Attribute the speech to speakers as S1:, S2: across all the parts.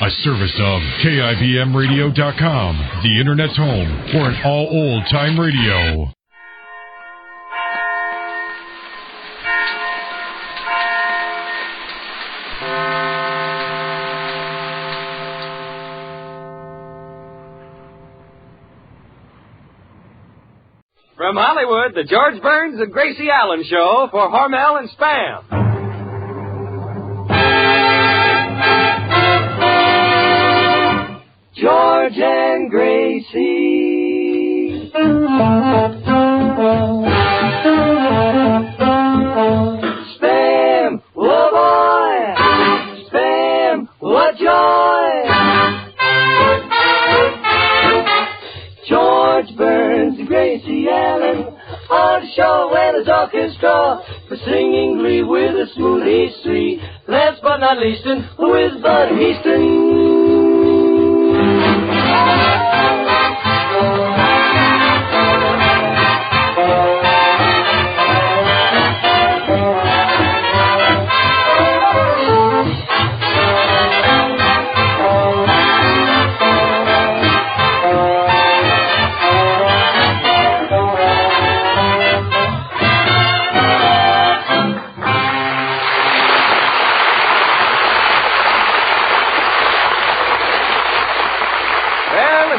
S1: A service of KIBMradio.com, the Internet's home for an all old-time radio.
S2: From Hollywood, the George Burns and Gracie Allen Show for Hormel and Spam. George and Gracie. Spam, oh boy. Spam, what joy. George Burns and Gracie Allen on the show where there's orchestra for singing glee with a smooth history. Last but not least, who is Bud Easton?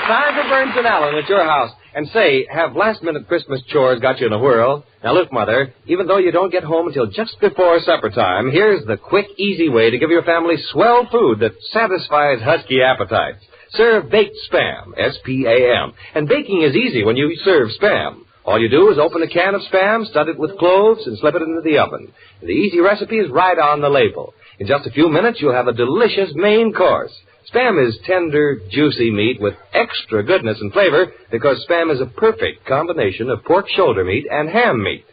S2: Time for Burns and Allen at your house. And say, have last-minute Christmas chores got you in a whirl? Now look, Mother, even though you don't get home until just before supper time, here's the quick, easy way to give your family swell food that satisfies husky appetites. Serve baked Spam, S-P-A-M. And baking is easy when you serve Spam. All you do is open a can of Spam, stud it with cloves, and slip it into the oven. The easy recipe is right on the label. In just a few minutes, you'll have a delicious main course. Spam is tender, juicy meat with extra goodness and flavor because Spam is a perfect combination of pork shoulder meat and ham meat.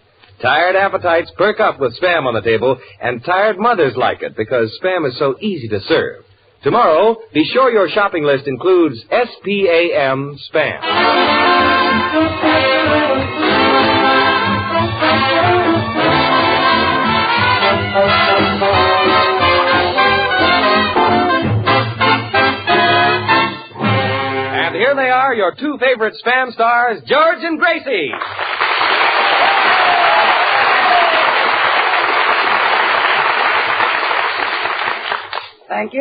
S2: Tired appetites perk up with Spam on the table, and tired mothers like it because Spam is so easy to serve. Tomorrow, be sure your shopping list includes S-P-A-M Spam. Here they are, your two favorite Spam stars, George and Gracie.
S3: Thank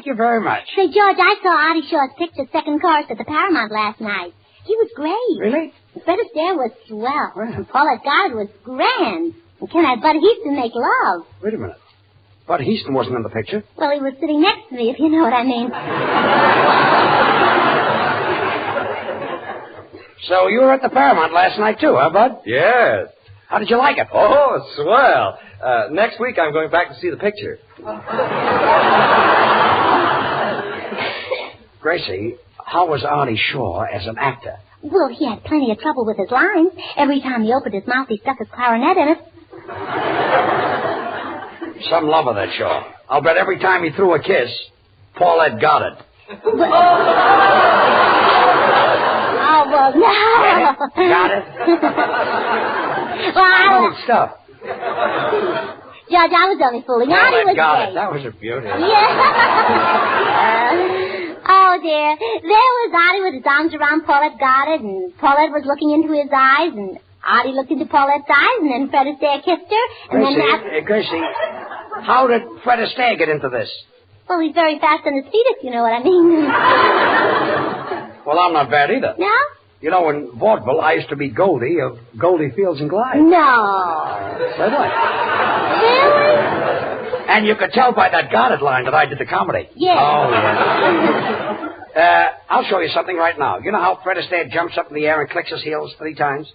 S3: you very much.
S4: Say, George, I saw Artie Shaw's picture second chorus at the Paramount last night. He was great.
S3: Really?
S4: Fred Astaire was swell. And Paulette Goddard was grand. And can I Bud Easton make love?
S3: Wait a minute. Bud Easton wasn't in the picture.
S4: Well, he was sitting next to me, if you know what I mean.
S3: So you were at the Paramount last night, too, huh, Bud?
S2: Yes.
S3: How did you like it?
S2: Oh, swell. Next week I'm going back to see the picture.
S3: Gracie, how was Artie Shaw as an actor?
S4: Well, he had plenty of trouble with his lines. Every time he opened his mouth, he stuck his clarinet in it.
S3: Some love of that Shaw. I'll bet every time he threw a kiss, Paulette got it.
S4: Oh, well, no.
S3: Got it?
S4: Well,
S3: stuff.
S4: Judge, I was only fooling. Artie was
S3: got
S4: great.
S3: it. That was a beauty.
S4: Yeah. Oh, dear. There was Artie with his arms around Paulette Goddard, and Paulette was looking into his eyes, and Artie looked into Paulette's eyes, and then Fred Astaire kissed her, and
S3: Gracie, how did Fred Astaire get into this?
S4: Well, he's very fast on his feet, if you know what I mean.
S3: Well, I'm not bad either.
S4: No?
S3: You know, in vaudeville, I used to be Goldie of Goldie Fields and Clyde.
S4: No.
S3: Say what?
S4: Really?
S3: And you could tell by that Goddard line that I did the comedy.
S4: Yeah.
S3: Oh, yeah. I'll show you something right now. You know how Fred Astaire jumps up in the air and clicks his heels 3 times?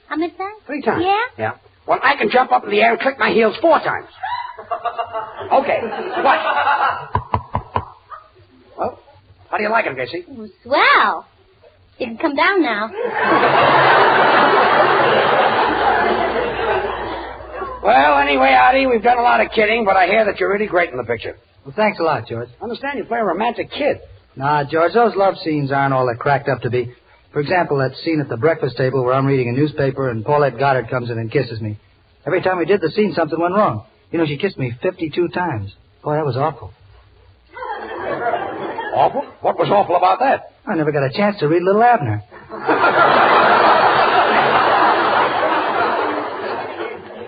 S4: How many times?
S3: 3 times.
S4: Yeah?
S3: Yeah. Well, I can jump up in the air and click my heels 4 times. Okay. What? Well, how do you like it, Gracie?
S4: Swell. You can come down now.
S3: Well, anyway, Artie, we've done a lot of kidding, but I hear that you're really great in the picture.
S5: Well, thanks a lot, George.
S3: I understand you play a romantic kid.
S5: Nah, George, those love scenes aren't all that cracked up to be. For example, that scene at the breakfast table where I'm reading a newspaper and Paulette Goddard comes in and kisses me. Every time we did the scene, something went wrong. You know, she kissed me 52 times. Boy, that was awful.
S3: Awful? What was awful about that?
S5: I never got a chance to read Little Abner.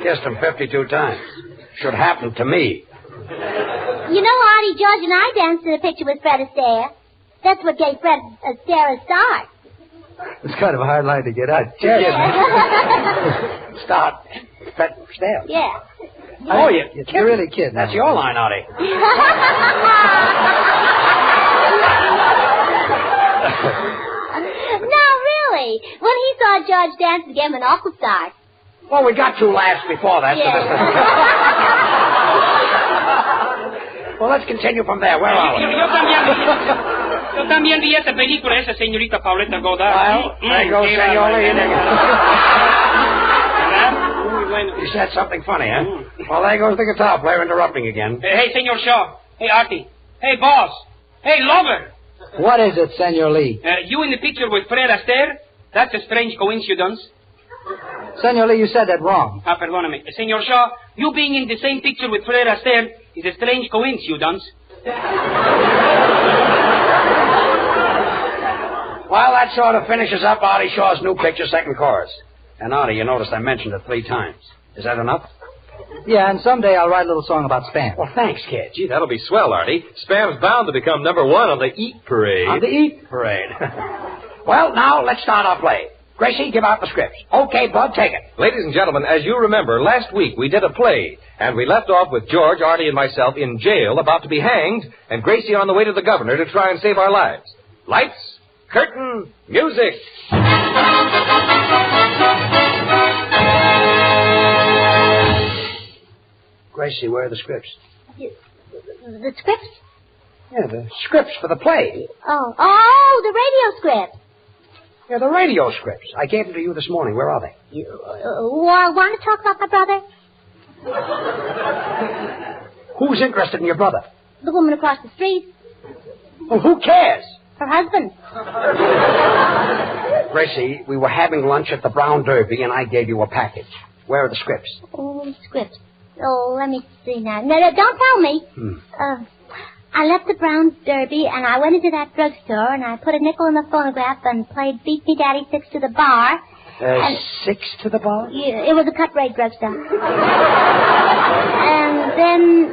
S3: Kissed him 52 times. Should happen to me.
S4: You know, Artie, George, and I danced in a picture with Fred Astaire. That's what gave Fred Astaire a start.
S5: It's kind of a hard line to get out.
S3: Start. Fred Astaire.
S4: Yeah.
S3: Oh, you're
S5: really kidding.
S3: That's your line, Artie.
S4: No, really. When he saw George dance again, an awful start.
S3: Well, we got 2 laughs before that.
S4: Yeah.
S3: Well, let's continue from there. Where are we?
S6: Yo también vi esa película, esa señorita Pauleta Godard.
S3: Well, there goes Senor Lee. You said something funny, huh? Well, there goes the guitar player interrupting again.
S6: Hey, Senor Shaw. Hey, Artie. Hey, boss. Hey, lover.
S5: What is it, Senor Lee?
S6: You in the picture with Fred Astaire? That's a strange coincidence.
S5: Senor Lee, you said that wrong.
S6: Perdóname. Senor Shaw, you being in the same picture with Fred Astaire is a strange coincidence.
S3: Well, that sort of finishes up Artie Shaw's new picture, second chorus. And Artie, you noticed I mentioned it 3 times. Is that enough?
S5: Yeah, and someday I'll write a little song about Spam.
S3: Well, thanks, kid.
S2: Gee, that'll be swell, Artie. Spam's bound to become number 1 on the Eat Parade.
S3: On the Eat Parade. Well, now, let's start our play. Gracie, give out the scripts. Okay, Bud, take it.
S2: Ladies and gentlemen, as you remember, last week we did a play, and we left off with George, Artie, and myself in jail, about to be hanged, and Gracie on the way to the governor to try and save our lives. Lights, curtain, music.
S3: Gracie, where are the scripts?
S4: The scripts?
S3: Yeah, the scripts for the play.
S4: Oh, the radio script.
S3: Yeah, the radio scripts. I gave them to you this morning. Where are they?
S4: You want to talk about my brother?
S3: Who's interested in your brother?
S4: The woman across the street.
S3: Well, who cares?
S4: Her husband.
S3: Gracie, we were having lunch at the Brown Derby, and I gave you a package. Where are the scripts?
S4: Oh, scripts. Oh, let me see now. No, don't tell me. I left the Brown Derby, and I went into that drugstore, and I put a nickel in the phonograph and played Beat Me Daddy 6 to the bar.
S3: 6 to the bar?
S4: Yeah, it was a cut-rate drugstore. And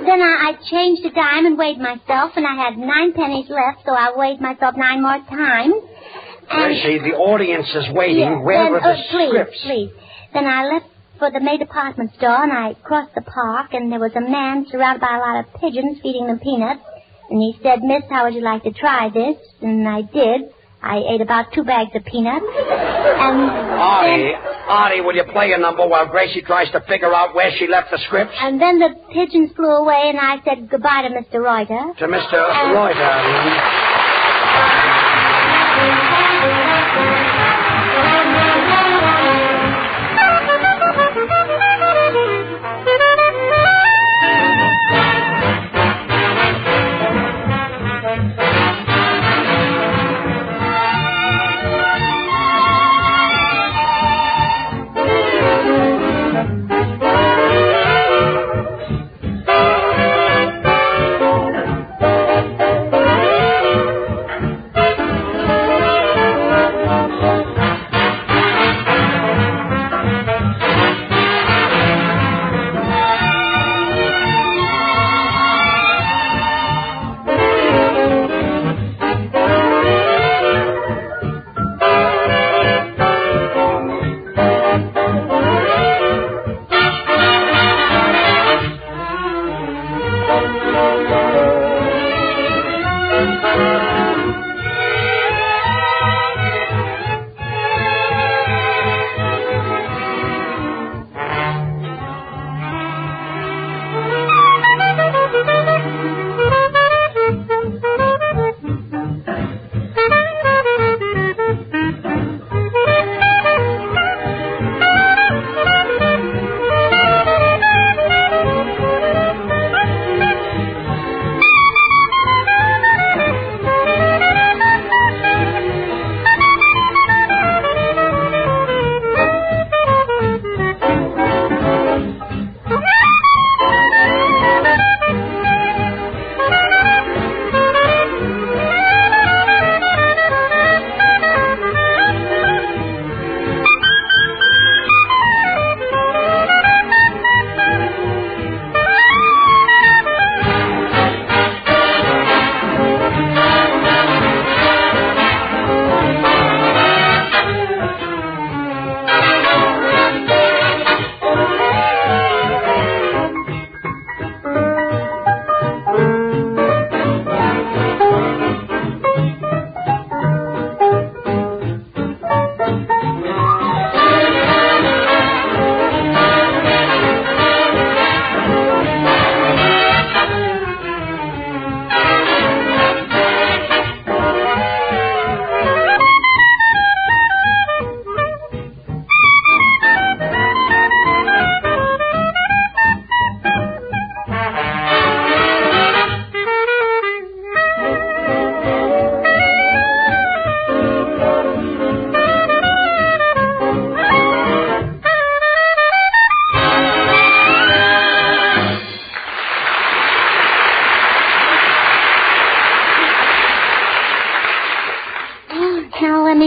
S4: then I changed a dime and weighed myself, and I had 9 pennies left, so I weighed myself 9 more times.
S3: Gracie, the audience is waiting.
S4: Yeah,
S3: Where are the scripts?
S4: Please. Then I left for the May department store, and I crossed the park, and there was a man surrounded by a lot of pigeons feeding them peanuts. And he said, Miss, how would you like to try this? And I did. I ate about 2 bags of peanuts. And
S3: Artie, will you play a number while Gracie tries to figure out where she left the scripts?
S4: And then the pigeons flew away, and I said goodbye to Mr. Reuter.
S3: To Mr. Reuter.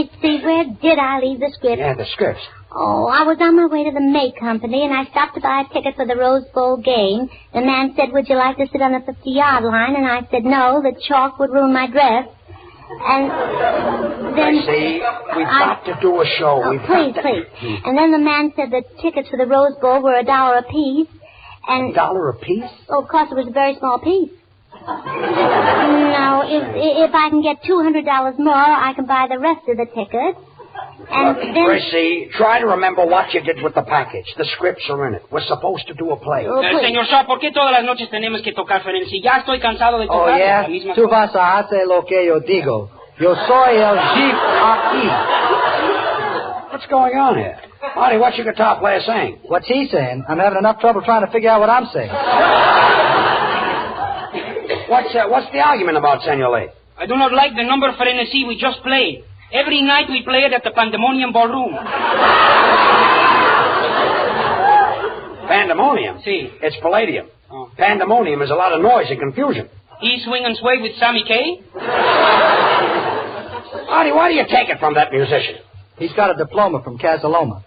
S4: me see. Where did I leave the script?
S3: Yeah, the scripts.
S4: Oh, I was on my way to the May Company, and I stopped to buy a ticket for the Rose Bowl game. The man said, would you like to sit on the 50-yard line? And I said, no, the chalk would ruin my dress. And then...
S3: Gracie, we've got to do a show.
S4: Please. And then the man said the tickets for the Rose Bowl were $1 apiece. And
S3: $1 apiece?
S4: Oh, of course, it was a very small piece. Now, if I can get $200 more, I can buy the rest of the tickets. And then...
S3: Gracie, try to remember what you did with the package. The scripts are in it. We're supposed to do a play.
S6: Señor Shaw, ¿por qué todas las noches tenemos que tocar Ferenci? Ya estoy cansado de tocar
S5: yeah?
S6: la misma
S5: Tú
S6: cosa.
S5: vas a hacer lo que yo digo. Yo soy el jeep aquí.
S3: What's going on here? Marty, what's your guitar player saying?
S5: What's he saying? I'm having enough trouble trying to figure out what I'm saying.
S3: What's the argument about, Senor Lee?
S6: I do not like the number Ferenci we just played. Every night we play it at the Pandemonium Ballroom.
S3: Pandemonium?
S6: See.
S3: It's Palladium.
S6: Oh.
S3: Pandemonium is a lot of noise and confusion.
S6: East Swing and Sway with Sammy Kaye?
S3: Marty, why do you take it from that musician?
S5: He's got a diploma from Casaloma.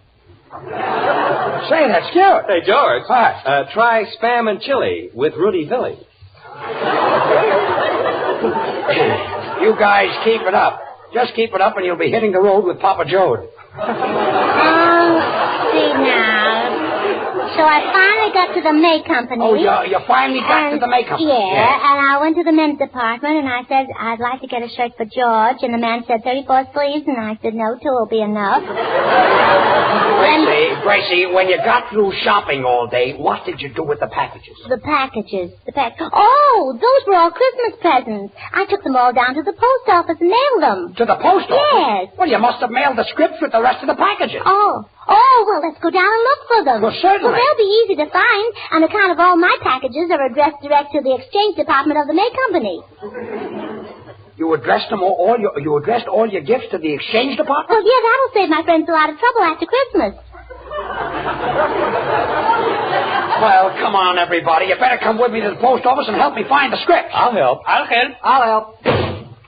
S3: Say, that's cute.
S2: Hey, George.
S3: Hi.
S2: Try Spam and Chili with Rudy Philly.
S3: You guys keep it up. Just keep it up and you'll be hitting the road with Papa Jode.
S4: See now. So I finally got to the May Company.
S3: Oh, you finally got to the May Company.
S4: Yeah, and I went to the men's department, and I said, I'd like to get a shirt for George. And the man said, 34 sleeves, and I said, no, 2 will be enough.
S3: Gracie, when you got through shopping all day, what did you do with the packages?
S4: The packages. Oh, those were all Christmas presents. I took them all down to the post office and mailed them.
S3: To the post office?
S4: Yes.
S3: Well, you must have mailed the scripts with the rest of the packages.
S4: Oh, well, let's go down and look for them.
S3: Well, certainly.
S4: Well, they'll be easy to find on account of all my packages are addressed direct to the exchange department of the May Company.
S3: You addressed you addressed all your gifts to the exchange department?
S4: Well, yeah, that'll save my friends a lot of trouble after Christmas.
S3: Well, come on, everybody. You better come with me to the post office and help me find the scripts.
S2: I'll help.
S6: I'll help.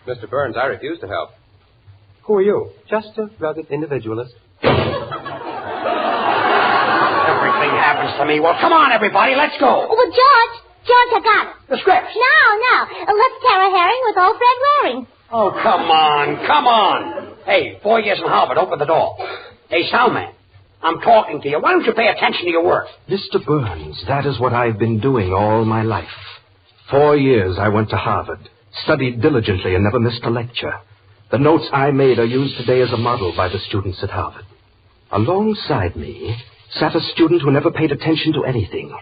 S2: Mr. Burns, I refuse to help.
S7: Who are you? Just a rugged individualist.
S3: Everything happens to me. Well, come on, everybody. Let's go.
S4: Oh, well, George, I got it.
S3: The scripts.
S4: No. Let's tear a herring with old Fred Waring.
S3: Oh, come on. Hey, 4 years in Harvard. Open the door. Hey, soundman. I'm talking to you. Why don't you pay attention to your work?
S7: Mr. Burns, that is what I've been doing all my life. 4 years I went to Harvard, studied diligently and never missed a lecture. The notes I made are used today as a model by the students at Harvard. Alongside me sat a student who never paid attention to anything.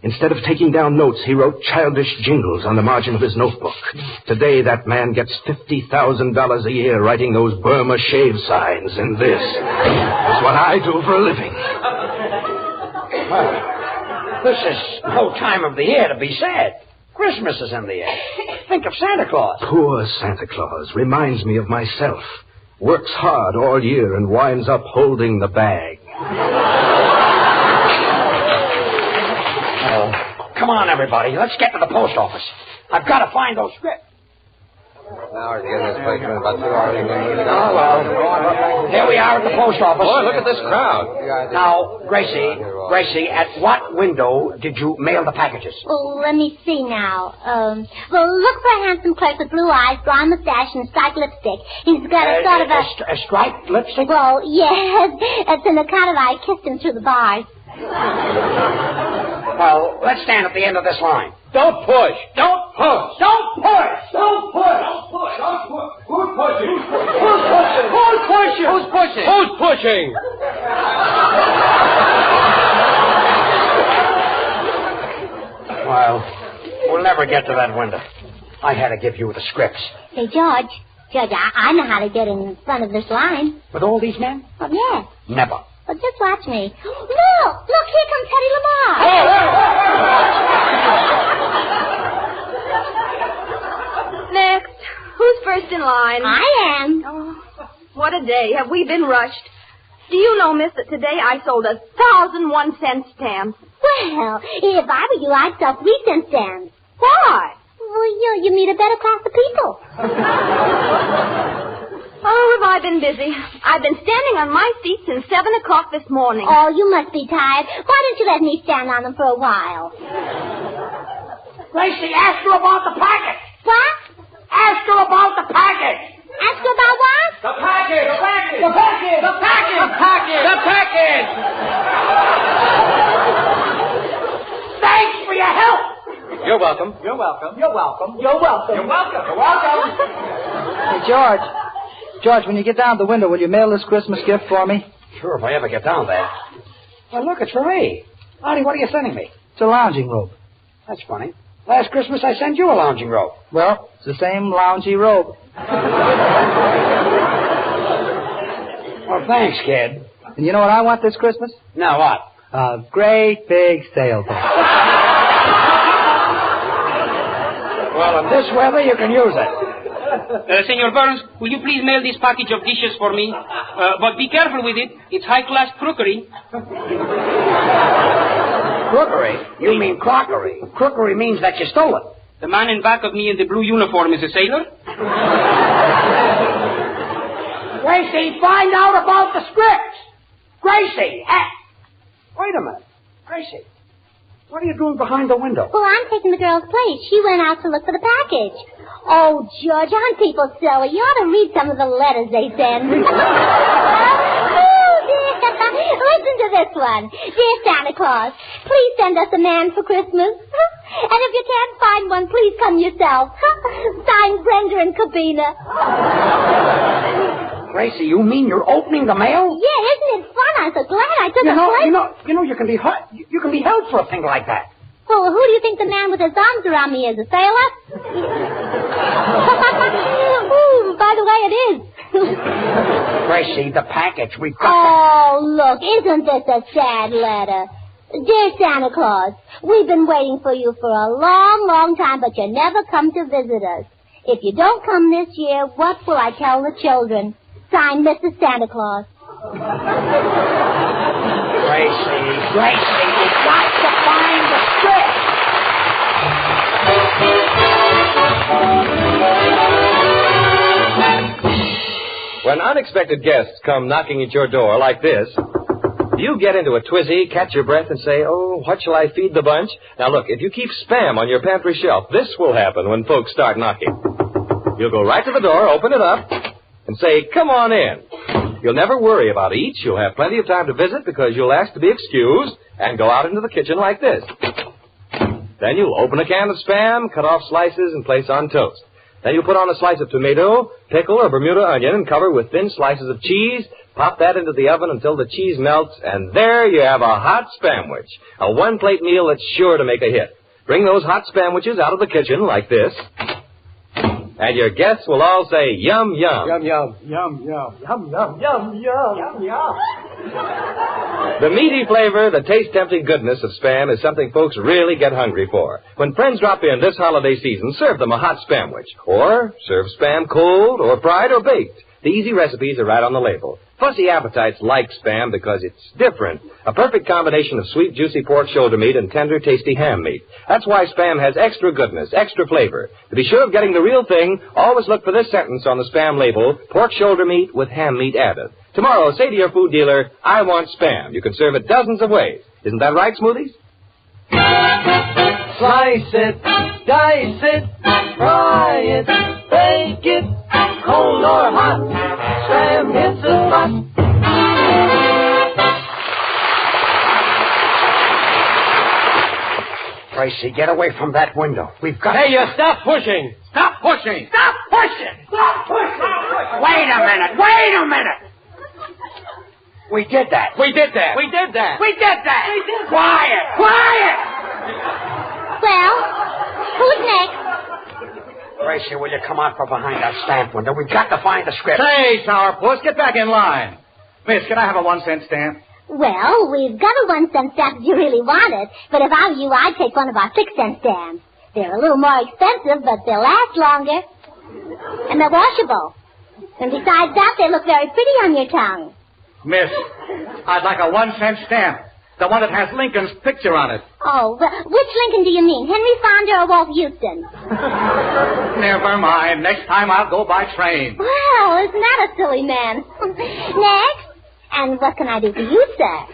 S7: Instead of taking down notes, he wrote childish jingles on the margin of his notebook. Today, that man gets $50,000 a year writing those Burma shave signs, and this is what I do for a living.
S3: Well, this is no time of the year to be sad. Christmas is in the air. Think of Santa Claus.
S7: Poor Santa Claus reminds me of myself. Works hard all year and winds up holding the bag.
S3: Come on, everybody. Let's get to the post office. I've got to find those scripts.
S2: Now, to get this place in about 2 hours.
S3: Oh, well. Here we are at the post office.
S2: Boy, look at this crowd.
S3: Now, Gracie, at what window did you mail the packages?
S4: Oh, let me see now. Look for a handsome clerk with blue eyes, blonde mustache, and striped lipstick. He's got a sort of a
S3: striped lipstick?
S4: Well, yes. It's an account of I kissed him through the bars.
S3: Well, let's stand at the end of this line.
S2: Don't push.
S3: Don't push. Don't push. Don't push. Don't push. Don't push. Who's pushing? Who's pushing? Who's pushing?
S2: Who's pushing? Who's pushing?
S3: Well, we'll never get to that window. I had to give you the scripts.
S4: Hey, George, I know how to get in front of this line.
S3: With all these men?
S4: Well, yes.
S3: Never.
S4: Well, just watch me. Look, here comes Teddy Lamar.
S8: Next. Who's first in line?
S4: I am.
S8: Oh, what a day. Have we been rushed? Do you know, miss, that today I sold 1,000 1-cent stamps?
S4: Well, if I were you, I'd sell 3-cent stamps.
S8: Why?
S4: Well, you meet a better class of people.
S8: Oh, have I been busy? I've been standing on my feet since 7 o'clock this morning.
S4: Oh, you must be tired. Why don't you let me stand on them for a while?
S3: Gracie, ask her about the package.
S4: What?
S3: Ask her about the package.
S4: Ask her about what?
S3: The package. The package. The package. The package. The package. The package. Thanks for your help.
S2: You're welcome.
S3: You're welcome. You're welcome. You're welcome. You're welcome. You're welcome.
S5: Hey, George, when you get down to the window, will you mail this Christmas gift for me?
S3: Sure, if I ever get down there. Well, look, it's for me. Artie, what are you sending me?
S5: It's a lounging robe.
S3: That's funny. Last Christmas I sent you a lounging robe.
S5: Well, it's the same loungy robe.
S3: Well, thanks, kid.
S5: And you know what I want this Christmas?
S3: Now what?
S5: A great big sailboat.
S3: Well, in this weather, you can use it.
S6: Senor Burns, will you please mail this package of dishes for me? But be careful with it. It's high-class crookery.
S3: Crookery? You mean crockery. Crookery means that you stole it.
S6: The man in back of me in the blue uniform is a sailor?
S3: Gracie, find out about the scripts. Gracie, wait a minute. Gracie, what are you doing behind the window?
S4: Well, I'm taking the girl's place. She went out to look for the package. Oh, George, aren't people silly? You ought to read some of the letters they send. Oh, dear. Listen to this one. Dear Santa Claus, please send us a man for Christmas. And if you can't find one, please come yourself. Signed, Brenda and Cubina.
S3: Gracie, you mean you're opening the mail?
S4: Yeah, isn't it fun? I'm so glad I took a place.
S3: You know, you can be held for a thing like that.
S4: Well, who do you think the man with his arms around me is? A sailor? Ooh, by the way, it is.
S3: Gracie, the package. We've got
S4: Oh, look, isn't this a sad letter? Dear Santa Claus, we've been waiting for you for a long, long time, but you never come to visit us. If you don't come this year, what will I tell the children? Signed, Mrs. Santa Claus.
S3: Gracie, you've got to find the script.
S2: When unexpected guests come knocking at your door like this, you get into a twizzy, catch your breath, and say, oh, what shall I feed the bunch? Now, look, if you keep Spam on your pantry shelf, this will happen when folks start knocking. You'll go right to the door, open it up, and say, come on in. You'll never worry about each. You'll have plenty of time to visit because you'll ask to be excused and go out into the kitchen like this. Then you'll open a can of Spam, cut off slices, and place on toast. Then you'll put on a slice of tomato, pickle, or Bermuda onion, and cover with thin slices of cheese. Pop that into the oven until the cheese melts, and there you have a hot Spamwich. A one-plate meal that's sure to make a hit. Bring those hot Spamwiches out of the kitchen like this, and your guests will all say, yum, yum.
S5: Yum, yum. Yum, yum. Yum, yum. Yum, yum. Yum, yum.
S2: The meaty flavor, the taste-tempting goodness of Spam is something folks really get hungry for. When friends drop in this holiday season, serve them a hot Spamwich. Or serve Spam cold, or fried, or baked. The easy recipes are right on the label. Fussy appetites like Spam because it's different. A perfect combination of sweet, juicy pork shoulder meat and tender, tasty ham meat. That's why Spam has extra goodness, extra flavor. To be sure of getting the real thing, always look for this sentence on the Spam label, pork shoulder meat with ham meat added. Tomorrow, say to your food dealer, I want Spam. You can serve it dozens of ways. Isn't that right, Smoothies?
S9: Slice it, dice it, fry it, bake it, cold or hot, Spam hits a spot.
S3: Gracie, get away from that window. We've got...
S9: Hey, you stop pushing! Stop pushing!
S3: Stop pushing! Stop pushing! Wait a minute! We did that.
S9: We did that!
S3: Quiet!
S4: Well, who's next?
S3: Gracie, will you come out from behind that stamp window? We've got to find the script.
S5: Say, sourpuss, get back in line. Miss, can I have a 1-cent stamp?
S4: Well, we've got a 1-cent stamp if you really want it. But if I were you, I'd take one of our 6-cent stamps. They're a little more expensive, but they'll last longer. And they're washable. And besides that, they look very pretty on your tongue.
S5: Miss, I'd like a 1-cent stamp.
S2: The one that has Lincoln's picture on it.
S4: Oh, well, which Lincoln do you mean? Henry Fonda or Walt Houston?
S2: Never mind. Next time I'll go by train.
S4: Well, isn't that a silly man? Next. And what can I do for you, sir?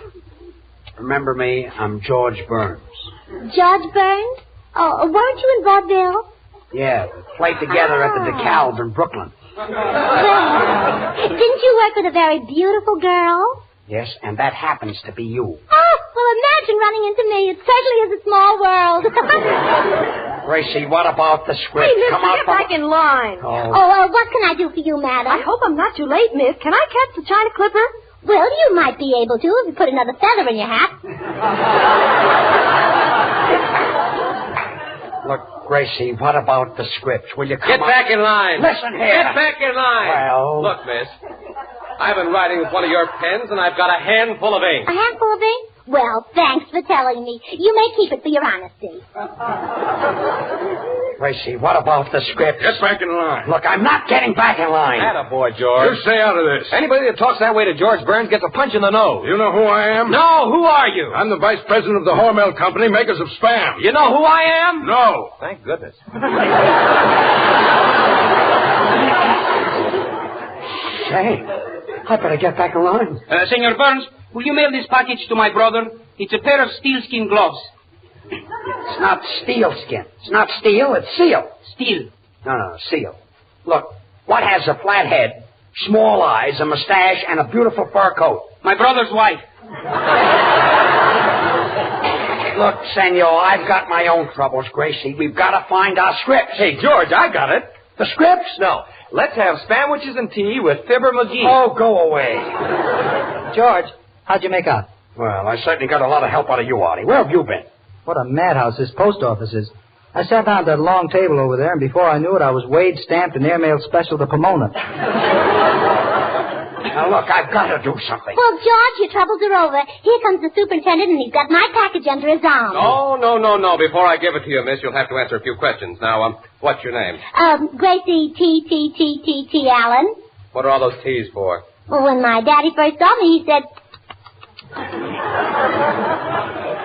S3: Remember me? I'm George Burns.
S4: George Burns? Oh, weren't you in vaudeville?
S3: Yeah, we played together at the DeKalb in Brooklyn.
S4: Well, didn't you work with a very beautiful girl?
S3: Yes, and that happens to be you.
S4: Oh, well, imagine running into me. It certainly is a small world.
S3: Gracie, what about the script?
S8: Hey, miss,
S3: Come out
S8: get back in line.
S3: Oh,
S4: what can I do for you, madam?
S8: I hope I'm not too late, miss. Can I catch the China Clipper?
S4: Well, you might be able to if you put another feather in your hat.
S3: Look, Gracie, what about the script? Will you come
S2: Get back in line.
S3: Listen here.
S2: Get back in line.
S3: Well...
S2: Look, miss, I've been writing with one of your pens, and I've got a handful of ink.
S4: A handful of ink? Well, thanks for telling me. You may keep it for your honesty.
S3: Gracie, what about the script?
S1: Get back in line.
S3: Look, I'm not getting back in line.
S2: Attaboy, George.
S1: You stay out of this.
S2: Anybody that talks that way to George Burns gets a punch in the nose.
S1: You know who I am?
S2: No, who are you?
S1: I'm the vice president of the Hormel Company, makers of Spam.
S2: You know who I am?
S1: No.
S2: Thank goodness.
S3: Say, I better get back in line.
S6: Senor Burns, will you mail this package to my brother? It's a pair of sealskin gloves.
S3: It's not steel skin. It's not steel, it's seal.
S6: Steel.
S3: No, seal. Look, what has a flat head, small eyes, a mustache, and a beautiful fur coat?
S6: My brother's wife.
S3: Look, senor, I've got my own troubles, Gracie. We've got to find our scripts.
S2: Hey, George, I got it.
S3: The scripts?
S2: No. Let's have sandwiches and tea with Fibber McGee.
S3: Oh, go away.
S5: George, how'd you make out?
S3: Well, I certainly got a lot of help out of you, Artie. Where have you been?
S5: What a madhouse this post office is. I sat down at that long table over there, and before I knew it, I was weighed, stamped, and airmailed special to Pomona.
S3: Now, look, I've got to do something.
S4: Well, George, your troubles are over. Here comes the superintendent, and he's got my package under his arm.
S2: No. Before I give it to you, miss, you'll have to answer a few questions. Now, what's your name?
S4: Gracie T. Allen.
S2: What are all those T's for?
S4: Well, when my daddy first saw me, he said...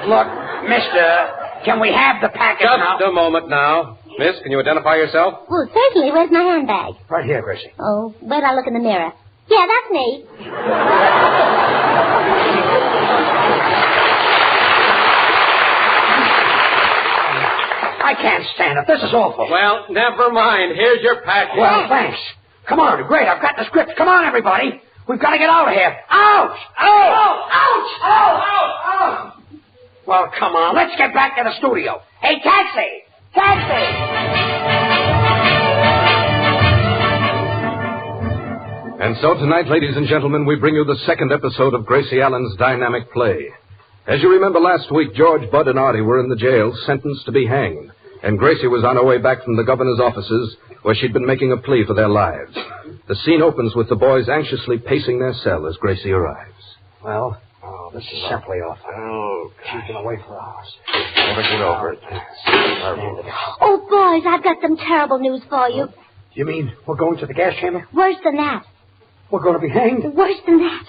S3: Look, mister, can we have the package now?
S2: Just a moment now. Miss, can you identify yourself?
S4: Well, certainly. Where's my handbag?
S3: Right here, Gracie.
S4: Oh, wait till I look in the mirror. Yeah, that's me.
S3: I can't stand it. This is awful.
S2: Well, never mind. Here's your package.
S3: Well, thanks. Come on. Great. I've got the script. Come on, everybody. We've got to get out of here. Ouch! Ouch! Well, come on. Let's get back to the studio. Hey, taxi!
S7: And so tonight, ladies and gentlemen, we bring you the second episode of Gracie Allen's dynamic play. As you remember last week, George, Bud, and Artie were in the jail, sentenced to be hanged. And Gracie was on her way back from the governor's offices, where she'd been making a plea for their lives. The scene opens with the boys anxiously pacing their cell as Gracie arrives.
S3: Well, this is simply awful. Oh, she's been away for hours.
S2: Never get over it.
S4: Oh, boys, I've got some terrible news for you.
S3: You mean we're going to the gas chamber?
S4: Worse than that.
S3: We're going to be hanged?
S4: Worse than that.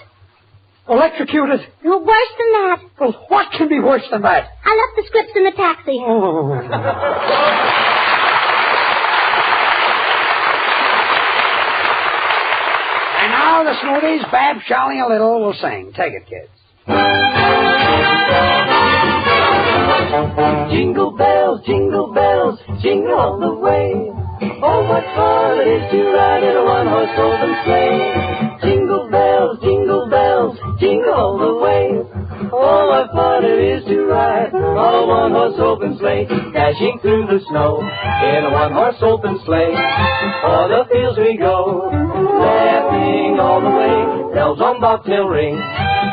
S3: Electrocuted?
S4: No, worse than that.
S3: Well, what can be worse than that?
S4: I left the scripts in the taxi.
S3: Oh. And now the Smoothies, Bab shouting a little, will sing. Take it, kids.
S9: Jingle bells, jingle all the way. Oh, what fun it is to ride in a one-horse open sleigh. Jingle bells, jingle all the way. Oh, what fun it is to ride on a one-horse open sleigh. Dashing through the snow in a one-horse open sleigh. O'er the fields we go, laughing all the way. Bells on bobtail ring,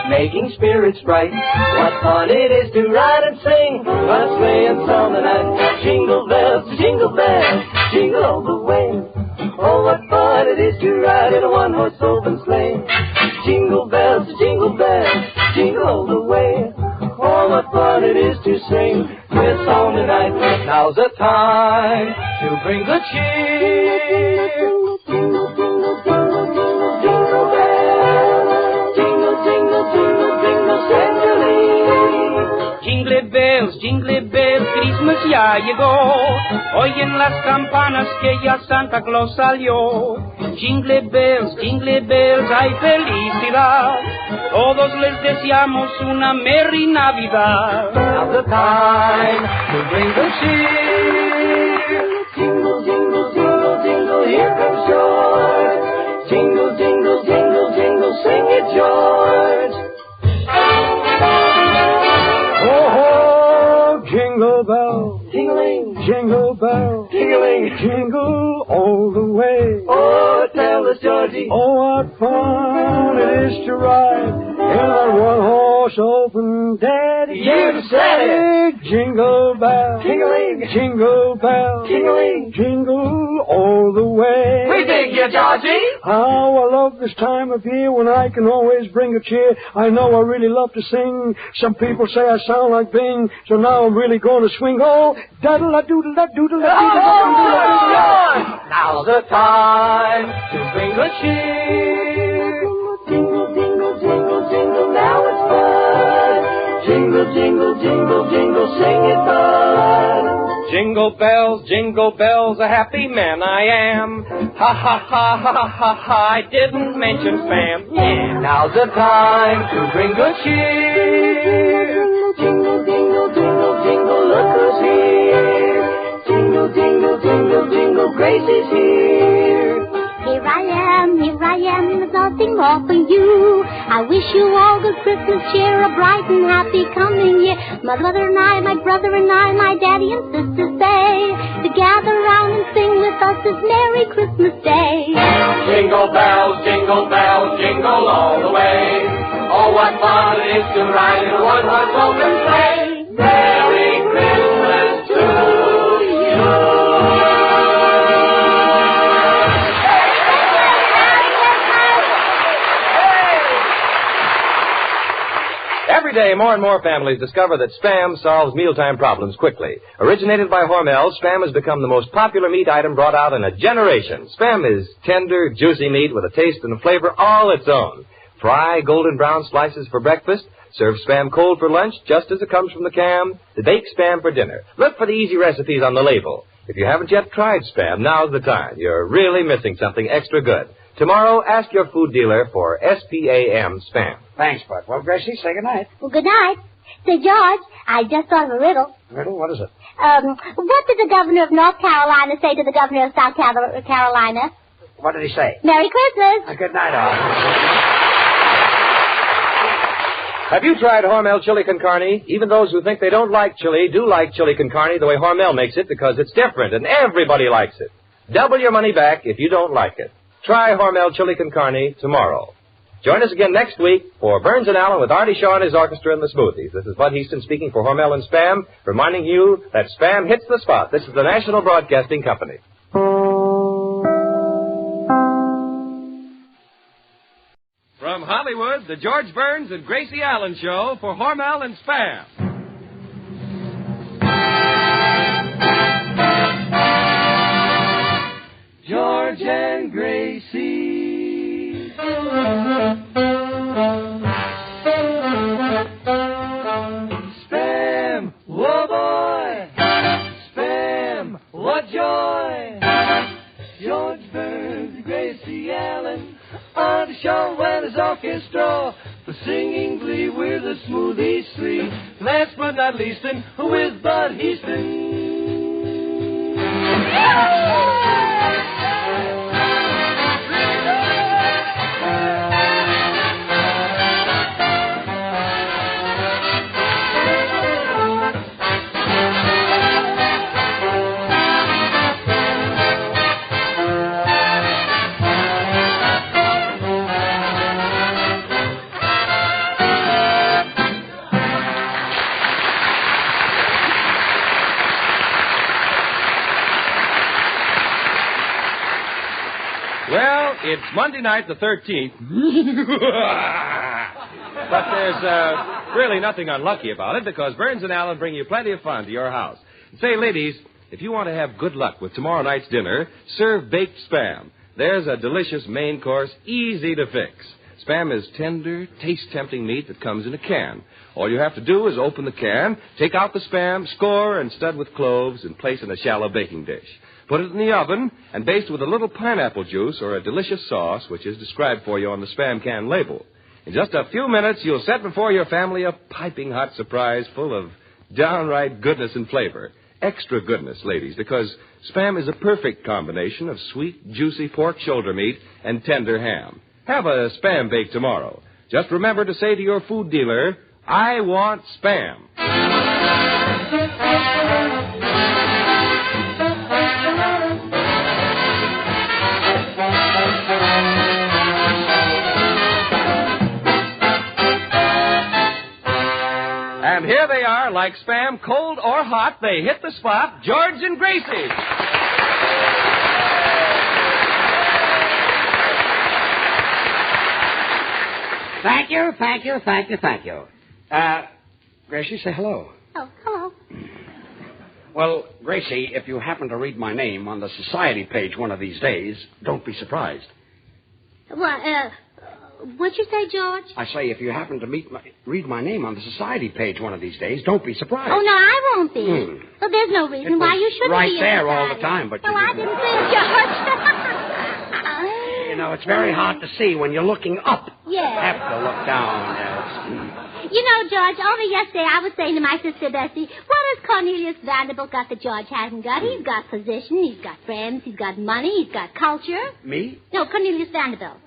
S9: making spirits bright. What fun it is to ride and sing on a sleigh and summer night. Jingle bells, jingle all the way. Oh, what fun it is to ride in a one-horse open sleigh. Jingle bells, jingle all the way. Oh, what fun it is to sing this song tonight. Now's the time to bring the cheer. Jingle bells, jingle, jingle, jingle, jingle, Sanjali.
S6: ya llegó. Oyen las campanas que ya Santa Claus salió. Jingle bells, hay felicidad. Todos les deseamos una merry Navidad.
S9: Now's the time to bring the cheer. Jingle, jingle, jingle, jingle, here comes George. Jingle, jingle, jingle, jingle, sing it, George.
S10: Oh, jingle bell,
S9: Jingling,
S10: jingle bell,
S9: jingling,
S10: jingle all the way.
S9: oh, tell us, Georgie.
S10: Oh, what fun it is to ride in that one-horse open daddy.
S9: You said it.
S10: Jingle bell,
S9: Jingling,
S10: jingle bell,
S9: jingling.
S10: jingle all the way.
S9: We dig you, Georgie.
S10: How I love this time of year when I can always bring a cheer. I know I really love to sing. Some people say I sound like Bing, so now I'm really going to swing. Oh, daddle-a-doodle-a-doodle-a-doodle-a-doodle-a.
S9: Now's the time to bring the cheer. Jingle, jingle, jingle, jingle, now it's fun. Jingle, jingle, jingle, jingle, sing it, bud.
S2: Jingle bells, a happy man I am. Ha, ha, ha, ha, ha, ha, I didn't mention Spam. Yeah.
S9: Now's the time to bring good cheer. Jingle, jingle, jingle, jingle, look who's here. Jingle, jingle, jingle, jingle, Gracie's here.
S4: Here I am, there's nothing more for you. I wish you all good Christmas cheer, a bright and happy coming year. My mother and I, my brother and I, my daddy and sister say, to gather round and sing with us this Merry Christmas Day.
S9: Jingle bells, jingle all the way. Oh, what fun it is to ride in a one-horse open sleigh. Merry Christmas to you.
S2: Every day, more and more families discover that Spam solves mealtime problems quickly. Originated by Hormel, Spam has become the most popular meat item brought out in a generation. Spam is tender, juicy meat with a taste and a flavor all its own. Fry golden brown slices for breakfast. Serve Spam cold for lunch, just as it comes from the can. To bake Spam for dinner. Look for the easy recipes on the label. If you haven't yet tried Spam, now's the time. You're really missing something extra good. Tomorrow, ask your food dealer for SPAM Spam.
S3: Thanks, Bud. Well, Gracie, say goodnight.
S4: Well, good night. Say, George, I just thought of a riddle.
S3: Riddle? What is it?
S4: What did the governor of North Carolina say to the governor of South Carolina?
S3: What did he say?
S4: Merry Christmas.
S3: Good night, all.
S2: Have you tried Hormel chili con carne? Even those who think they don't like chili do like chili con carne the way Hormel makes it because it's different and everybody likes it. Double your money back if you don't like it. Try Hormel chili con carne tomorrow. Join us again next week for Burns and Allen with Artie Shaw and his orchestra and the Smoothies. This is Bud Heaston speaking for Hormel and Spam, reminding you that Spam hits the spot. This is the National Broadcasting Company. From Hollywood, the George Burns and Gracie Allen Show for Hormel and Spam.
S9: George and Gracie. Spam, whoa boy. Spam, what joy. George Burns, Gracie Allen, on the show and his orchestra. For singing glee, we're the Smoothies three. Last but not least, with Bud Heaston.
S2: Well, it's Monday night, the 13th. But there's really nothing unlucky about it because Burns and Allen bring you plenty of fun to your house. Say, ladies, if you want to have good luck with tomorrow night's dinner, serve baked Spam. There's a delicious main course, easy to fix. Spam is tender, taste-tempting meat that comes in a can. All you have to do is open the can, take out the Spam, score, and stud with cloves, and place in a shallow baking dish. Put it in the oven and baste with a little pineapple juice or a delicious sauce, which is described for you on the Spam can label. In just a few minutes, you'll set before your family a piping hot surprise full of downright goodness and flavor. Extra goodness, ladies, because Spam is a perfect combination of sweet, juicy pork shoulder meat and tender ham. Have a Spam bake tomorrow. Just remember to say to your food dealer, I want Spam. And here they are, like Spam, cold or hot, they hit the spot, George and Gracie.
S3: Thank you. Gracie, say hello.
S4: Oh, hello.
S3: Well, Gracie, if you happen to read my name on the society page one of these days, don't be surprised.
S4: What'd you say, George?
S3: I say, if you happen to read my name on the society page one of these days, don't be surprised.
S4: Oh, no, I won't be. Well, there's no reason why you shouldn't
S3: right
S4: be.
S3: Right there
S4: inside.
S3: all the time, but
S4: well, I didn't say George.
S3: You know, it's very hard to see when you're looking up.
S4: Yeah.
S3: Have to look down. Yes.
S4: You know, George, only yesterday I was saying to my sister Bessie, what has Cornelius Vanderbilt got that George hasn't got? He's got position, he's got friends, he's got money, he's got culture.
S3: Me?
S4: No, Cornelius Vanderbilt.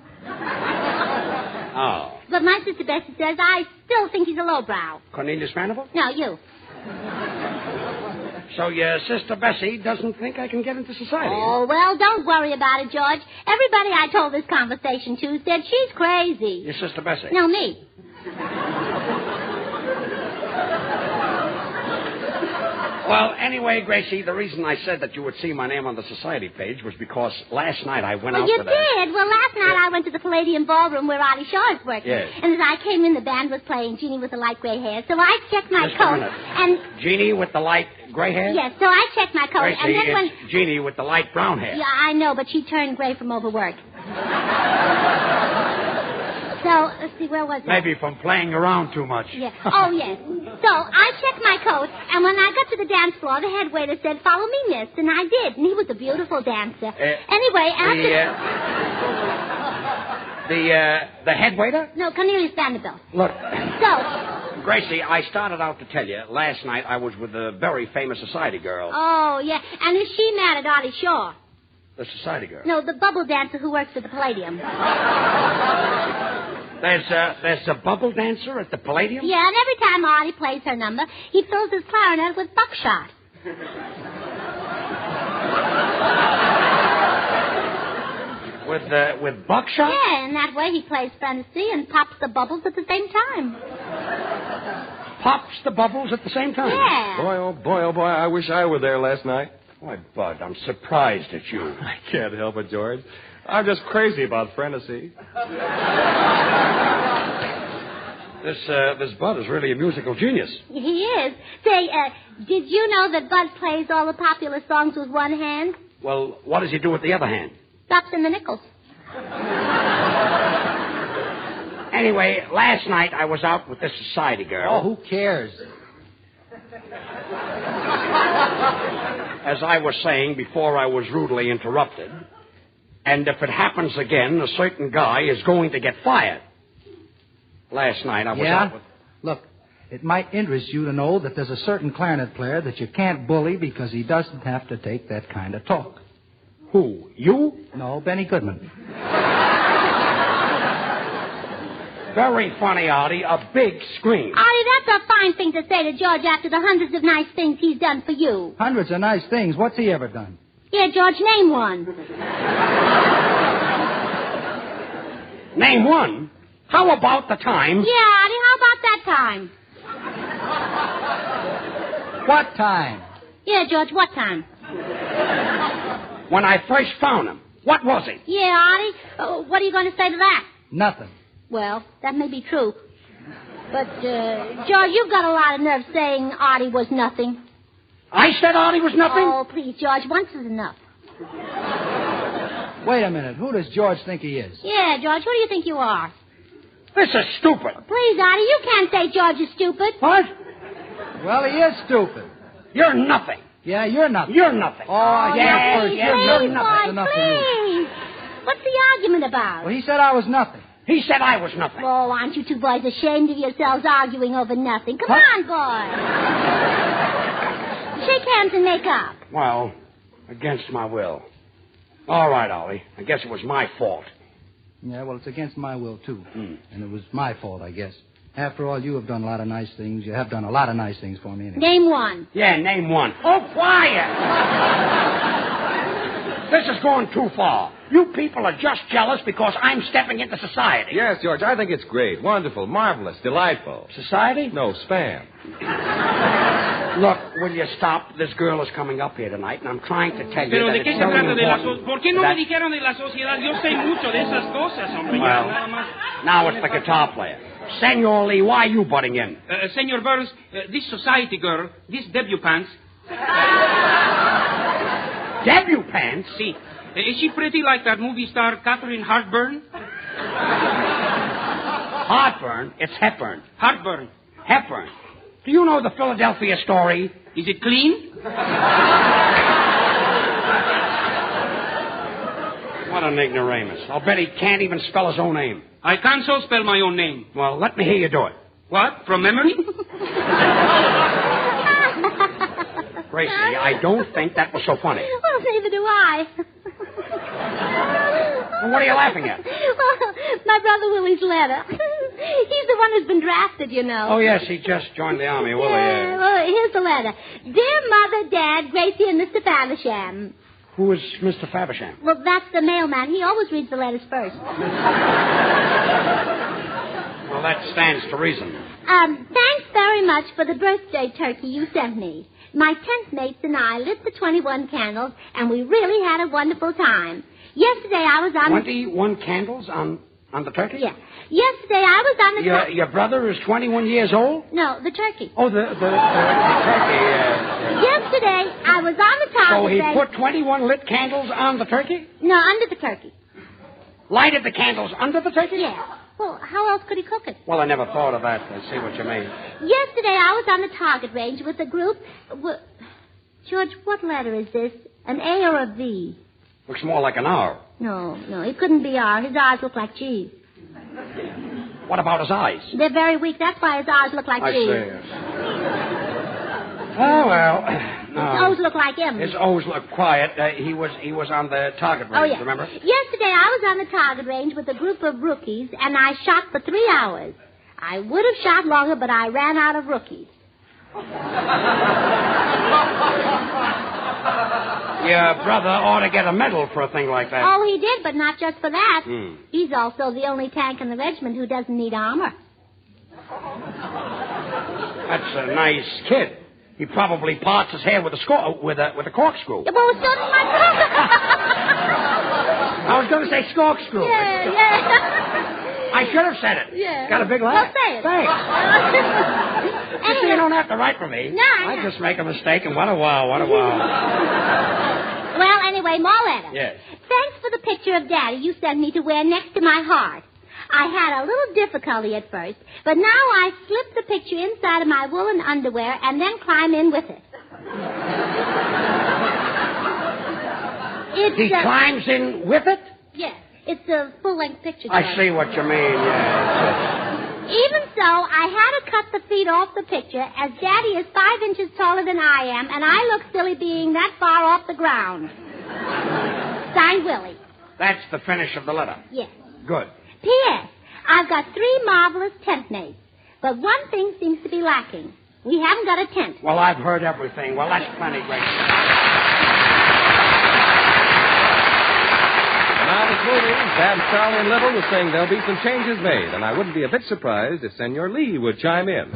S3: Oh.
S4: But my sister Bessie says I still think he's a lowbrow.
S3: Cornelius Vanderbilt?
S4: No, you.
S3: So your sister Bessie doesn't think I can get into society?
S4: Oh, well, don't worry about it, George. Everybody I told this conversation to said she's crazy.
S3: Your sister Bessie?
S4: No, me.
S3: Well, anyway, Gracie, the reason I said that you would see my name on the society page was because last night I went out
S4: you
S3: with
S4: did. Well, last night I went to the Palladium Ballroom where Artie Shaw is working.
S3: Yes.
S4: And as I came in, the band was playing Jeannie with the light gray hair. So I checked my
S3: Just
S4: coat.
S3: a minute.
S4: And
S3: Jeannie with the light gray hair?
S4: yes, so I checked my coat.
S3: Gracie,
S4: and then
S3: it's Jeannie with the light brown hair.
S4: Yeah, I know, but she turned gray from overwork. So, let's see, where was I?
S3: Maybe from playing around too much.
S4: Yeah. Oh, yes. So, I checked my coat, and when I got to the dance floor, the head waiter said, follow me, miss, and I did, and he was a beautiful dancer. Anyway, after...
S3: The head waiter?
S4: No, Cornelius Vanderbilt.
S3: Look.
S4: So...
S3: Gracie, I started out to tell you, last night I was with a very famous society girl.
S4: Oh, yeah. And is she mad at Artie Shaw?
S3: The society girl?
S4: No, the bubble dancer who works at the Palladium.
S3: There's a bubble dancer at the Palladium?
S4: Yeah, and every time Artie plays her number, he fills his clarinet with buckshot.
S3: With buckshot?
S4: Yeah, and that way he plays fantasy and pops the bubbles at the same time.
S3: Pops the bubbles at the same time?
S4: Yeah.
S2: Boy, oh boy, I wish I were there last night.
S3: Why, Bud, I'm surprised at you.
S2: I can't help it, George. I'm just crazy about fantasy.
S3: This Bud is really a musical genius.
S4: He is. Say, did you know that Bud plays all the popular songs with one hand?
S3: Well, what does he do with the other hand?
S4: Drops in the nickels.
S3: Anyway, last night I was out with this society girl.
S5: Oh, who cares?
S3: As I was saying before I was rudely interrupted, and if it happens again, a certain guy is going to get fired. Last night I was out with...
S5: Look, it might interest you to know that there's a certain clarinet player that you can't bully because he doesn't have to take that kind of talk.
S3: Who? You?
S5: No, Benny Goodman.
S3: Very funny, Artie. A big scream.
S4: Artie, that's a fine thing to say to George after the hundreds of nice things he's done for you.
S5: Hundreds of nice things. What's he ever done?
S4: Yeah, George, name one.
S3: Name one? How about the time...
S4: Yeah, Artie, how about that time?
S5: What time?
S4: Yeah, George, what time?
S3: When I first found him. What was he?
S4: Yeah, Artie, what are you going to say to that?
S5: Nothing.
S4: Well, that may be true. But, George, you've got a lot of nerve saying Artie was nothing.
S3: I said Artie was nothing?
S4: Oh, please, George, once is enough.
S5: Wait a minute. Who does George think he is?
S4: Yeah, George, who do you think you are?
S3: This is stupid.
S4: Please, Artie, you can't say George is stupid.
S3: What?
S5: Well, he is stupid.
S3: You're nothing.
S5: Yeah, you're nothing.
S3: You're nothing.
S5: Oh,
S3: yeah,
S5: please,
S3: you're
S4: Please,
S3: nothing.
S4: boy, please. What's the argument about?
S5: Well, he said I was nothing.
S3: He said I was nothing.
S4: Oh, aren't you two boys ashamed of yourselves arguing over nothing? Come on, boys. Shake hands and make up.
S3: Well, against my will. All right, Ollie. I guess it was my fault.
S5: Yeah, well, it's against my will, too. And it was my fault, I guess. After all, you have done a lot of nice things. You have done a lot of nice things for me. Anyway.
S4: Name one.
S3: Yeah, name one. Oh, quiet! This is going too far. You people are just jealous because I'm stepping into society.
S2: Yes, George, I think it's great. Wonderful, marvelous, delightful.
S3: Society?
S2: No, spam.
S3: Look, will you stop? This girl is coming up here tonight, and I'm trying to tell you
S6: Pero
S3: that
S6: ¿de qué
S3: it's
S6: se
S3: very
S6: trata de la
S3: important
S6: ¿Por qué no me
S3: that-
S6: dijeron de la sociedad? Yo sé mucho de esas cosas, hombre.
S3: Well,
S6: Nada más.
S3: now it's the guitar player. Senor Lee, why are you butting in?
S6: Senor Burns, this society girl, this debutante.
S3: Debutante?
S6: See, is she pretty like that movie star Catherine Hartburn?
S3: Heartburn? It's Hepburn.
S6: Hartburn.
S3: Hepburn. Do you know the Philadelphia story?
S6: Is it clean?
S3: What an ignoramus. I'll bet he can't even spell his own name.
S6: I can't so spell my own name.
S3: Well, let me hear you do it.
S6: What? From memory?
S3: Gracie, I don't think that was so funny.
S4: Well, neither do I.
S3: Well, what are you laughing at?
S4: Well, my brother Willie's letter. He's the one who's been drafted, you know.
S3: Oh, yes, he just joined the army, Willie.
S4: Yeah, well, here's the letter. Dear Mother, Dad, Gracie, and Mr. Faversham.
S3: Who is Mr. Faversham?
S4: Well, that's the mailman. He always reads the letters first.
S3: Well, that stands to reason.
S4: Thanks very much for the birthday turkey you sent me. My tent mates and I lit the 21 candles, and we really had a wonderful time. Yesterday I was on...
S3: 21 candles on the turkey?
S4: Yeah. Yesterday I was on the...
S3: Your brother is 21 years old?
S4: No, the turkey.
S3: Oh, the turkey,
S4: Yesterday I was on the target
S3: So he
S4: range...
S3: put 21 lit candles on the turkey?
S4: No, under the turkey.
S3: Lighted the candles under the turkey?
S4: Yeah. Well, how else could he cook it?
S3: Well, I never thought of that. I see what you mean.
S4: Yesterday I was on the target range with a group... George, what letter is this? An A or a V?
S3: Looks more like an R.
S4: No, it couldn't be R. His eyes look like G's.
S3: What about his eyes?
S4: They're very weak. That's why his eyes look like
S3: I
S4: G's.
S3: see. Oh, well.
S4: His O's look like M's.
S3: His O's look quiet. He was on the target range,
S4: yeah.
S3: remember?
S4: Yesterday I was on the target range with a group of rookies, and I shot for 3 hours. I would have shot longer, but I ran out of rookies.
S3: Your brother ought to get a medal for a thing like that.
S4: Oh, he did, but not just for that. He's also the only tank in the regiment who doesn't need armor.
S3: That's a nice kid. He probably parts his hair with a corkscrew.
S4: Yeah, well, so does my brother.
S3: I was going to say corkscrew.
S4: Yeah.
S3: I should have said it.
S4: Yeah.
S3: Got a big laugh.
S4: Well, say it.
S3: Thanks. You see, you don't have to write for me.
S4: No,
S3: I just make a mistake, and what a wow.
S4: Well, anyway, more letters.
S3: Yes.
S4: Thanks for the picture of Daddy you sent me to wear next to my heart. I had a little difficulty at first, but now I slip the picture inside of my woolen underwear and then climb in with it.
S3: He climbs in with it?
S4: Yes. It's a full-length picture.
S3: I see what you mean, yes.
S4: Even so, I had to cut the feet off the picture, as Daddy is 5 inches taller than I am, and I look silly being that far off the ground. Signed, Willie.
S3: That's the finish of the letter.
S4: Yes.
S3: Good.
S4: P.S. I've got 3 marvelous tent mates, but one thing seems to be lacking. We haven't got a tent.
S3: Well, I've heard everything. Well, that's plenty, Gracie.
S2: Now this movie, Dad, Charlie, and Little was saying there'll be some changes made, and I wouldn't be a bit surprised if Senor Lee would chime in.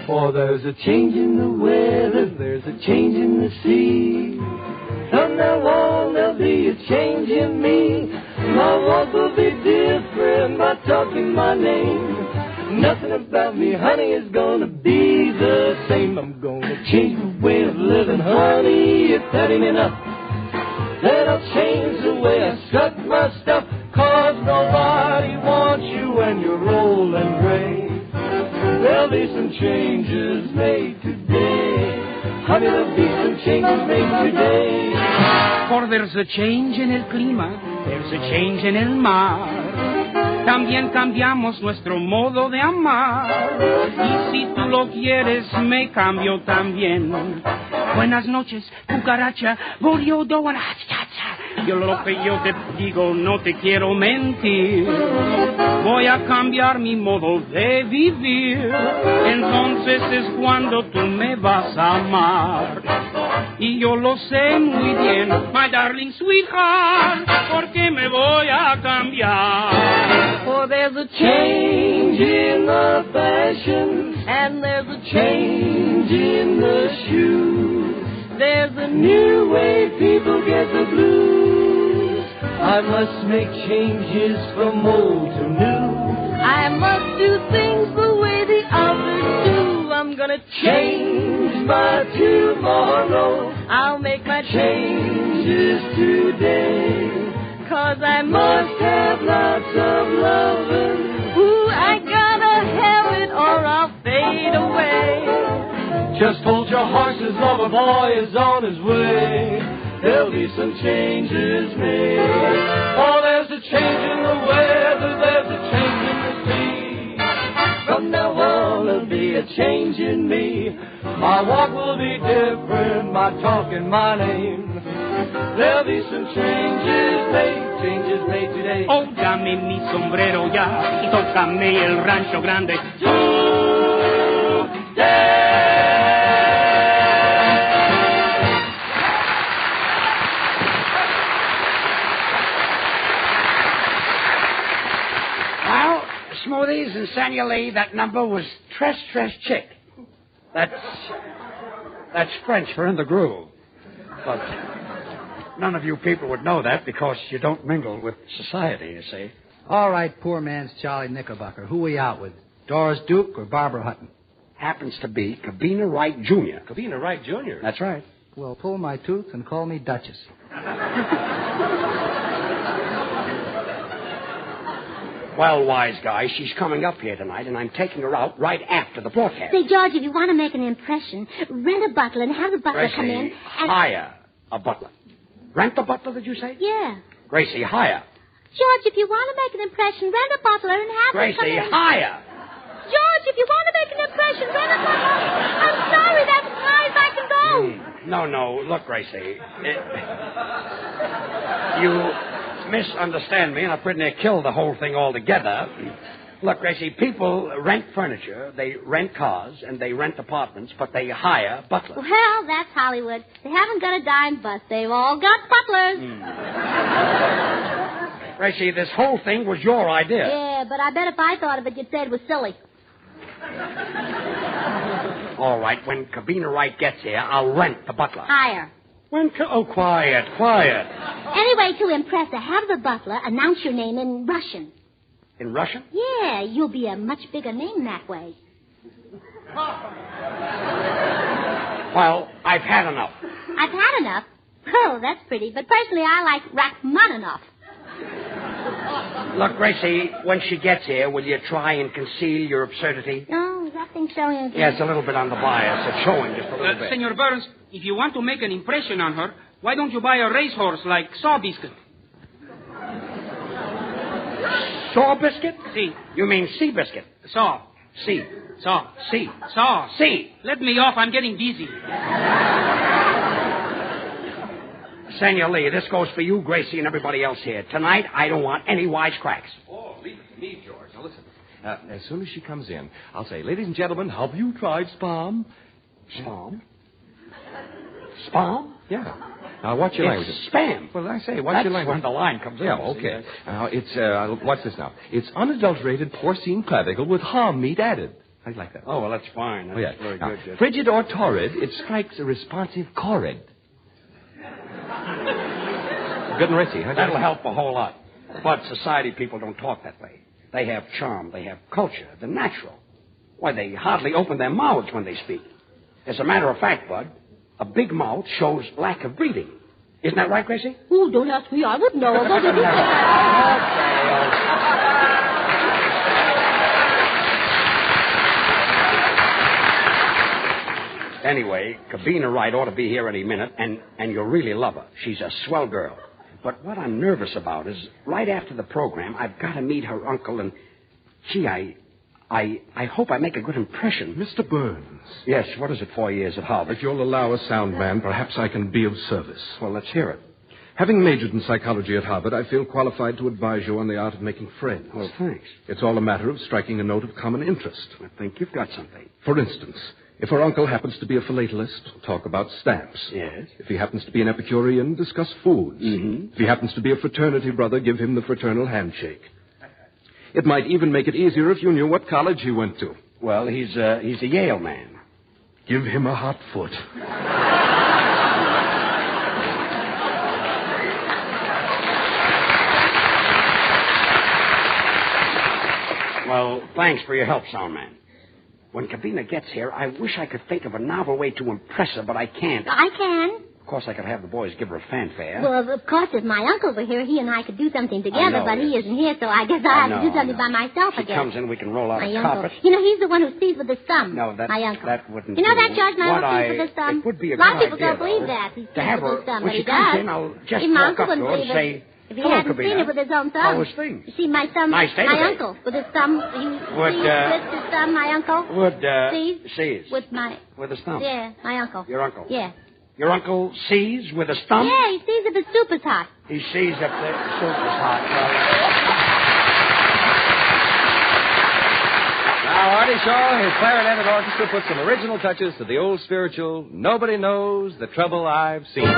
S9: For there's a change in the weather, there's a change in the sea. From now on, there'll be a change in me. My walk will be different by talking my name. Nothing about me, honey, is gonna be the same. I'm gonna change my way of living, honey, if that ain't enough. Then I'll change the way I strut my stuff, 'cause no some changes made today. Honey, there'll be some changes made today.
S6: For there's a change en el clima, there's a change en el mar. También cambiamos nuestro modo de amar. Y si tú lo quieres, me cambio también. Buenas noches, cucaracha. Yo lo que yo te digo, no te quiero mentir. Voy a cambiar mi modo de vivir. Entonces es cuando tú me vas a amar. Y yo lo sé muy bien, my darling sweetheart, porque me voy a cambiar.
S9: For there's a change in the fashion, and there's a change in the shoes. There's a new way people get the blues. I must make changes from old to new. I must do things the way the others do. I'm gonna change by tomorrow. I'll make my changes today. 'Cause I must have lots of lovin'. Ooh, I gotta have it or I'll fade away. Just hold your horses, lover boy is on his way. There'll be some changes made. Oh, there's a change in the weather, there's a change in the sea. From now on, there'll be a change in me. My walk will be different, my talk and my name. There'll be some changes made today.
S6: Oh, dame mi sombrero ya y tócame el rancho grande.
S3: Well, Smoothies and Sanya Lee, that number was Tres Chick. That's French for in the groove. But none of you people would know that because you don't mingle with society, you see.
S5: All right, poor man's Charlie Knickerbocker. Who we out with? Doris Duke or Barbara Hutton?
S3: Happens to be Cubina Wright Jr.
S2: Cubina Wright Jr.?
S3: That's right.
S5: Well, pull my tooth and call me Duchess.
S3: Well, wise guy, she's coming up here tonight, and I'm taking her out right after the broadcast.
S4: Say, George, if you want to make an impression, rent a butler and have the butler come in and...
S3: hire a butler. Rent a butler, did you say?
S4: Yeah.
S3: Gracie, hire.
S4: George, if you want to make an impression, rent a butler and have him come
S3: Gracie,
S4: in.
S3: hire.
S4: George, if you want to make an impression, rent a butler. I'm sorry, that's as far as I can go.
S3: No. Look, Gracie. You misunderstand me, and I pretty near killed the whole thing altogether. Look, Gracie, people rent furniture, they rent cars, and they rent apartments, but they hire butlers.
S4: Well, that's Hollywood. They haven't got a dime bus. They've all got butlers.
S3: Gracie, this whole thing was your idea.
S4: Yeah, but I bet if I thought of it, you'd say it was silly.
S3: All right, when Cubina Wright gets here, I'll rent the butler.
S4: Hire.
S3: Quiet.
S4: Anyway, to impress her, have the butler announce your name in Russian.
S3: In Russian?
S4: Yeah, you'll be a much bigger name that way.
S3: Well, I've had enough.
S4: I've had enough? Oh, that's pretty. But personally, I like Rachmaninoff.
S3: Look, Gracie, when she gets here, will you try and conceal your absurdity?
S4: No, that thing's showing again.
S3: Yeah, it's a little bit on the bias. It's showing just a little bit.
S6: Senor Burns, if you want to make an impression on her, why don't you buy a racehorse like Saw Biscuit?
S3: Saw biscuit?
S6: See.
S3: You mean sea biscuit?
S6: Saw.
S3: Sea.
S6: Saw.
S3: Sea.
S6: Saw.
S3: Sea.
S6: Let me off. I'm getting dizzy.
S3: Senor Lee, this goes for you, Gracie, and everybody else here. Tonight, I don't want any wisecracks.
S2: Oh, leave it to me, George. Now, listen. As soon as she comes in, I'll say, ladies and gentlemen, have you tried Spam?
S3: Spam? Spam?
S2: Yeah. Now, what's your language?
S3: It's spam.
S2: Well, I say, what's your language?
S3: When the line comes in.
S2: Yeah, okay. Now, it's, what's this now? It's unadulterated porcine clavicle with ham meat added. How do you like that?
S3: Oh, well, that's fine. That's very
S2: now,
S3: good, Jeff.
S2: Frigid or torrid, it strikes a responsive chord. Good and ritzy, huh?
S3: That'll help a whole lot. But society people don't talk that way. They have charm. They have culture. They're natural. Why, they hardly open their mouths when they speak. As a matter of fact, Bud, a big mouth shows lack of breeding. Isn't that right, Gracie?
S4: Oh, don't ask me. I wouldn't know.
S3: Anyway, Cubina Wright ought to be here any minute, and you'll really love her. She's a swell girl. But what I'm nervous about is right after the program, I've got to meet her uncle, and, gee, I hope I make a good impression.
S7: Mr. Burns.
S3: Yes, what is it, 4 years at Harvard?
S7: If you'll allow a sound man, perhaps I can be of service.
S3: Well, let's hear it.
S7: Having majored in psychology at Harvard, I feel qualified to advise you on the art of making friends.
S3: Well, thanks.
S7: It's all a matter of striking a note of common interest.
S3: I think you've got something.
S7: For instance, if her uncle happens to be a philatelist, talk about stamps.
S3: Yes.
S7: If he happens to be an Epicurean, discuss foods.
S3: Mm-hmm.
S7: If he happens to be a fraternity brother, give him the fraternal handshake. It might even make it easier if you knew what college he went to.
S3: Well, he's a Yale man.
S7: Give him a hot foot.
S3: Well, thanks for your help, Soundman. When Cubina gets here, I wish I could think of a novel way to impress her, but I can't.
S4: I can.
S3: Of course, I could have the boys give her a fanfare.
S4: Well, of course, if my uncle were here, he and I could do something together, but he isn't here, so I guess I'll have to do something by myself
S3: She
S4: again.
S3: comes in, we can roll out
S4: My
S3: a
S4: uncle.
S3: carpet.
S4: You know, he's the one who sees with his thumb.
S3: No,
S4: my uncle.
S3: that wouldn't
S4: You know
S3: do.
S4: that, George? My
S3: What
S4: uncle sees with his thumb.
S3: It would be a
S4: lot of
S3: good
S4: people
S3: idea,
S4: don't believe
S3: though,
S4: that. He sees
S3: to have
S4: with
S3: her,
S4: his thumb,
S3: when
S4: but
S3: she
S4: he
S3: comes
S4: does.
S3: in, I'll just
S4: See, my
S3: walk
S4: uncle
S3: up to
S4: wouldn't
S3: her and
S4: believe
S3: say,
S4: it. If he
S3: hello,
S4: hadn't
S3: Cubina.
S4: seen it with his own thumb.
S3: How was things?
S4: You see, my thumb,
S3: Nice day
S4: my
S3: today.
S4: uncle, with his thumb, he sees his thumb, my uncle.
S3: Sees.
S4: With my...
S3: With his thumb.
S4: Yeah, my uncle.
S3: Your uncle?
S4: Yeah.
S3: Your uncle sees with his thumb?
S4: Yeah, he sees if the soup is hot.
S3: He sees if the soup is hot.
S2: Now, Artie Shaw, his clarinet orchestra, put some original touches to the old spiritual, Nobody Knows the Trouble I've Seen.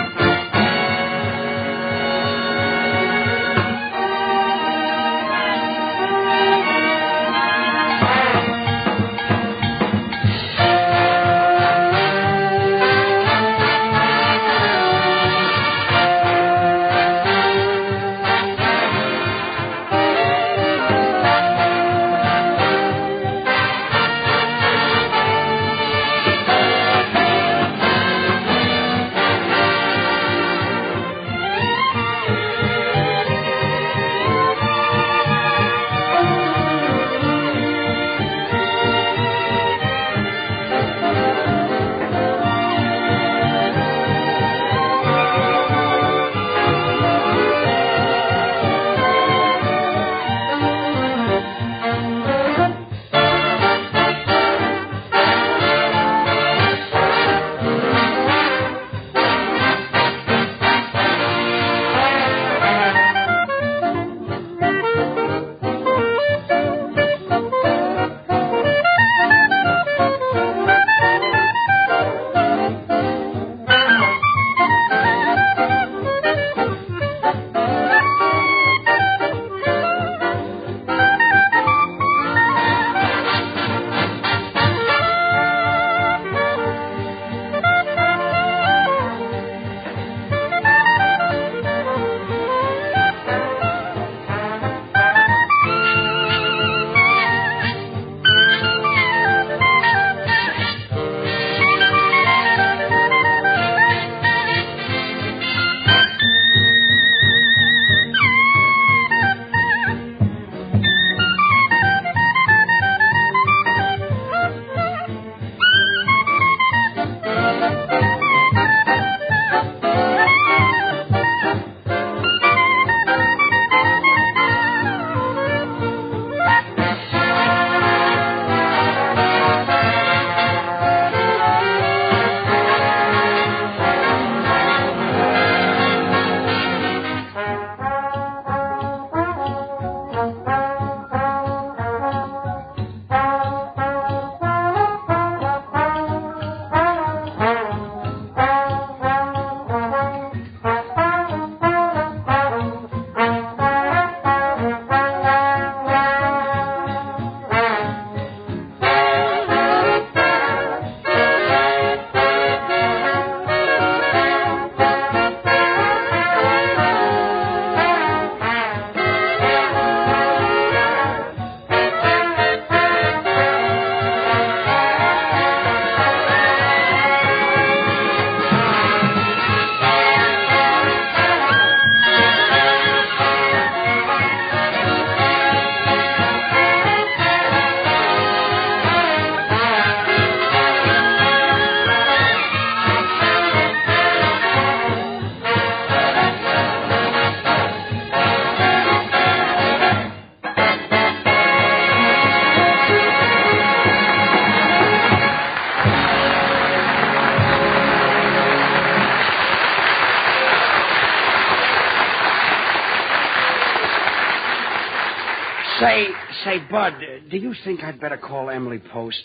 S3: Say, Bud, do you think I'd better call Emily Post?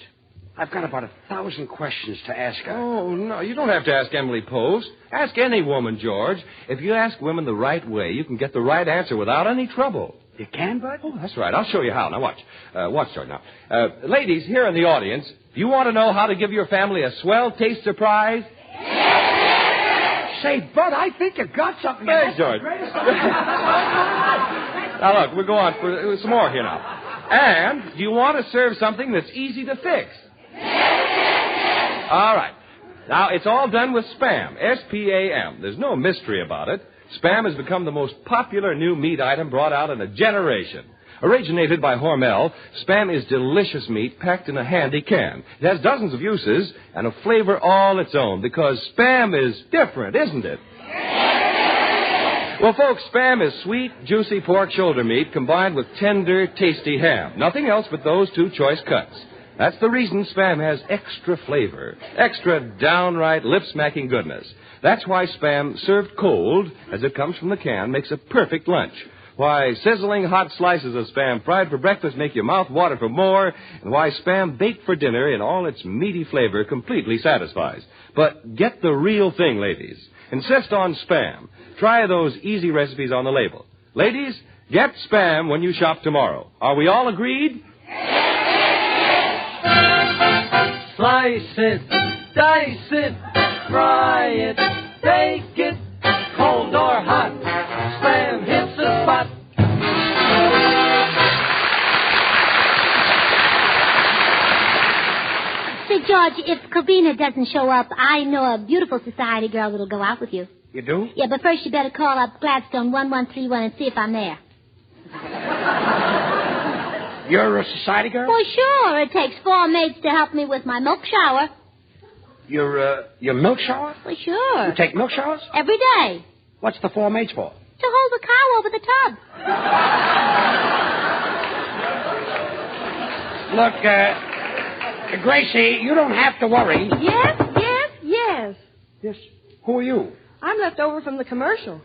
S3: I've got about 1,000 questions to ask her.
S2: Oh, no, you don't have to ask Emily Post. Ask any woman, George. If you ask women the right way, you can get the right answer without any trouble.
S3: You can, Bud?
S2: Oh, that's right. I'll show you how. Now, watch. Watch, George, now. Ladies, here in the audience, do you want to know how to give your family a swell taste surprise?
S3: Say, Bud, I think you got something.
S2: Thanks, George. Now, look, we'll go on for some more here now. And do you want to serve something that's easy to fix? All right. Now, it's all done with Spam, S-P-A-M. There's no mystery about it. Spam has become the most popular new meat item brought out in a generation. Originated by Hormel, Spam is delicious meat packed in a handy can. It has dozens of uses and a flavor all its own because Spam is different, isn't it? Well, folks, Spam is sweet, juicy pork shoulder meat combined with tender, tasty ham. Nothing else but those two choice cuts. That's the reason Spam has extra flavor, extra downright lip-smacking goodness. That's why Spam, served cold, as it comes from the can, makes a perfect lunch. Why sizzling hot slices of Spam fried for breakfast make your mouth water for more, and why Spam baked for dinner in all its meaty flavor completely satisfies. But get the real thing, ladies. Insist on Spam. Try those easy recipes on the label. Ladies, get Spam when you shop tomorrow. Are we all agreed?
S9: Slice it, dice it, fry it, bake it, cold or hot, Spam hits the spot.
S4: Say, George, if Cubina doesn't show up, I know a beautiful society girl that'll go out with you.
S3: You do?
S4: Yeah, but first you better call up Gladstone 1131 and see if I'm there.
S3: You're a society girl?
S4: Well, sure. It takes 4 maids to help me with my milk shower.
S3: Your milk shower?
S4: Well, sure.
S3: You take milk showers?
S4: Every day.
S3: What's the 4 maids for?
S4: To hold the cow over the tub.
S3: Look, Gracie, you don't have to worry.
S8: Yes.
S3: Yes. Who are you?
S8: I'm left over from the commercial.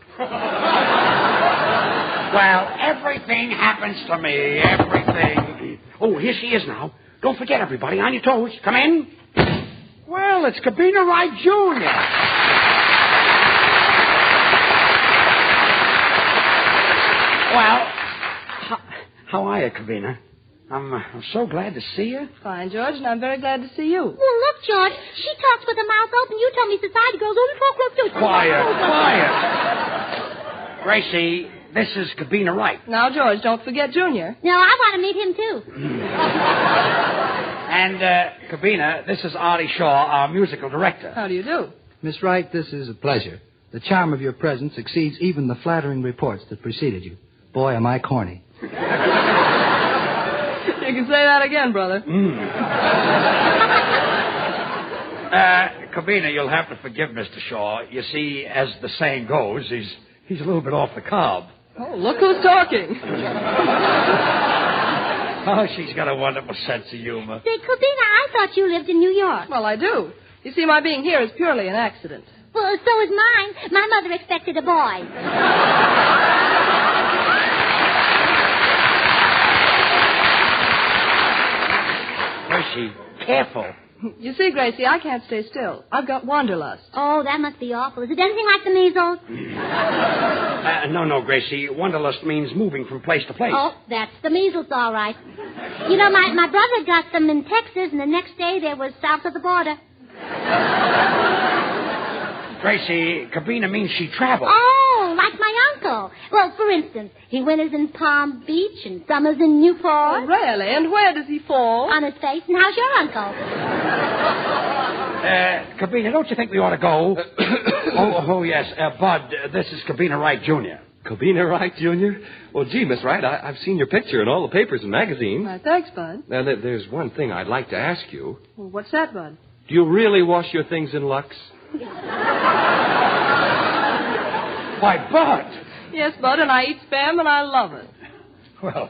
S3: Well, everything happens to me. Everything. Oh, here she is now. Don't forget, everybody. On your toes. Come in. Well, it's Cubina Wright, Jr. Well, how are you, Cubina? I'm so glad to see you.
S8: Fine, George, and I'm very glad to see you.
S4: Well, look, George. She talks with her mouth open. You told me society girls only talk like this.
S3: Quiet. Gracie, this is Cubina Wright.
S8: Now, George, don't forget Junior.
S4: No, I want to meet him, too.
S3: And, Cubina, this is Artie Shaw, our musical director.
S8: How do you do?
S5: Miss Wright, this is a pleasure. The charm of your presence exceeds even the flattering reports that preceded you. Boy, am I corny.
S8: You can say that again, brother.
S3: Cubina, you'll have to forgive Mr. Shaw. You see, as the saying goes, he's a little bit off the cob.
S8: Oh, look who's talking.
S3: Oh, she's got a wonderful sense of humor.
S4: Say, Cubina, I thought you lived in New York.
S8: Well, I do. You see, my being here is purely an accident.
S4: Well, so is mine. My mother expected a boy.
S3: Gracie, careful.
S8: You see, Gracie, I can't stay still. I've got wanderlust.
S4: Oh, that must be awful. Is it anything like the measles?
S3: No, Gracie. Wanderlust means moving from place to place.
S4: Oh, that's the measles, all right. You know, my brother got them in Texas, and the next day they were south of the border.
S3: Gracie, Cubina means she travels.
S4: Oh, like my uncle. Well, for instance, he winters in Palm Beach and summers in Newport.
S8: Oh, really? And where does he fall?
S4: On his face. And how's your uncle?
S3: Cubina, don't you think we ought to go? oh, yes. Bud, this is Cubina Wright, Jr.
S2: Cubina Wright, Jr.? Well, gee, Miss Wright, I've seen your picture in all the papers and magazines.
S8: Thanks, Bud.
S2: Now, there's one thing I'd like to ask you.
S8: Well, what's that, Bud?
S2: Do you really wash your things in Lux?
S3: Why, Bud!
S8: Yes, Bud, and I eat Spam, and I love it.
S3: Well,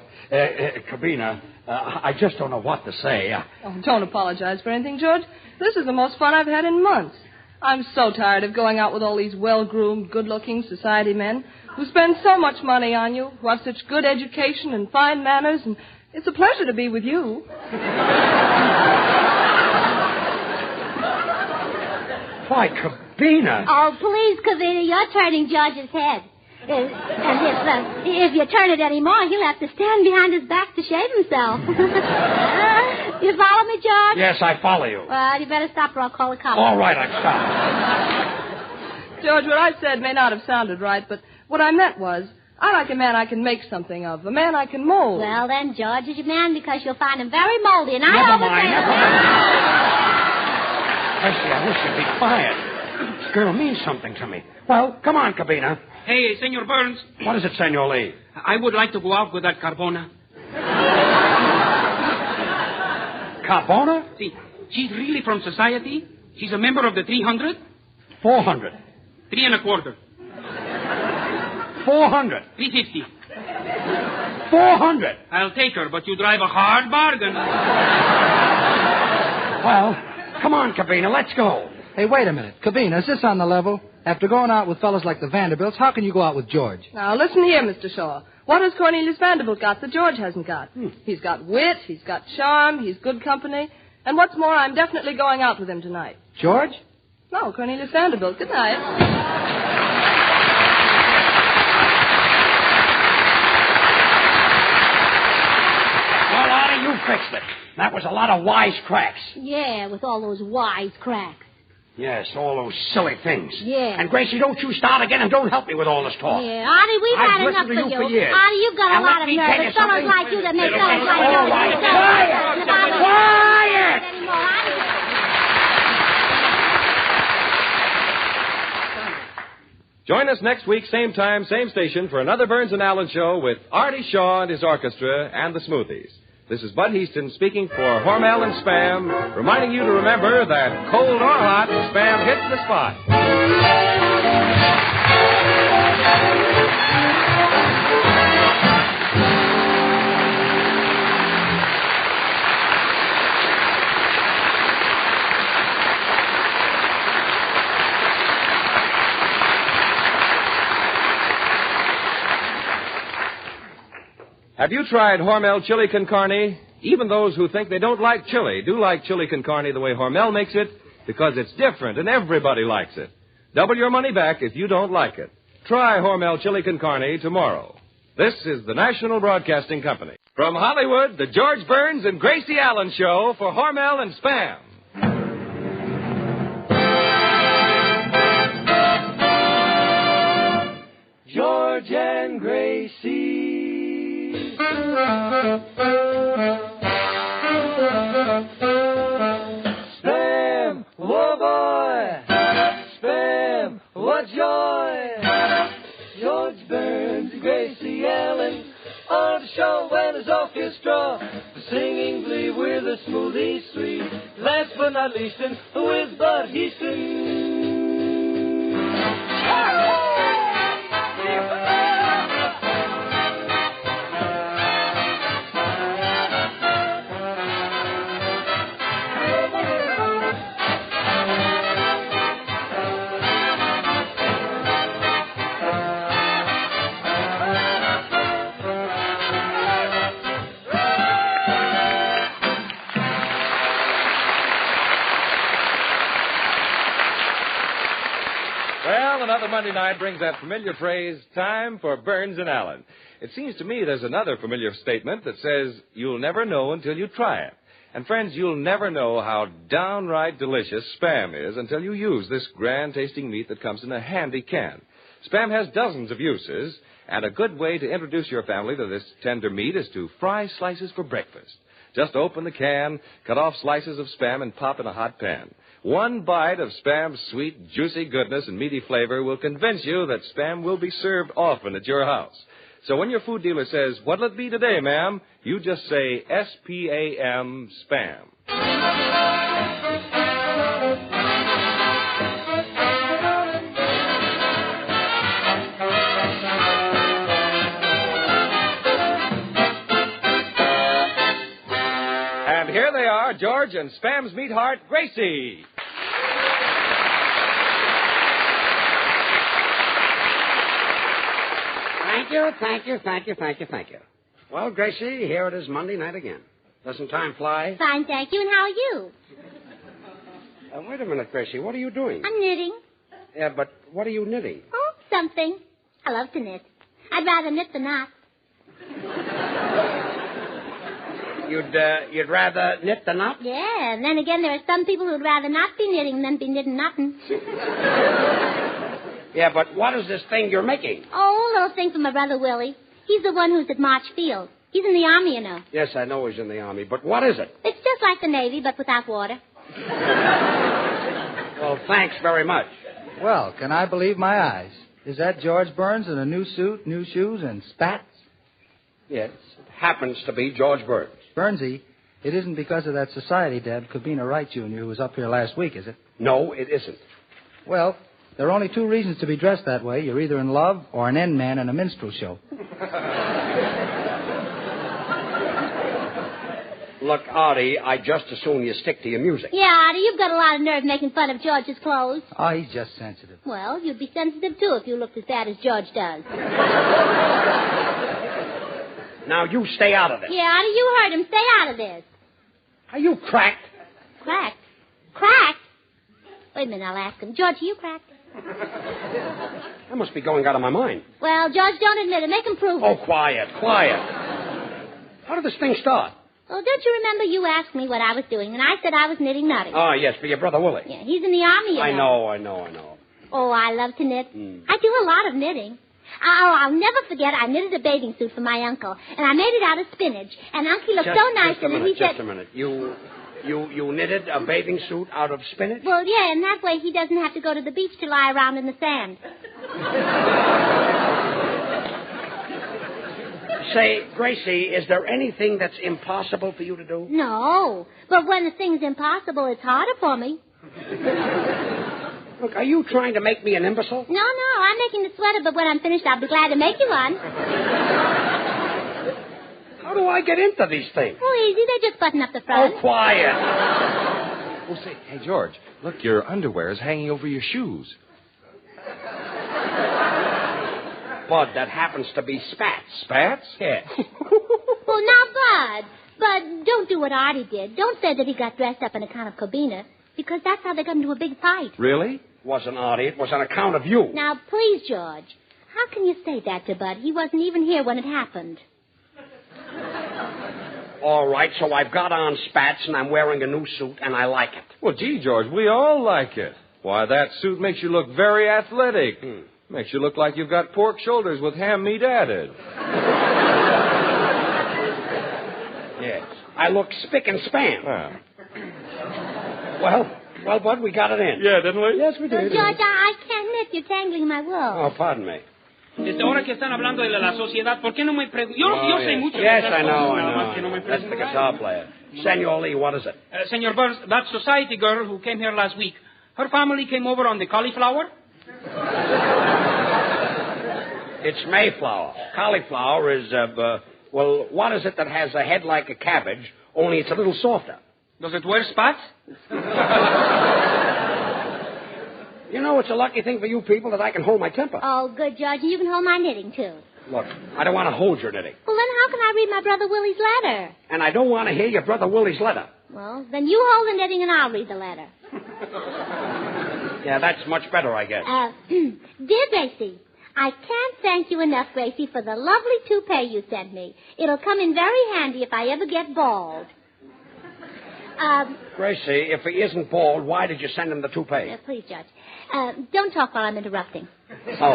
S3: Cubina, I just don't know what to say.
S8: Oh, don't apologize for anything, George. This is the most fun I've had in months. I'm so tired of going out with all these well-groomed, good-looking society men
S11: who spends so much money on you, who have such good education and fine manners, and it's a pleasure to be with you.
S3: Why, Cubina.
S4: Oh, please, Cubina, you're turning George's head. And if you turn it any more, he'll have to stand behind his back to shave himself. You follow me, George?
S3: Yes, I follow you.
S4: Well, you better stop or I'll call the cops.
S3: All right, I've stopped.
S11: George, what I said may not have sounded right, but what I meant was, I like a man I can make something of, a man I can mold.
S4: Well, then, George is your man because you'll find him very moldy, and
S3: Never mind. Gracie, I wish you'd be quiet. This girl means something to me. Well, come on, Cubina.
S6: Hey, Senor Burns.
S3: What is it, Senor Lee?
S6: I would like to go out with that Carbona.
S3: Carbona?
S6: See, she's really from society. She's a member of the 300.
S3: 400.
S6: 3 1/4.
S3: 400.
S6: 350.
S3: 400.
S6: I'll take her, but you drive a hard bargain.
S3: Well, come on, Cubina, let's go.
S5: Hey, wait a minute. Cubina, is this on the level? After going out with fellas like the Vanderbilts, how can you go out with George?
S11: Now, listen here, Mr. Shaw. What has Cornelius Vanderbilt got that George hasn't got? He's got wit, he's got charm, he's good company. And what's more, I'm definitely going out with him tonight.
S5: George?
S11: No, Cornelius Vanderbilt. Good night.
S3: Well, Artie, you fixed it. That was a lot of wise cracks.
S4: Yeah, with all those wise cracks.
S3: Yes, all those silly things.
S4: Yeah.
S3: And, Gracie, don't you start again and don't help me with all this talk.
S4: Yeah, Artie, we've
S3: I've
S4: had enough
S3: listened to you for years.
S4: Artie, you've got
S3: Now,
S4: a lot
S3: let
S4: of
S3: me tell
S4: nerve.
S3: you
S4: It's fellows
S3: something.
S4: like you that make fellows like
S3: All
S4: you.
S3: right, quiet.
S2: Join us next week, same time, same station, for another Burns and Allen show with Artie Shaw and his orchestra and the Smoothies. This is Bud Heaston speaking for Hormel and Spam, reminding you to remember that cold or hot, Spam hits the spot. Have you tried Hormel chili con carne? Even those who think they don't like chili do like chili con carne the way Hormel makes it because it's different and everybody likes it. Double your money back if you don't like it. Try Hormel chili con carne tomorrow. This is the National Broadcasting Company. From Hollywood, the George Burns and Gracie Allen Show for Hormel and Spam.
S9: George and Gracie. Spam, whoa boy. Spam, what joy. George Burns and Gracie Allen on the show when his orchestra singing glee with a smoothie sweet. Last but not least, with Bud Heaston.
S2: Well, another Monday night brings that familiar phrase, time for Burns and Allen. It seems to me there's another familiar statement that says, you'll never know until you try it. And friends, you'll never know how downright delicious Spam is until you use this grand-tasting meat that comes in a handy can. Spam has dozens of uses, and a good way to introduce your family to this tender meat is to fry slices for breakfast. Just open the can, cut off slices of Spam, and pop in a hot pan. One bite of Spam's sweet, juicy goodness and meaty flavor will convince you that Spam will be served often at your house. So when your food dealer says, what'll it be today, ma'am? You just say S-P-A-M, Spam. And here they are, George and Spam's meatheart, Gracie.
S3: Thank you. Well, Gracie, here it is Monday night again. Doesn't time fly?
S4: Fine, thank you. And how are you?
S3: Wait a minute, Gracie. What are you doing?
S4: I'm knitting.
S3: Yeah, but what are you knitting?
S4: Oh, something. I love to knit. I'd rather knit than not.
S3: You'd rather knit than not?
S4: Yeah, and then again, there are some people who'd rather not be knitting than be knitting nothing.
S3: Yeah, but what is this thing you're making?
S4: Oh, a little thing for my brother Willie. He's the one who's at March Field. He's in the Army, you know.
S3: Yes, I know he's in the Army, but what is it?
S4: It's just like the Navy, but without water.
S3: Well, thanks very much.
S5: Well, can I believe my eyes? Is that George Burns in a new suit, new shoes, and spats?
S3: Yes, it happens to be George Burns.
S5: Burnsy, it isn't because of that society dad, Cubina Wright Jr., who was up here last week, is it?
S3: No, it isn't.
S5: Well, there are only two reasons to be dressed that way. You're either in love or an end man in a minstrel show.
S3: Look, Artie, I just as soon you stick to your music.
S4: Yeah, Artie, you've got a lot of nerve making fun of George's clothes.
S5: Oh, he's just sensitive.
S4: Well, you'd be sensitive, too, if you looked as bad as George does.
S3: Now, you stay out of this.
S4: Yeah, Artie, you heard him. Stay out of this.
S3: Are you cracked?
S4: Cracked? Cracked? Wait a minute, I'll ask him. George, are you cracked?
S3: I must be going out of my mind.
S4: Well, George, don't admit it. Make him prove it.
S3: Oh, quiet. How did this thing start?
S4: Well, don't you remember you asked me what I was doing, and I said I was knitting nutting.
S3: Oh, yes, for your brother Willie.
S4: Yeah, he's in the Army, you know.
S3: I know.
S4: Oh, I love to knit. I do a lot of knitting. I'll never forget, I knitted a bathing suit for my uncle, and I made it out of spinach, and Uncle looked so nice in it, he said...
S3: Just a minute. You knitted a bathing suit out of spinach?
S4: Well, yeah, and that way he doesn't have to go to the beach to lie around in the sand.
S3: Say, Gracie, is there anything that's impossible for you to do?
S4: No, but when the thing's impossible, it's harder for me.
S3: Look, are you trying to make me an imbecile?
S4: No, I'm making the sweater, but when I'm finished, I'll be glad to make you one.
S3: How do I get into these things?
S4: Oh, easy. They just button up the front.
S3: Oh, quiet.
S12: Oh, say, hey, George, look, your underwear is hanging over your shoes.
S3: Bud, that happens to be spats.
S12: Spats?
S3: Yeah.
S4: Well, now, Bud, don't do what Artie did. Don't say that he got dressed up on account of Cubina, because that's how they got into a big fight.
S12: Really?
S3: It wasn't Artie. It was on account of you.
S4: Now, please, George, how can you say that to Bud? He wasn't even here when it happened.
S3: All right, so I've got on spats and I'm wearing a new suit and I like it.
S12: Well, gee, George, we all like it. Why, that suit makes you look very athletic. Makes you look like you've got pork shoulders with ham meat added.
S3: Yes. I look spick and span. Well, Bud, we got it in.
S12: Yeah, didn't we?
S3: Yes, we did.
S4: George, I can't knit. You're tangling my wool.
S3: Oh, pardon me.
S6: Desde ahora que están hablando de la sociedad, ¿por qué no me preguntan? Yo sé mucho de
S3: Yes,
S6: esas
S3: I know.
S6: cosas, nada más que no me
S3: That's the
S6: preguntan.
S3: guitar player. Senor Lee, what is it?
S6: Senor Burns, that society girl who came here last week, her family came over on the cauliflower?
S3: It's Mayflower. Cauliflower is, well, what is it that has a head like a cabbage, only it's a little softer?
S6: Does it wear spats?
S3: You know, it's a lucky thing for you people that I can hold my temper.
S4: Oh, good, George. You can hold my knitting, too.
S3: Look, I don't want to hold your knitting.
S4: Well, then how can I read my brother Willie's letter?
S3: And I don't want to hear your brother Willie's letter.
S4: Well, then you hold the knitting and I'll read the letter.
S3: Yeah, that's much better, I guess.
S4: Dear Gracie, I can't thank you enough, Gracie, for the lovely toupee you sent me. It'll come in very handy if I ever get bald.
S3: Gracie, if he isn't bald, why did you send him the toupee?
S4: Please, Judge. Don't talk while I'm interrupting.
S3: Oh.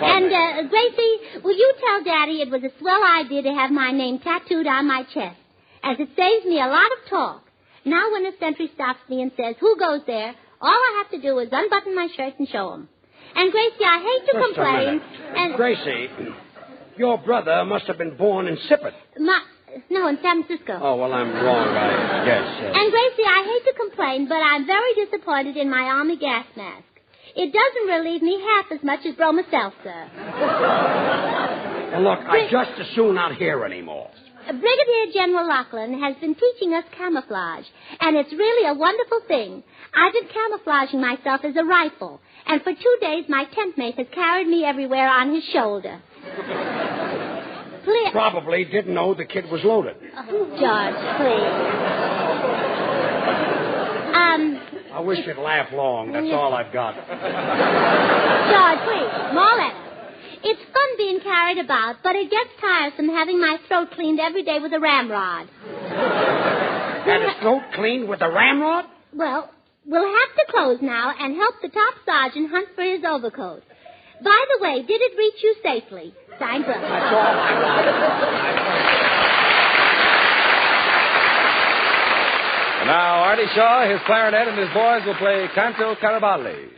S4: And, Gracie, will you tell Daddy it was a swell idea to have my name tattooed on my chest, as it saves me a lot of talk. Now when a sentry stops me and says, "Who goes there?" all I have to do is unbutton my shirt and show him. And, Gracie, I hate to complain. And
S3: Gracie, your brother must have been born insipid.
S4: No, in San Francisco.
S3: Oh, well, I'm wrong, I guess.
S4: And, Gracie, I hate to complain, but I'm very disappointed in my Army gas mask. It doesn't relieve me half as much as Broma Seltzer.
S3: Well, look, I'd just as soon not hear anymore.
S4: Brigadier General Lachlan has been teaching us camouflage, and it's really a wonderful thing. I've been camouflaging myself as a rifle, and for 2 days my tent mate has carried me everywhere on his shoulder. Please.
S3: Probably didn't know the kid was loaded.
S4: Oh, George, please.
S3: I wish you'd laugh long. That's all I've got.
S4: George, please. More letters. It's fun being carried about, but it gets tiresome having my throat cleaned every day with a ramrod.
S3: Had his throat cleaned with a ramrod?
S4: Well, we'll have to close now and help the top sergeant hunt for his overcoat. By the way, did it reach you safely? Signed, Brooks.
S3: That's all I wanted.
S12: Now, Artie Shaw, his clarinet, and his boys will play Canto Caraballi.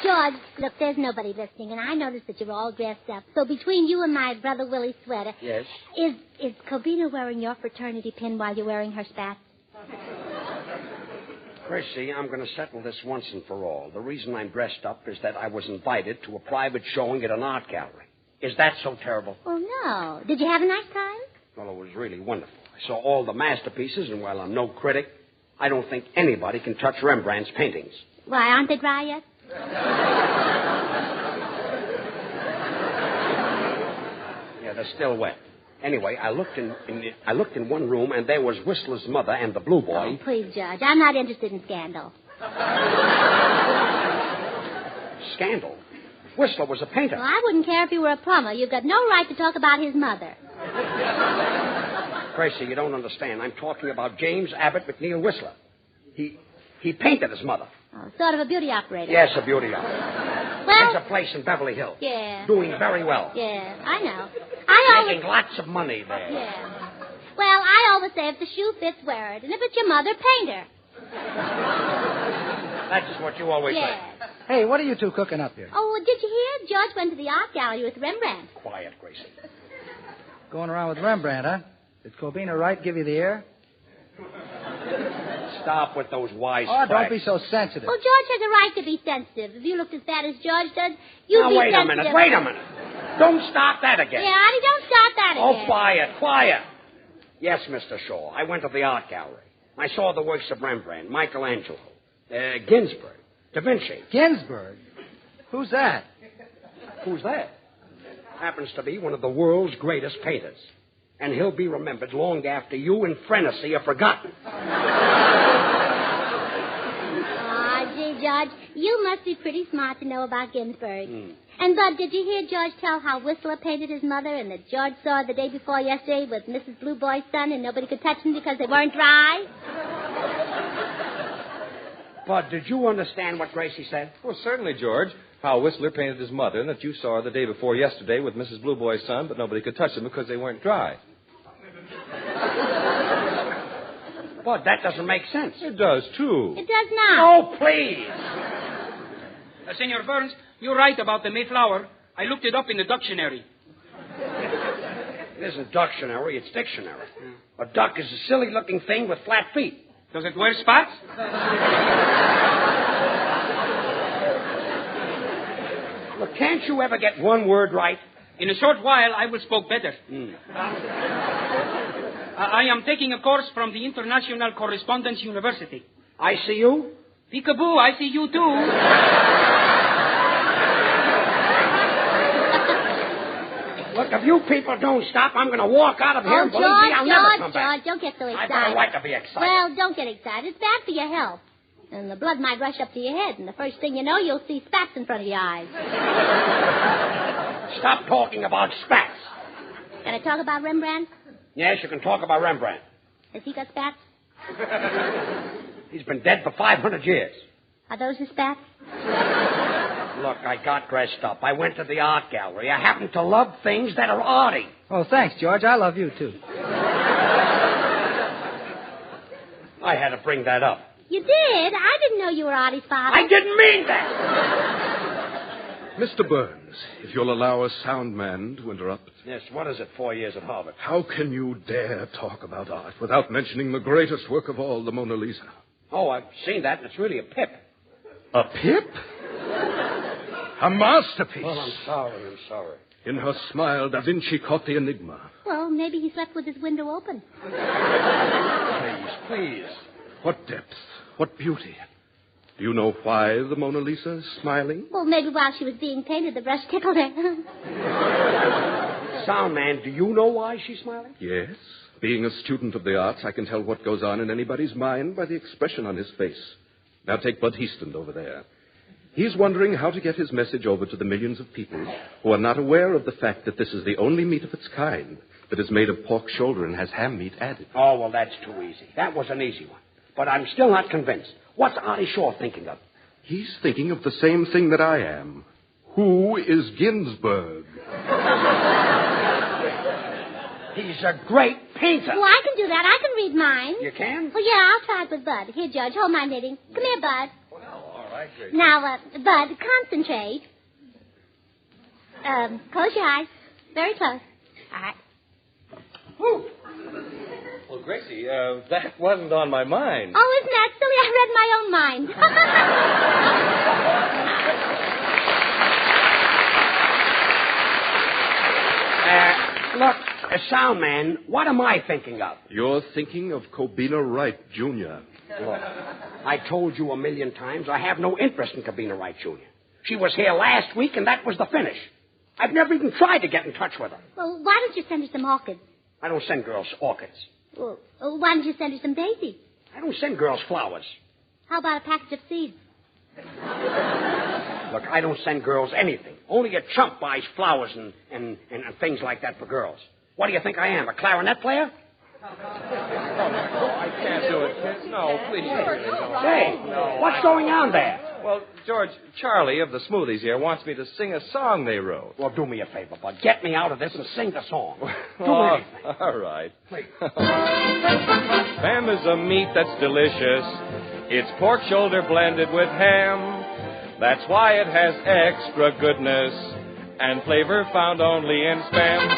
S4: George, look, there's nobody listening, and I noticed that you're all dressed up. So between you and my brother Willie's sweater...
S3: Yes?
S4: Is Cubina wearing your fraternity pin while you're wearing her spats?
S3: Gracie, I'm going to settle this once and for all. The reason I'm dressed up is that I was invited to a private showing at an art gallery. Is that so terrible?
S4: Oh, no. Did you have a nice time?
S3: Well, it was really wonderful. I saw all the masterpieces, and while I'm no critic, I don't think anybody can touch Rembrandt's paintings.
S4: Why, aren't they dry yet?
S3: Yeah, they're still wet. Anyway, I looked in one room, and there was Whistler's mother and the blue boy.
S4: Oh, please, Judge. I'm not interested in scandal.
S3: Scandal? Whistler was a painter.
S4: Well, I wouldn't care if he were a plumber. You've got no right to talk about his mother.
S3: Gracie, you don't understand. I'm talking about James Abbott McNeil Whistler. He painted his mother.
S4: Oh, sort of a beauty operator.
S3: Yes, a beauty operator.
S4: Well,
S3: there's a place in Beverly Hills.
S4: Yeah.
S3: Doing very well.
S4: Yeah, I know.
S3: Making lots of money there.
S4: Yeah. Well, I always say if the shoe fits, wear it. And if it's your mother, paint her.
S3: That's what you always say.
S5: Hey, what are you two cooking up here?
S4: Oh, did you hear? George went to the art gallery with Rembrandt.
S3: Quiet, Gracie.
S5: Going around with Rembrandt, huh? Did Cubina Wright give you the ear?
S3: Stop with those wise
S5: don't be so sensitive.
S4: Well, George has a right to be sensitive. If you looked as fat as George does, you'd be
S3: wait
S4: sensitive.
S3: Wait a minute. Don't start that again.
S4: Yeah, Artie, don't start that again.
S3: Oh, quiet. Yes, Mr. Shaw. I went to the art gallery. I saw the works of Rembrandt, Michelangelo, Ginsberg, Da Vinci.
S5: Ginsberg? Who's that?
S3: Who's that? Happens to be one of the world's greatest painters. And he'll be remembered long after you and Frenesy are forgotten.
S4: Gee, George, you must be pretty smart to know about Ginsberg. And, Bud, did you hear George tell how Whistler painted his mother and that George saw her the day before yesterday with Mrs. Blue Boy's son and nobody could touch them because they weren't dry?
S3: Bud, did you understand what Gracie said?
S12: Well, certainly, George. How Whistler painted his mother and that you saw her the day before yesterday with Mrs. Blue Boy's son, but nobody could touch them because they weren't dry.
S3: Bud, that doesn't make sense.
S12: It does, too.
S4: It does not.
S3: Oh, please.
S6: Senor Burns, you're right about the Mayflower. I looked it up in the dictionary.
S3: It isn't dictionary, it's dictionary. A duck is a silly-looking thing with flat feet.
S6: Does it wear spots?
S3: Look, can't you ever get one word right?
S6: In a short while, I will speak better. I am taking a course from the International Correspondence University.
S3: I see you?
S6: Peekaboo, I see you too.
S3: Look, if you people don't stop, I'm going to walk out of here.
S4: Oh,
S3: And believe me, I'll never come back.
S4: George, don't get so excited.
S3: I've got a right to be excited.
S4: Well, don't get excited. It's bad for your health. And the blood might rush up to your head, and the first thing you know, you'll see spats in front of your eyes.
S3: Stop talking about spats.
S4: Can I talk about Rembrandt?
S3: Yes, you can talk about Rembrandt.
S4: Has he got spats?
S3: He's been dead for 500 years.
S4: Are those his spats?
S3: Look, I got dressed up. I went to the art gallery. I happen to love things that are arty.
S5: Oh, thanks, George. I love you, too.
S3: I had to bring that up.
S4: You did? I didn't know you were Artie's father.
S3: I didn't mean that.
S13: Mr. Burns, if you'll allow a sound man to interrupt.
S3: Yes, what is it, 4 years at Harvard?
S13: How can you dare talk about art without mentioning the greatest work of all, the Mona Lisa?
S3: Oh, I've seen that, and it's really a pip.
S13: A pip? A masterpiece.
S3: Well, I'm sorry.
S13: In her smile, Da Vinci caught the enigma.
S4: Well, maybe he slept with his window open.
S3: Please.
S13: What depth, what beauty. Do you know why the Mona Lisa is smiling?
S4: Well, maybe while she was being painted, the brush tickled her.
S3: Sound man, do you know why she's smiling?
S13: Yes. Being a student of the arts, I can tell what goes on in anybody's mind by the expression on his face. Now take Bud Heaston over there. He's wondering how to get his message over to the millions of people who are not aware of the fact that this is the only meat of its kind that is made of pork shoulder and has ham meat added.
S3: Oh, well, that's too easy. That was an easy one. But I'm still not convinced. What's Artie Shaw thinking of?
S13: He's thinking of the same thing that I am. Who is Ginsberg?
S3: He's a great painter.
S4: Well, I can do that. I can read mine.
S3: You can?
S4: Well, yeah, I'll try it with Bud. Here, George, hold my knitting. Come here, Bud.
S3: Well, all right, Gracie.
S4: Now, Bud, concentrate. Close your eyes. Very close. All right.
S3: Woo.
S12: Well, Gracie, that wasn't on my mind.
S4: Oh, isn't that silly? I read my own mind.
S3: Look, sound man, what am I thinking of?
S13: You're thinking of Cubina Wright, Jr.
S3: Look, I told you a million times I have no interest in Cubina Wright, Jr. She was here last week, and that was the finish. I've never even tried to get in touch with her.
S4: Well, why don't you send her some orchids?
S3: I don't send girls orchids.
S4: Well, why don't you send her some daisies?
S3: I don't send girls flowers.
S4: How about a package of seeds?
S3: Look, I don't send girls anything. Only a chump buys flowers and things like that for girls. What do you think I am, a clarinet player?
S12: I can't do it, kids. No, please.
S3: Say, what's going on there?
S12: Well, George, Charlie of the Smoothies here wants me to sing a song they wrote.
S3: Well, do me a favor, bud. Get me out of this and sing the song. Do anything.
S12: All right.
S3: Please.
S12: Spam is a meat that's delicious. It's pork shoulder blended with ham. That's why it has extra goodness and flavor found only in Spam.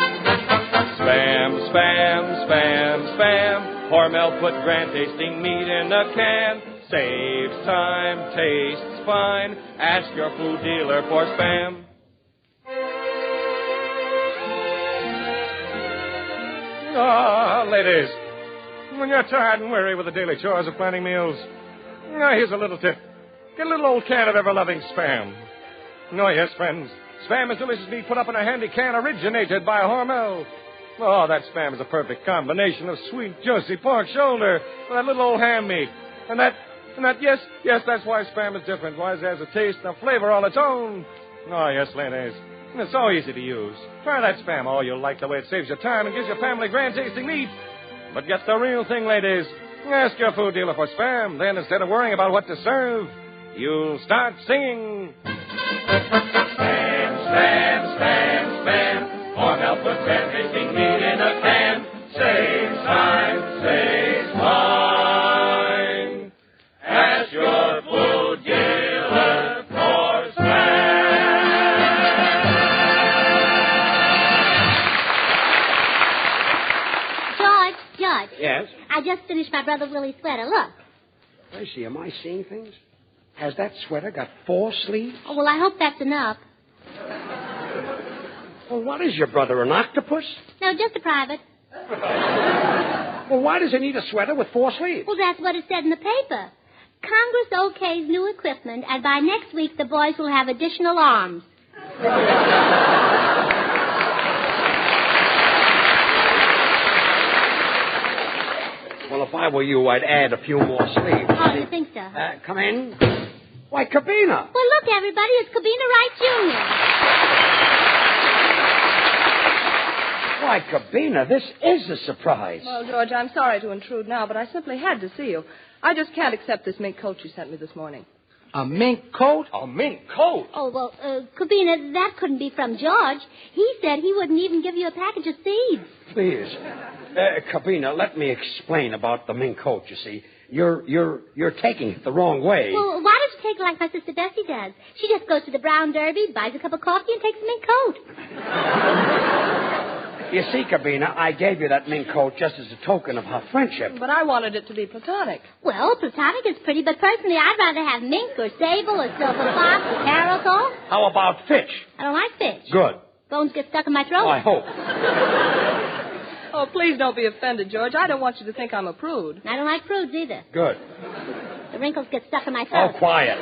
S12: Spam, Spam, Spam, Spam. Hormel put grand tasting meat in a can. Saves time, tastes fine. Ask your food dealer for Spam. Ladies, when you're tired and weary with the daily chores of planning meals, here's a little tip. Get a little old can of ever-loving Spam. Oh, yes, friends. Spam is delicious meat put up in a handy can originated by Hormel. Oh, that Spam is a perfect combination of sweet, juicy pork shoulder with that little old ham meat. And that, yes, that's why Spam is different. Why it has a taste and a flavor all its own. Oh, yes, ladies. And it's so easy to use. Try that Spam. Oh, you'll like the way it saves you time and gives your family grand-tasting meat. But get the real thing, ladies. Ask your food dealer for Spam. Then, instead of worrying about what to serve, you'll start singing. Spam, Spam, Spam, Spam. Hormel put grand-tasting meat in a can. Saves time, saves time. Ask your food dealer for
S4: George.
S3: Yes?
S4: I just finished my brother Willie's sweater. Look.
S3: Gracie, am I seeing things? Has that sweater got 4 sleeves?
S4: Oh, well, I hope that's enough.
S3: Well, what is your brother, an octopus?
S4: No, just a private.
S3: Well, why does he need a sweater with 4 sleeves?
S4: Well, that's what it said in the paper. Congress okays new equipment, and by next week the boys will have additional arms.
S3: Well, if I were you, I'd add a few more sleeves.
S4: Oh, you think so?
S3: Come in. Why, Cubina.
S4: Well, look, everybody, it's Cubina Wright Jr.
S3: Why, Cubina, this is a surprise.
S11: Well, George, I'm sorry to intrude now, but I simply had to see you. I just can't accept this mink coat you sent me this morning.
S5: A mink coat?
S3: A mink coat?
S4: Oh, well, Cubina, that couldn't be from George. He said he wouldn't even give you a package of seeds.
S3: Please. Cubina, let me explain about the mink coat, you see. You're taking it the wrong way.
S4: Well, why don't you take it like my sister Bessie does? She just goes to the Brown Derby, buys a cup of coffee, and takes a mink coat.
S3: You see, Cubina, I gave you that mink coat just as a token of our friendship.
S11: But I wanted it to be platonic.
S4: Well, platonic is pretty, but personally I'd rather have mink or sable or silver fox or caracal.
S3: How about Fitch?
S4: I don't like fish.
S3: Good.
S4: Bones get stuck in my throat.
S3: Oh, I hope.
S11: Oh, please don't be offended, George. I don't want you to think I'm a prude.
S4: I don't like prudes either.
S3: Good.
S4: The wrinkles get stuck in my throat.
S3: Oh, quiet.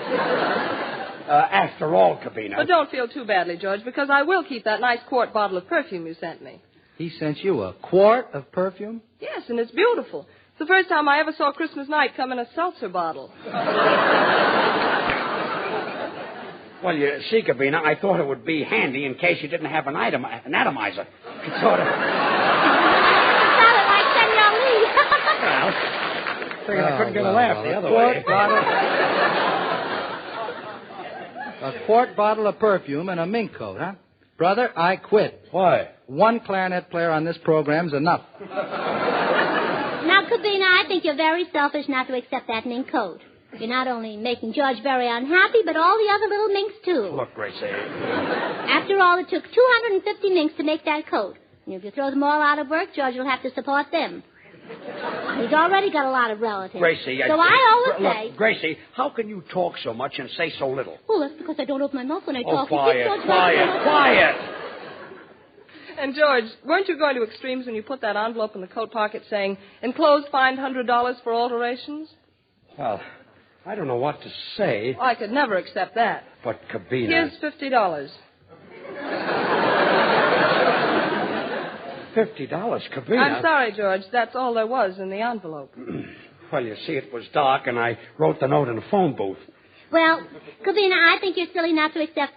S3: After all, Cubina.
S11: But don't feel too badly, George, because I will keep that nice quart bottle of perfume you sent me.
S5: He sent you a quart of perfume?
S11: Yes, and it's beautiful. It's the first time I ever saw Christmas night come in a seltzer bottle.
S3: Well, you see, Cubina, I thought it would be handy in case you didn't have an atomizer. It's sort of...
S4: sounded like Senor Lee.
S3: Well, figured I couldn't get a laugh the other way.
S5: A quart bottle of perfume and a mink coat, huh? Brother, I quit.
S3: Why?
S5: One clarinet player on this program's enough.
S4: Now, Cubina, I think you're very selfish not to accept that mink coat. You're not only making George very unhappy, but all the other little minks, too.
S3: Look, Gracie.
S4: After all, it took 250 minks to make that coat. And if you throw them all out of work, George will have to support them. He's already got a lot of relatives.
S3: Gracie,
S4: so I always say...
S3: Look, Gracie, how can you talk so much and say so little?
S4: Well, that's because I don't open my mouth when I talk.
S3: Quiet.
S11: And, George, weren't you going to extremes when you put that envelope in the coat pocket saying, enclosed fined $100 for alterations?
S3: Well, I don't know what to say.
S11: I could never accept that.
S3: But, Cubina...
S11: Here's $50.
S3: $50, Cubina?
S11: I'm sorry, George. That's all there was in the envelope.
S3: Well, you see, it was dark, and I wrote the note in a phone booth.
S4: Well, Cubina, I think you're silly not to accept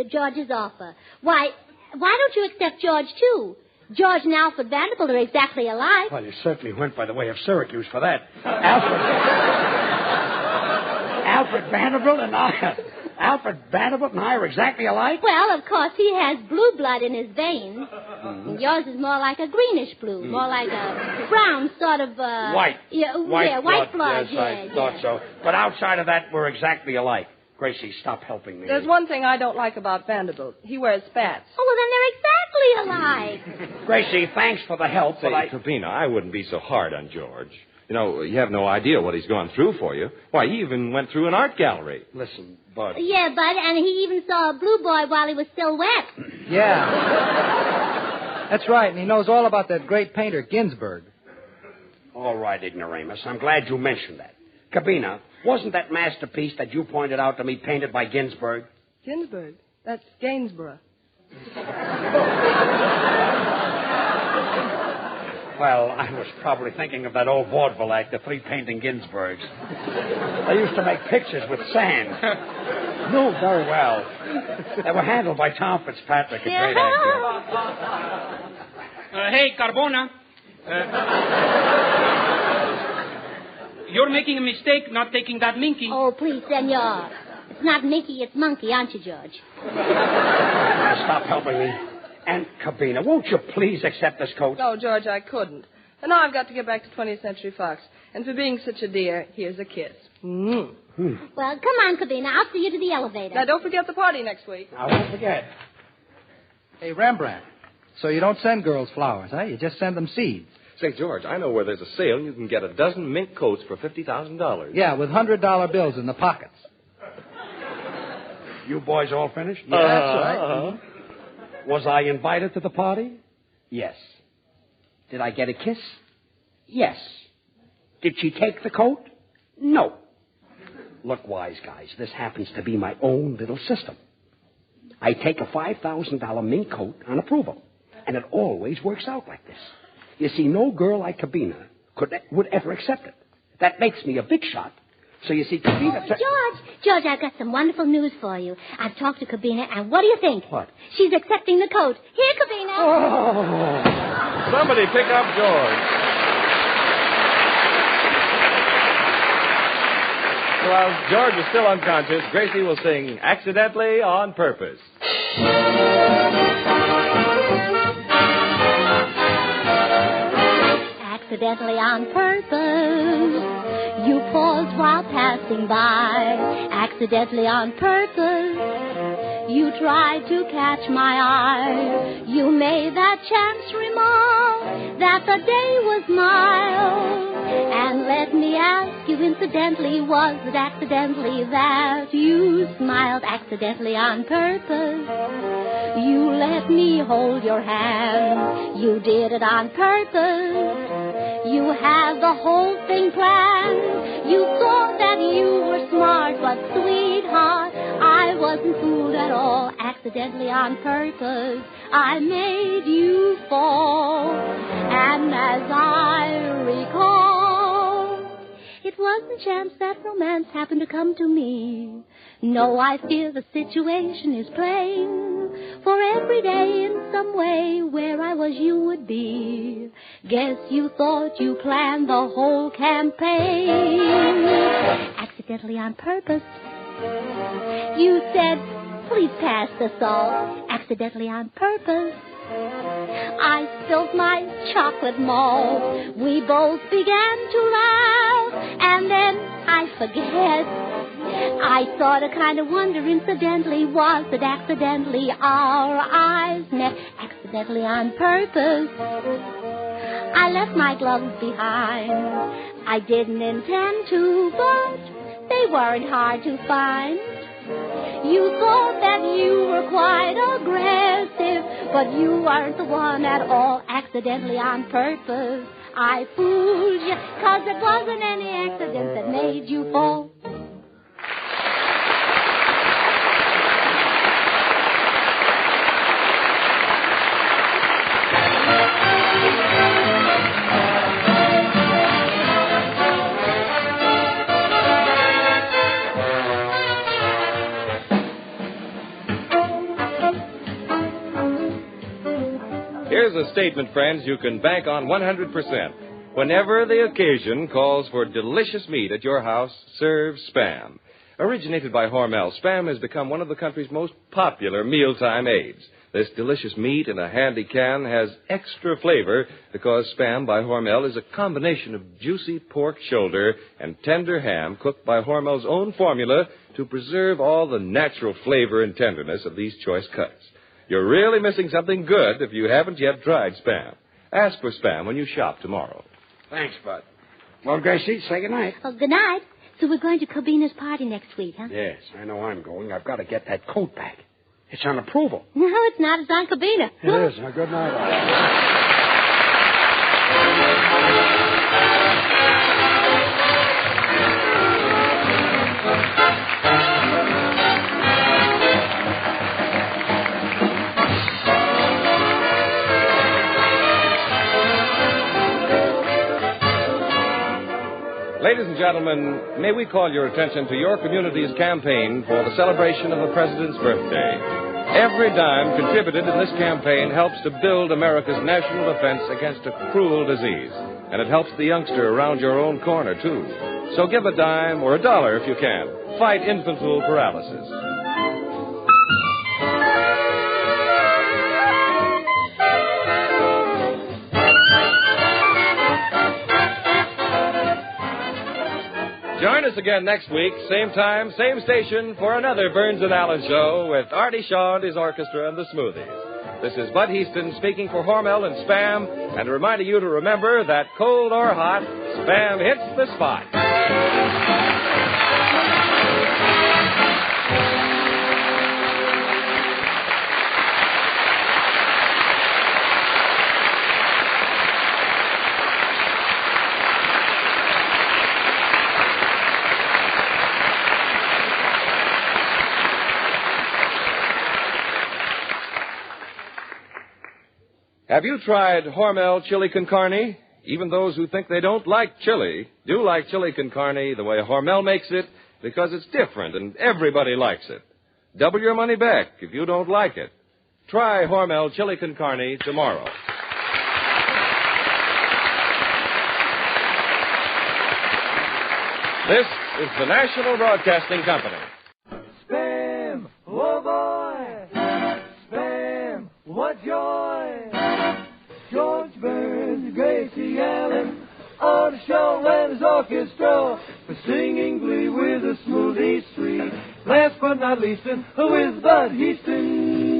S4: George's offer. Why don't you accept George, too? George and Alfred Vanderbilt are exactly alike.
S3: Well, you certainly went by the way of Syracuse for that. Alfred Vanderbilt and I are exactly alike?
S4: Well, of course, he has blue blood in his veins. And yours is more like a greenish blue, more like a brown sort of...
S3: White.
S4: White blood.
S3: Yes, I thought so. But outside of that, we're exactly alike. Gracie, stop helping me.
S11: There's one thing I don't like about Vanderbilt. He wears spats.
S4: Oh, well, then they're exactly alike.
S3: Gracie, thanks for the help,
S2: Say, Cubina, I wouldn't be so hard on George. You know, you have no idea what he's gone through for you. Why, he even went through an art gallery.
S3: Listen, Bud.
S4: Yeah, Bud, and he even saw a blue boy while he was still wet.
S5: Yeah. That's right, and he knows all about that great painter, Ginsberg.
S3: All right, ignoramus. I'm glad you mentioned that. Cubina, wasn't that masterpiece that you pointed out to me painted by Ginsberg?
S11: Ginsberg? That's Gainsborough.
S3: Well, I was probably thinking of that old vaudeville act, The Three Painting Ginsbergs. They used to make pictures with sand. No, very well. They were handled by Tom Fitzpatrick, a great actor.
S6: Hey, Carbona. You're making a mistake not taking that Minky.
S4: Oh, please, senor. It's not Minky, it's Monkey, aren't you, George?
S3: Stop helping me. And, Cubina, won't you please accept this coat?
S11: No, George, I couldn't. And now I've got to get back to 20th Century Fox. And for being such a dear, here's a kiss.
S4: Well, come on, Cubina. I'll see you to the elevator.
S11: Now, don't forget the party next week.
S3: I won't forget.
S5: Hey, Rembrandt, so you don't send girls flowers, huh? You just send them seeds.
S2: Say, George, I know where there's a sale and you can get a dozen mink coats for $50,000.
S5: Yeah, with $100 bills in the pockets.
S3: You boys all finished?
S5: Yeah, that's right.
S3: Was I invited to the party? Yes. Did I get a kiss? Yes. Did she take the coat? No. Look, wise guys, this happens to be my own little system. I take a $5,000 mink coat on approval, and it always works out like this. You see, no girl like Cubina would ever accept it. That makes me a big shot. So you see, Cubina...
S4: George, I've got some wonderful news for you. I've talked to Cubina, and what do you think?
S3: What?
S4: She's accepting the coat. Here, Cubina.
S3: Oh.
S2: Somebody pick up George. While George is still unconscious, Gracie will sing Accidentally on Purpose.
S4: Accidentally on purpose. You paused while passing by, accidentally on purpose. You tried to catch my eye. You made that chance remark that the day was mild. And let me ask you incidentally, was it accidentally that you smiled accidentally on purpose? You let me hold your hand. You did it on purpose. You had the whole thing planned. You thought that you were smart, but sweetheart, I wasn't fooled at all. Accidentally on purpose, I made you fall. And as I recall, it wasn't chance that romance happened to come to me. No, I fear the situation is plain. For every day in some way where I was you would be. Guess you thought you planned the whole campaign. Accidentally on purpose. You said, please pass the salt. Accidentally on purpose. I spilled my chocolate malt. We both began to laugh. And then I forget. I sort of kind of wonder incidentally, was it accidentally our eyes met? Accidentally on purpose. I left my gloves behind. I didn't intend to, but they weren't hard to find. You thought that you were quite aggressive, but you weren't the one at all. Accidentally on purpose. I fooled you, 'cause it wasn't any accident that made you fall.
S2: Here's Here's a statement, friends, you can bank on 100%. Whenever the occasion calls for delicious meat at your house, serve Spam. Originated by Hormel, Spam has become one of the country's most popular mealtime aids. This delicious meat in a handy can has extra flavor because Spam by Hormel is a combination of juicy pork shoulder and tender ham cooked by Hormel's own formula to preserve all the natural flavor and tenderness of these choice cuts. You're really missing something good if you haven't yet tried Spam. Ask for Spam when you shop tomorrow.
S3: Thanks, Bud. Well, Gracie, say goodnight.
S4: Oh, good night. So we're going to Cubina's party next week, huh?
S3: Yes, I know I'm going. I've got to get that coat back. It's on approval.
S4: No, it's not. It's on Cubina.
S10: It is. Now, good night.
S2: Ladies and gentlemen, may we call your attention to your community's campaign for the celebration of the President's birthday. Every dime contributed in this campaign helps to build America's national defense against a cruel disease. And it helps the youngster around your own corner, too. So give a dime or $1 if you can. Fight infantile paralysis. Join us again next week, same time, same station, for another Burns and Allen show with Artie Shaw and his orchestra and the Smoothies. This is Bud Heaston speaking for Hormel and Spam, and reminding you to remember that cold or hot, Spam hits the spot. Have you tried Hormel chili con carne? Even those who think they don't like chili do like chili con carne the way Hormel makes it because it's different and everybody likes it. Double your money back if you don't like it. Try Hormel chili con carne tomorrow. This is the National Broadcasting Company.
S9: Spam, oh boy. Spam, what joy. George Burns, Gracie Allen, on the show and his orchestra, for singing glee with a smoothie sweet. Last but not least, with Bud Heaston.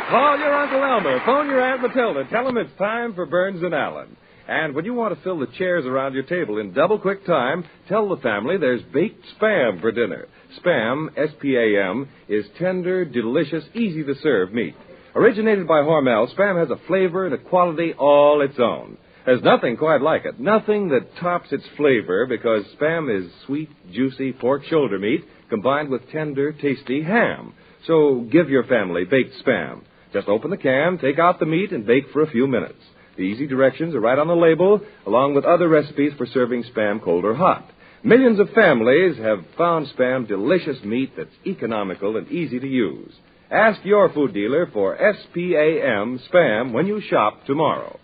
S2: Call your Uncle Elmer, phone your Aunt Matilda, tell them it's time for Burns and Allen. And when you want to fill the chairs around your table in double quick time, tell the family there's baked Spam for dinner. Spam, S-P-A-M, is tender, delicious, easy-to-serve meat. Originated by Hormel, Spam has a flavor and a quality all its own. There's nothing quite like it, nothing that tops its flavor, because Spam is sweet, juicy pork shoulder meat combined with tender, tasty ham. So give your family baked Spam. Just open the can, take out the meat, and bake for a few minutes. The easy directions are right on the label, along with other recipes for serving Spam cold or hot. Millions of families have found Spam delicious meat that's economical and easy to use. Ask your food dealer for S-P-A-M Spam when you shop tomorrow.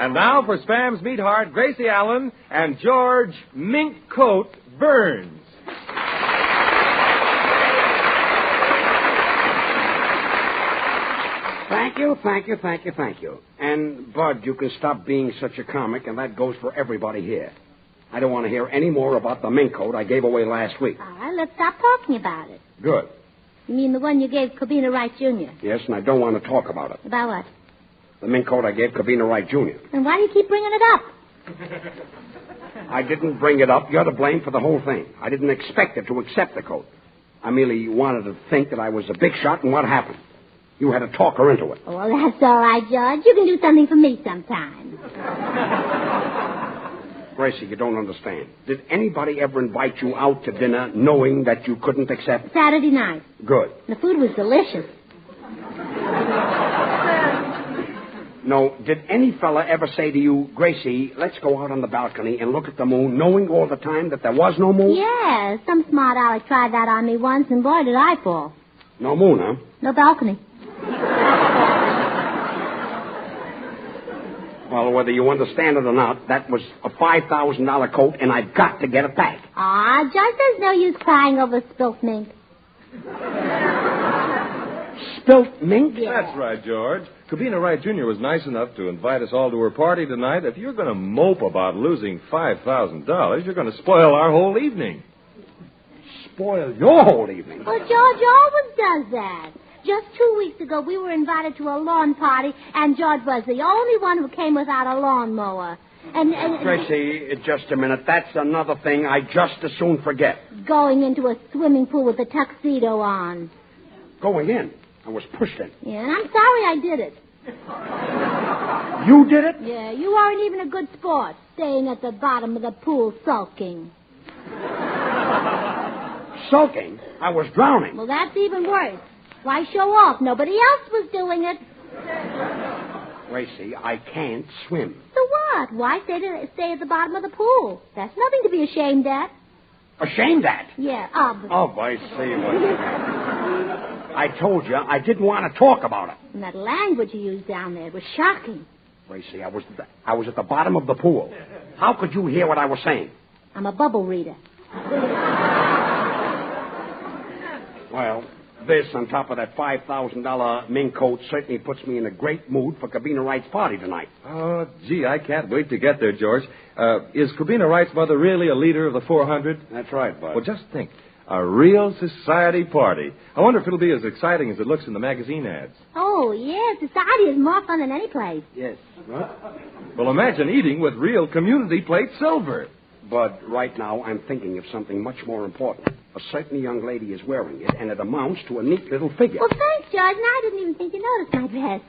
S2: And now for Spam's Meatheart, Gracie Allen and George Mink Coat Burns.
S3: Thank you. And, Bud, you can stop being such a comic, and that goes for everybody here. I don't want to hear any more about the mink coat I gave away last week.
S4: All right, let's stop talking about it.
S3: Good.
S4: You mean the one you gave Cubina Wright Jr.?
S3: Yes, and I don't want to talk about it.
S4: About what?
S3: The mink coat I gave Cubina Wright, Jr.
S4: And why do you keep bringing it up?
S3: I didn't bring it up. You're to blame for the whole thing. I didn't expect her to accept the coat. I merely wanted to think that I was a big shot, and what happened? You had to talk her into it.
S4: Well, that's all right, George. You can do something for me sometime.
S3: Gracie, you don't understand. Did anybody ever invite you out to dinner knowing that you couldn't accept?
S4: Saturday night.
S3: Good.
S4: The food was delicious.
S3: No, did any fella ever say to you, Gracie, let's go out on the balcony and look at the moon, knowing all the time that there was no moon?
S4: Yeah, some smart aleck tried that on me once, and boy, did I fall.
S3: No moon, huh?
S4: No balcony.
S3: Well, whether you understand it or not, that was a $5,000 coat, and I've got to get it back.
S4: Ah, George, there's no use crying over spilt mink.
S3: Spilt mink?
S12: Yeah. That's right, George. Cubina Wright Jr. was nice enough to invite us all to her party tonight. If you're going to mope about losing $5,000, you're going to spoil our whole evening.
S3: Spoil your whole evening?
S4: Well, George always does that. Just 2 weeks ago, we were invited to a lawn party, and George was the only one who came without a lawnmower. And
S3: Gracie, just a minute. That's another thing I just as soon forget.
S4: Going into a swimming pool with a tuxedo on.
S3: Going in? I was pushed in.
S4: Yeah, and I'm sorry I did it.
S3: You did it?
S4: Yeah, you aren't even a good sport, staying at the bottom of the pool sulking.
S3: Sulking? I was drowning.
S4: Well, that's even worse. Why show off? Nobody else was doing it.
S3: Gracie, I can't swim.
S4: So what? Why stay at the bottom of the pool? That's nothing to be ashamed at.
S3: Ashamed at?
S4: Yeah,
S3: I see what you mean. I told you I didn't want to talk about it.
S4: And that language you used down there was shocking.
S3: Gracie, I was at the bottom of the pool. How could you hear what I was saying?
S4: I'm a bubble reader.
S3: Well, this on top of that $5,000 mink coat certainly puts me in a great mood for Cubina Wright's party tonight.
S12: Oh, gee, I can't wait to get there, George. Is Cubina Wright's mother really a leader of the 400?
S3: That's right, Bud.
S12: Well, just think. A real society party. I wonder if it'll be as exciting as it looks in the magazine ads.
S4: Oh, yeah, society is more fun than any place.
S3: Yes. What?
S12: Well, imagine eating with real community plate silver.
S3: But right now I'm thinking of something much more important. A certain young lady is wearing it, and it amounts to a neat little figure.
S4: Well, thanks, George, and I didn't even think you noticed my dress.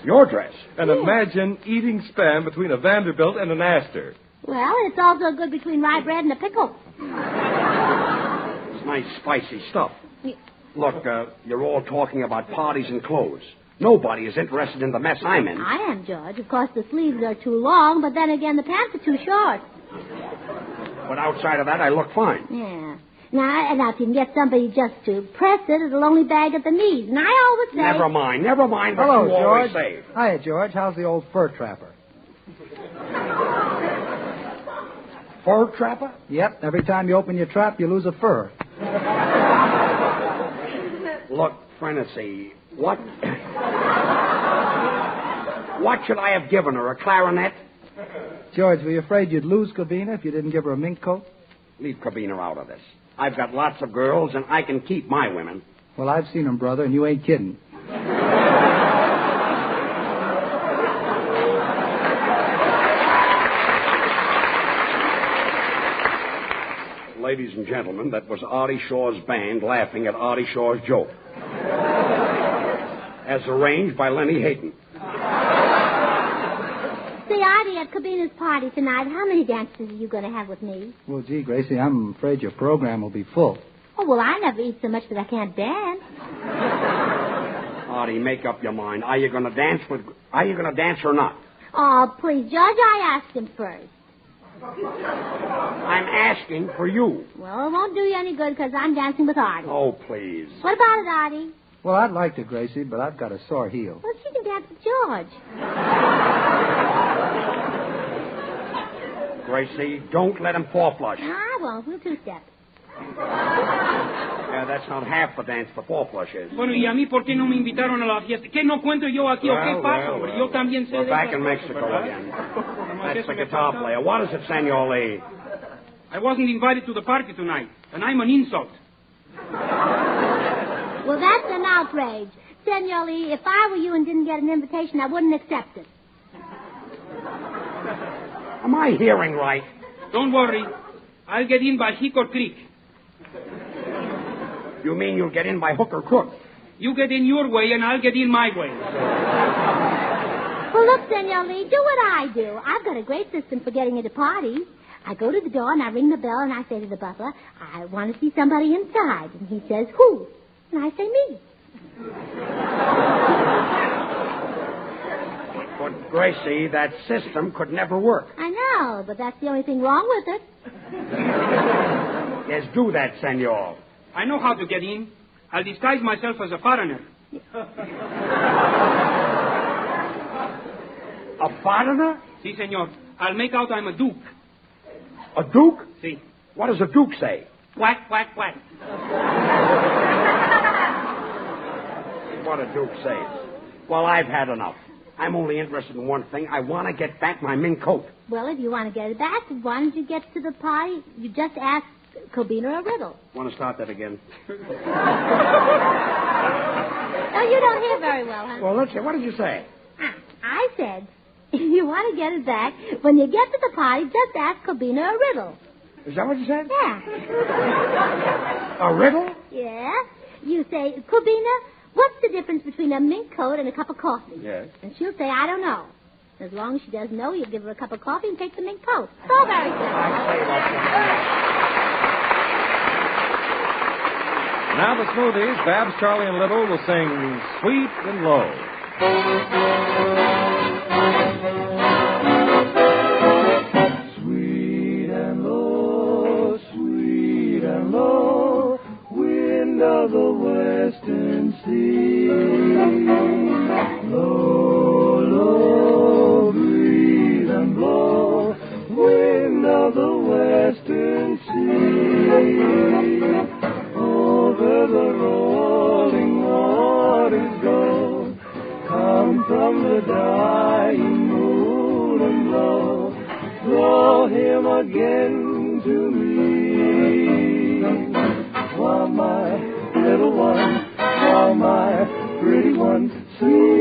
S3: Your dress?
S12: And imagine eating Spam between a Vanderbilt and an Astor.
S4: Well, it's also good between rye bread and a pickle.
S3: It's nice, spicy stuff.
S4: Yeah.
S3: Look, you're all talking about parties and clothes. Nobody is interested in the mess I'm in.
S4: I am, George. Of course, the sleeves are too long, but then again, the pants are too short.
S3: But outside of that, I look fine.
S4: Yeah. Now, if you can get somebody just to press it, it'll only bag at the knees. And I always say...
S3: Never mind what
S5: Hello,
S3: you always say.
S5: Hiya, George. How's the old fur trapper?
S3: Fur trapper?
S5: Yep. Every time you open your trap, you lose a fur.
S3: Look, Frenessy, what should I have given her, a clarinet?
S5: George, were you afraid you'd lose Cubina if you didn't give her a mink coat?
S3: Leave Cubina out of this. I've got lots of girls, and I can keep my women.
S5: Well, I've seen them, brother, and you ain't kidding.
S3: Ladies and gentlemen, that was Artie Shaw's band laughing at Artie Shaw's joke. As arranged by Lenny Hayton.
S4: Say, Artie, at Cubina's party tonight, how many dances are you going to have with me?
S5: Well, gee, Gracie, I'm afraid your program will be full.
S4: Oh, well, I never eat so much that I can't dance.
S3: Artie, make up your mind. Are you going to dance or not?
S4: Oh, please, George, I asked him first.
S3: I'm asking for you.
S4: Well, it won't do you any good because I'm dancing with Artie.
S3: Oh, please.
S4: What about it, Artie?
S5: Well, I'd like to, Gracie, but I've got a sore heel.
S4: Well, she can dance with George.
S3: Gracie, don't let him four-flush.
S4: No, I won't. We'll two-step.
S3: Yeah, that's not half the dance the four-flush is.
S14: Bueno, ¿y a mí por qué no me invitaron a la fiesta? ¿Qué no cuento yo aquí o qué pasa? Hombre? Yo también sé
S3: We're
S14: de
S3: back
S14: esas
S3: in
S14: cosas,
S3: Mexico
S14: ¿verdad?
S3: again. That's the guitar player. What is it, Senor Lee?
S14: I wasn't invited to the party tonight, and I'm an insult.
S4: Well, that's an outrage. Senor Lee, if I were you and didn't get an invitation, I wouldn't accept it.
S3: Am I hearing right?
S14: Don't worry. I'll get in by Hickory Creek.
S3: You mean you'll get in by hook or crook?
S14: You get in your way, and I'll get in my way.
S4: Well, look, Senor Lee, do what I do. I've got a great system for getting into parties. I go to the door, and I ring the bell, and I say to the butler, I want to see somebody inside. And he says, who? And I say, me.
S3: But, Gracie, that system could never work.
S4: I know, but that's the only thing wrong with it.
S3: Yes, do that, senor.
S14: I know how to get in. I'll disguise myself as a foreigner.
S3: A foreigner?
S14: Si, senor. I'll make out I'm a duke.
S3: A duke?
S14: Si.
S3: What does a duke say?
S14: Quack, quack, quack.
S3: What a duke says. Well, I've had enough. I'm only interested in one thing. I want to get back my mink coat.
S4: Well, if you want to get it back, why don't you get to the party? You just ask Cubina a riddle.
S3: Want to start that again?
S4: Oh, you don't hear very well, huh?
S3: Well, let's see. What did you say?
S4: I said, if you want to get it back, when you get to the party, just ask Cubina a riddle.
S3: Is that what you said?
S4: Yeah.
S3: A riddle?
S4: Yeah. You say, Cubina, what's the difference between a mink coat and a cup of coffee?
S3: Yes.
S4: And she'll say, I don't know. As long as she doesn't know, you give her a cup of coffee and take the mink coat. It's all very simple.
S2: Now the Smoothies, Babs, Charlie, and Little will sing Sweet and Low.
S9: Sweet and low, wind of the western sea. Low, low, breathe and blow, wind of the western sea. Over the rolling waters go, come from the dying moon and blow, blow him again to me. While my little one, while my pretty one sleeps.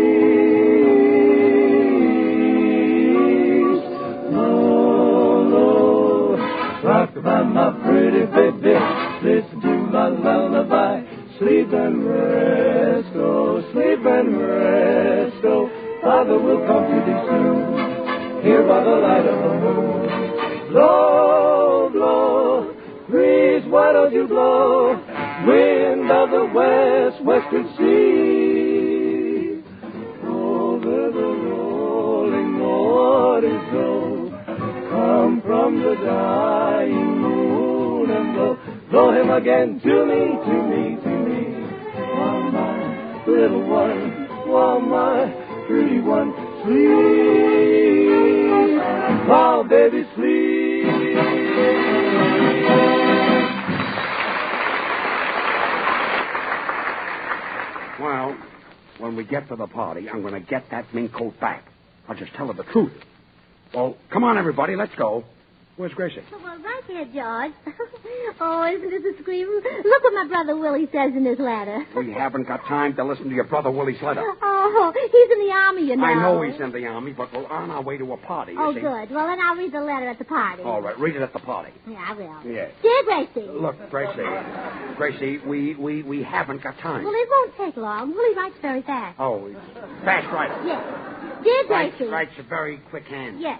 S9: Low, low, rock about my pretty baby, listen to my lullaby. Sleep and rest, oh, sleep and rest, oh. Father will come to thee soon, here by the light of the moon. Blow, blow, breeze, why don't you blow? Wind of the west, western sea. Over the rolling waters go, come from the dying moon and blow. Blow him again to me, to me, to me. While my little one, while my pretty one sleeps. While baby sleeps.
S3: Well, when we get to the party, I'm going to get that mink coat back. I'll just tell her the truth. Well, come on, everybody, let's go. Where's Gracie?
S4: Oh, well, right here, George. Oh, isn't this a scream? Look what my brother Willie says in his letter.
S3: We haven't got time to listen to your brother Willie's letter.
S4: Oh, he's in the army, you know.
S3: I know he's in the army, but we're on our way to a party, you see.
S4: Good. Well, then I'll read the letter at the party.
S3: All right, read it at the party.
S4: Yeah, I will.
S3: Yes.
S4: Dear Gracie.
S3: Look, Gracie, we haven't got time.
S4: Well, it won't take long. Willie writes very fast.
S3: Oh, he's fast writer.
S4: Yes. Dear Gracie.
S3: Writes a very quick hand.
S4: Yes.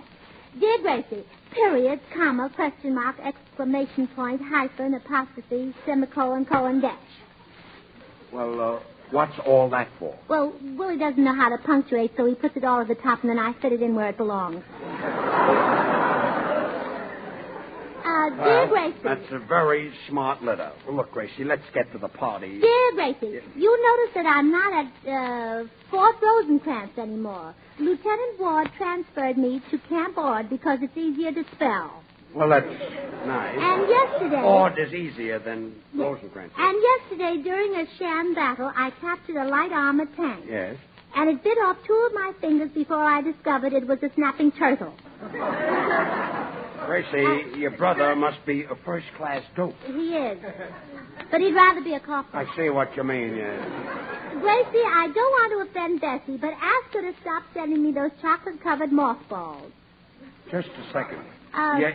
S4: Dear Gracie, period, comma, question mark, exclamation point, hyphen, apostrophe, semicolon, colon, dash.
S3: Well, what's all that for?
S4: Well, Willie doesn't know how to punctuate, so he puts it all at the top, and then I fit it in where it belongs. Dear Gracie.
S3: That's a very smart letter. Well, look, Gracie, let's get to the party.
S4: Dear Gracie, you notice that I'm not at Fort Rosencrantz anymore. Lieutenant Ward transferred me to Camp Ord because it's easier to spell.
S3: Well, that's nice.
S4: And yesterday...
S3: Ord is easier than Rosencrantz.
S4: And yesterday, during a sham battle, I captured a light armored tank.
S3: Yes.
S4: And it bit off 2 of my fingers before I discovered it was a snapping turtle.
S3: Gracie, your brother must be a first-class dope.
S4: He is. But he'd rather be a cop.
S3: I see what you mean, yes.
S4: Gracie, I don't want to offend Bessie, but ask her to stop sending me those chocolate-covered mothballs.
S3: Just a second.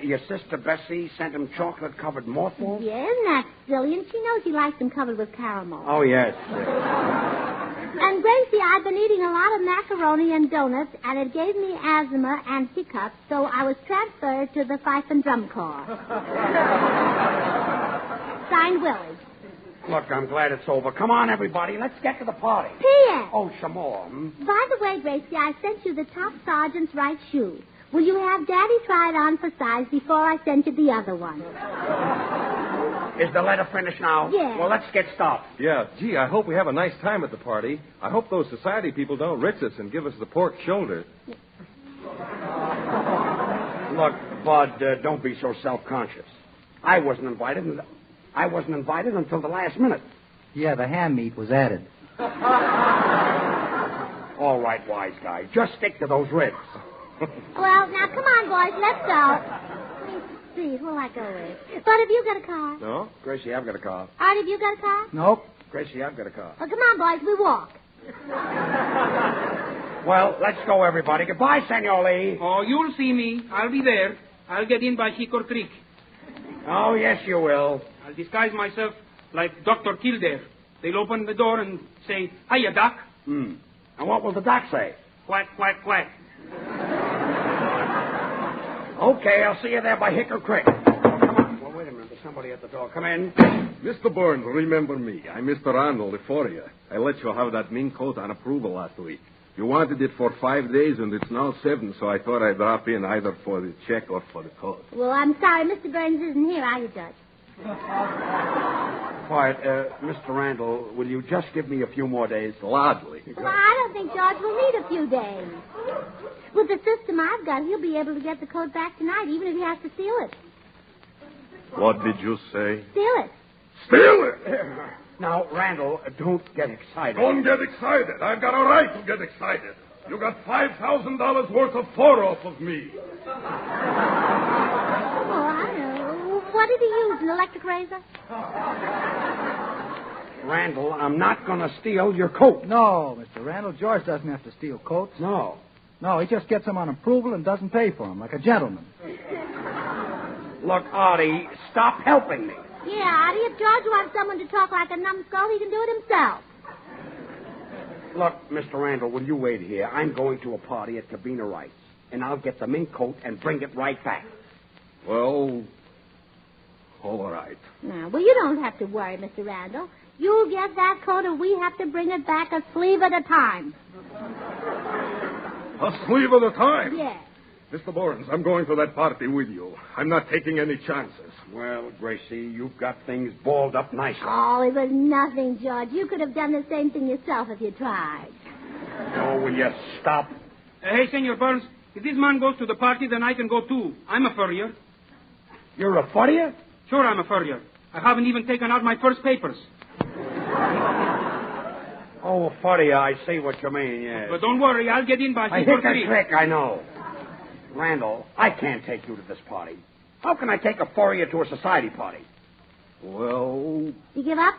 S3: Your sister Bessie sent him chocolate-covered mothballs?
S4: Yeah, isn't that silly? And she knows he likes them covered with caramel.
S3: Oh, yes.
S4: And, Gracie, I've been eating a lot of macaroni and donuts, and it gave me asthma and hiccups, so I was transferred to the Fife and Drum Corps. Signed, Willie.
S3: Look, I'm glad it's over. Come on, everybody. Let's get to the party.
S4: P.S.
S3: Oh, some more.
S4: By the way, Gracie, I sent you the top sergeant's right shoe. Will you have Daddy try it on for size before I send you the other one?
S3: Is the letter finished now?
S4: Yes.
S3: Well, let's get started.
S12: Yeah, gee, I hope we have a nice time at the party. I hope those society people don't rich us and give us the pork shoulder.
S3: Look, Bud, don't be so self-conscious. I wasn't invited until the last minute.
S5: Yeah, the ham meat was added.
S3: All right, wise guy. Just stick to those ribs.
S4: Well, now, come on, boys. Let's go. Let me see. Who'll I go with? Bud, have you got a car?
S12: No?
S3: Gracie, I've got a car.
S4: Art, have you got a car?
S5: Nope.
S3: Gracie, I've got a car.
S4: Well, come on, boys. We walk.
S3: Well, let's go, everybody. Goodbye, Senor Lee.
S14: Oh, you'll see me. I'll be there. I'll get in by Hickory Creek.
S3: Oh, yes, you will.
S14: I'll disguise myself like Dr. Kildare. They'll open the door and say, hiya, Doc.
S3: And what will the doc say?
S14: Quack, quack, quack.
S3: Okay, I'll see you there by Hickory Creek. Come on. Well, wait a minute. There's somebody at the door. Come in.
S12: Mr. Burns, remember me. I'm Mr. Arnold, the Fourier. I let you have that mink coat on approval last week. You wanted it for 5 days, and it's now 7, so I thought I'd drop in either for the check or for the coat.
S4: Well, I'm sorry. Mr. Burns isn't here, are you, Judge?
S3: Quiet. Mr. Randall, will you just give me a few more days?
S12: Gladly.
S4: Well, I don't think George will need a few days. With the system I've got, he'll be able to get the coat back tonight, even if he has to steal it.
S12: What did you say?
S4: Steal it.
S12: Steal it!
S3: Now, Randall, don't get excited.
S12: Don't get excited. I've got a right to get excited. You got $5,000 worth of fur off of me.
S4: Oh, I know. What did he use, an electric razor?
S3: Randall, I'm not going to steal your coat.
S5: No, Mr. Randall, George doesn't have to steal coats.
S3: No.
S5: No, he just gets them on approval and doesn't pay for them, like a gentleman.
S3: Look, Artie, stop helping me.
S4: Yeah, Artie, if George wants someone to talk like a numbskull, he can do it himself.
S3: Look, Mr. Randall, will you wait here? I'm going to a party at Cubina Wright's, and I'll get the mink coat and bring it right back.
S12: Well, all right.
S4: Now, well, you don't have to worry, Mr. Randall. You'll get that coat, and we have to bring it back a sleeve at a time.
S12: A sleeve at a time?
S4: Yes.
S12: Mr. Burns, I'm going to that party with you. I'm not taking any chances.
S3: Well, Gracie, you've got things balled up nicely.
S4: Oh, it was nothing, George. You could have done the same thing yourself if you tried.
S3: Oh, will you stop?
S14: Hey, Senor Burns, if this man goes to the party, then I can go too. I'm a furrier.
S3: You're a furrier?
S14: Sure, I'm a furrier. I haven't even taken out my first papers.
S3: Oh, a furrier, I see what you mean, yes.
S14: But don't worry, I'll get in by
S3: I hit
S14: Hickory
S3: the
S14: Creek.
S3: trick, I know. Randall, I can't take you to this party. How can I take a furrier to a society party?
S12: Well...
S4: You give up?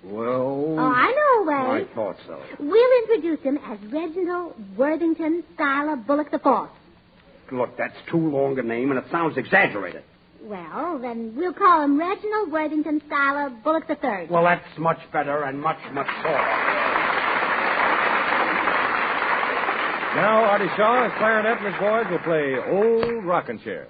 S12: Well...
S4: Oh, I know a way.
S3: I thought so.
S4: We'll introduce him as Reginald Worthington Schuyler Bullock IV.
S3: Look, that's too long a name, and it sounds exaggerated.
S4: Well, then we'll call him Reginald Worthington Schuyler Bullock III.
S3: Well, that's much better and much, much more.
S12: Now, Artie Shaw, his clarinet and his boys will play Old Rockin' Chair.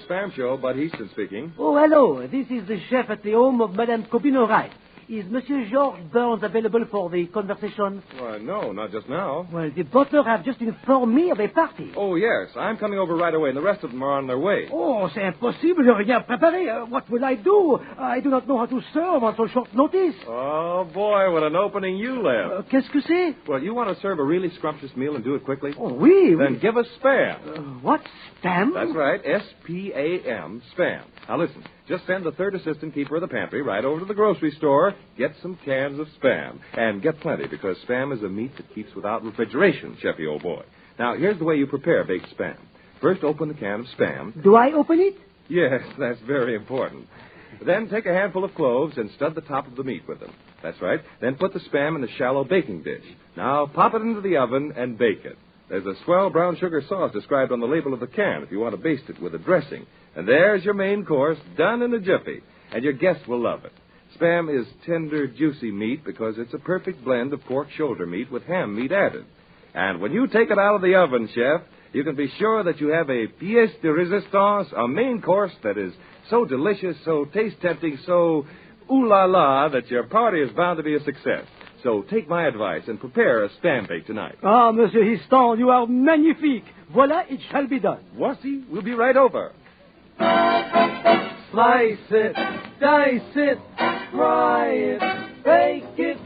S12: Spam Show. Bud Easton speaking.
S15: Oh, hello. This is the chef at the home of Madame Cubina Wright. Is Monsieur George Burns available for the conversation?
S12: Why, no, not just now.
S15: Well, the butler have just informed me of a party.
S12: Oh, yes. I'm coming over right away, and the rest of them are on their way.
S15: Oh, c'est impossible. Rien préparé. What will I do? I do not know how to serve on so short notice.
S12: Oh, boy, what an opening you left.
S15: Qu'est-ce que c'est?
S12: Well, you want to serve a really scrumptious meal and do it quickly?
S15: Oh, oui.
S12: Then give us Spam.
S15: What? Spam?
S12: That's right. S-P-A-M. Spam. Now, listen. Just send the third assistant keeper of the pantry right over to the grocery store, get some cans of Spam. And get plenty, because Spam is a meat that keeps without refrigeration, Chefy, old boy. Now, here's the way you prepare baked Spam. First, open the can of Spam.
S15: Do I open it?
S12: Yes, that's very important. Then take a handful of cloves and stud the top of the meat with them. That's right. Then put the Spam in a shallow baking dish. Now, pop it into the oven and bake it. There's a swell brown sugar sauce described on the label of the can if you want to baste it with a dressing. And there's your main course, done in a jiffy. And your guests will love it. Spam is tender, juicy meat because it's a perfect blend of pork shoulder meat with ham meat added. And when you take it out of the oven, Chef, you can be sure that you have a pièce de résistance, a main course that is so delicious, so taste-tempting, so ooh-la-la that your party is bound to be a success. So take my advice and prepare a Spam bake tonight.
S15: Ah, Monsieur Histon, you are magnifique. Voilà, it shall be done.
S12: Voici, we'll be right over.
S9: Slice it, dice it, fry it, bake it,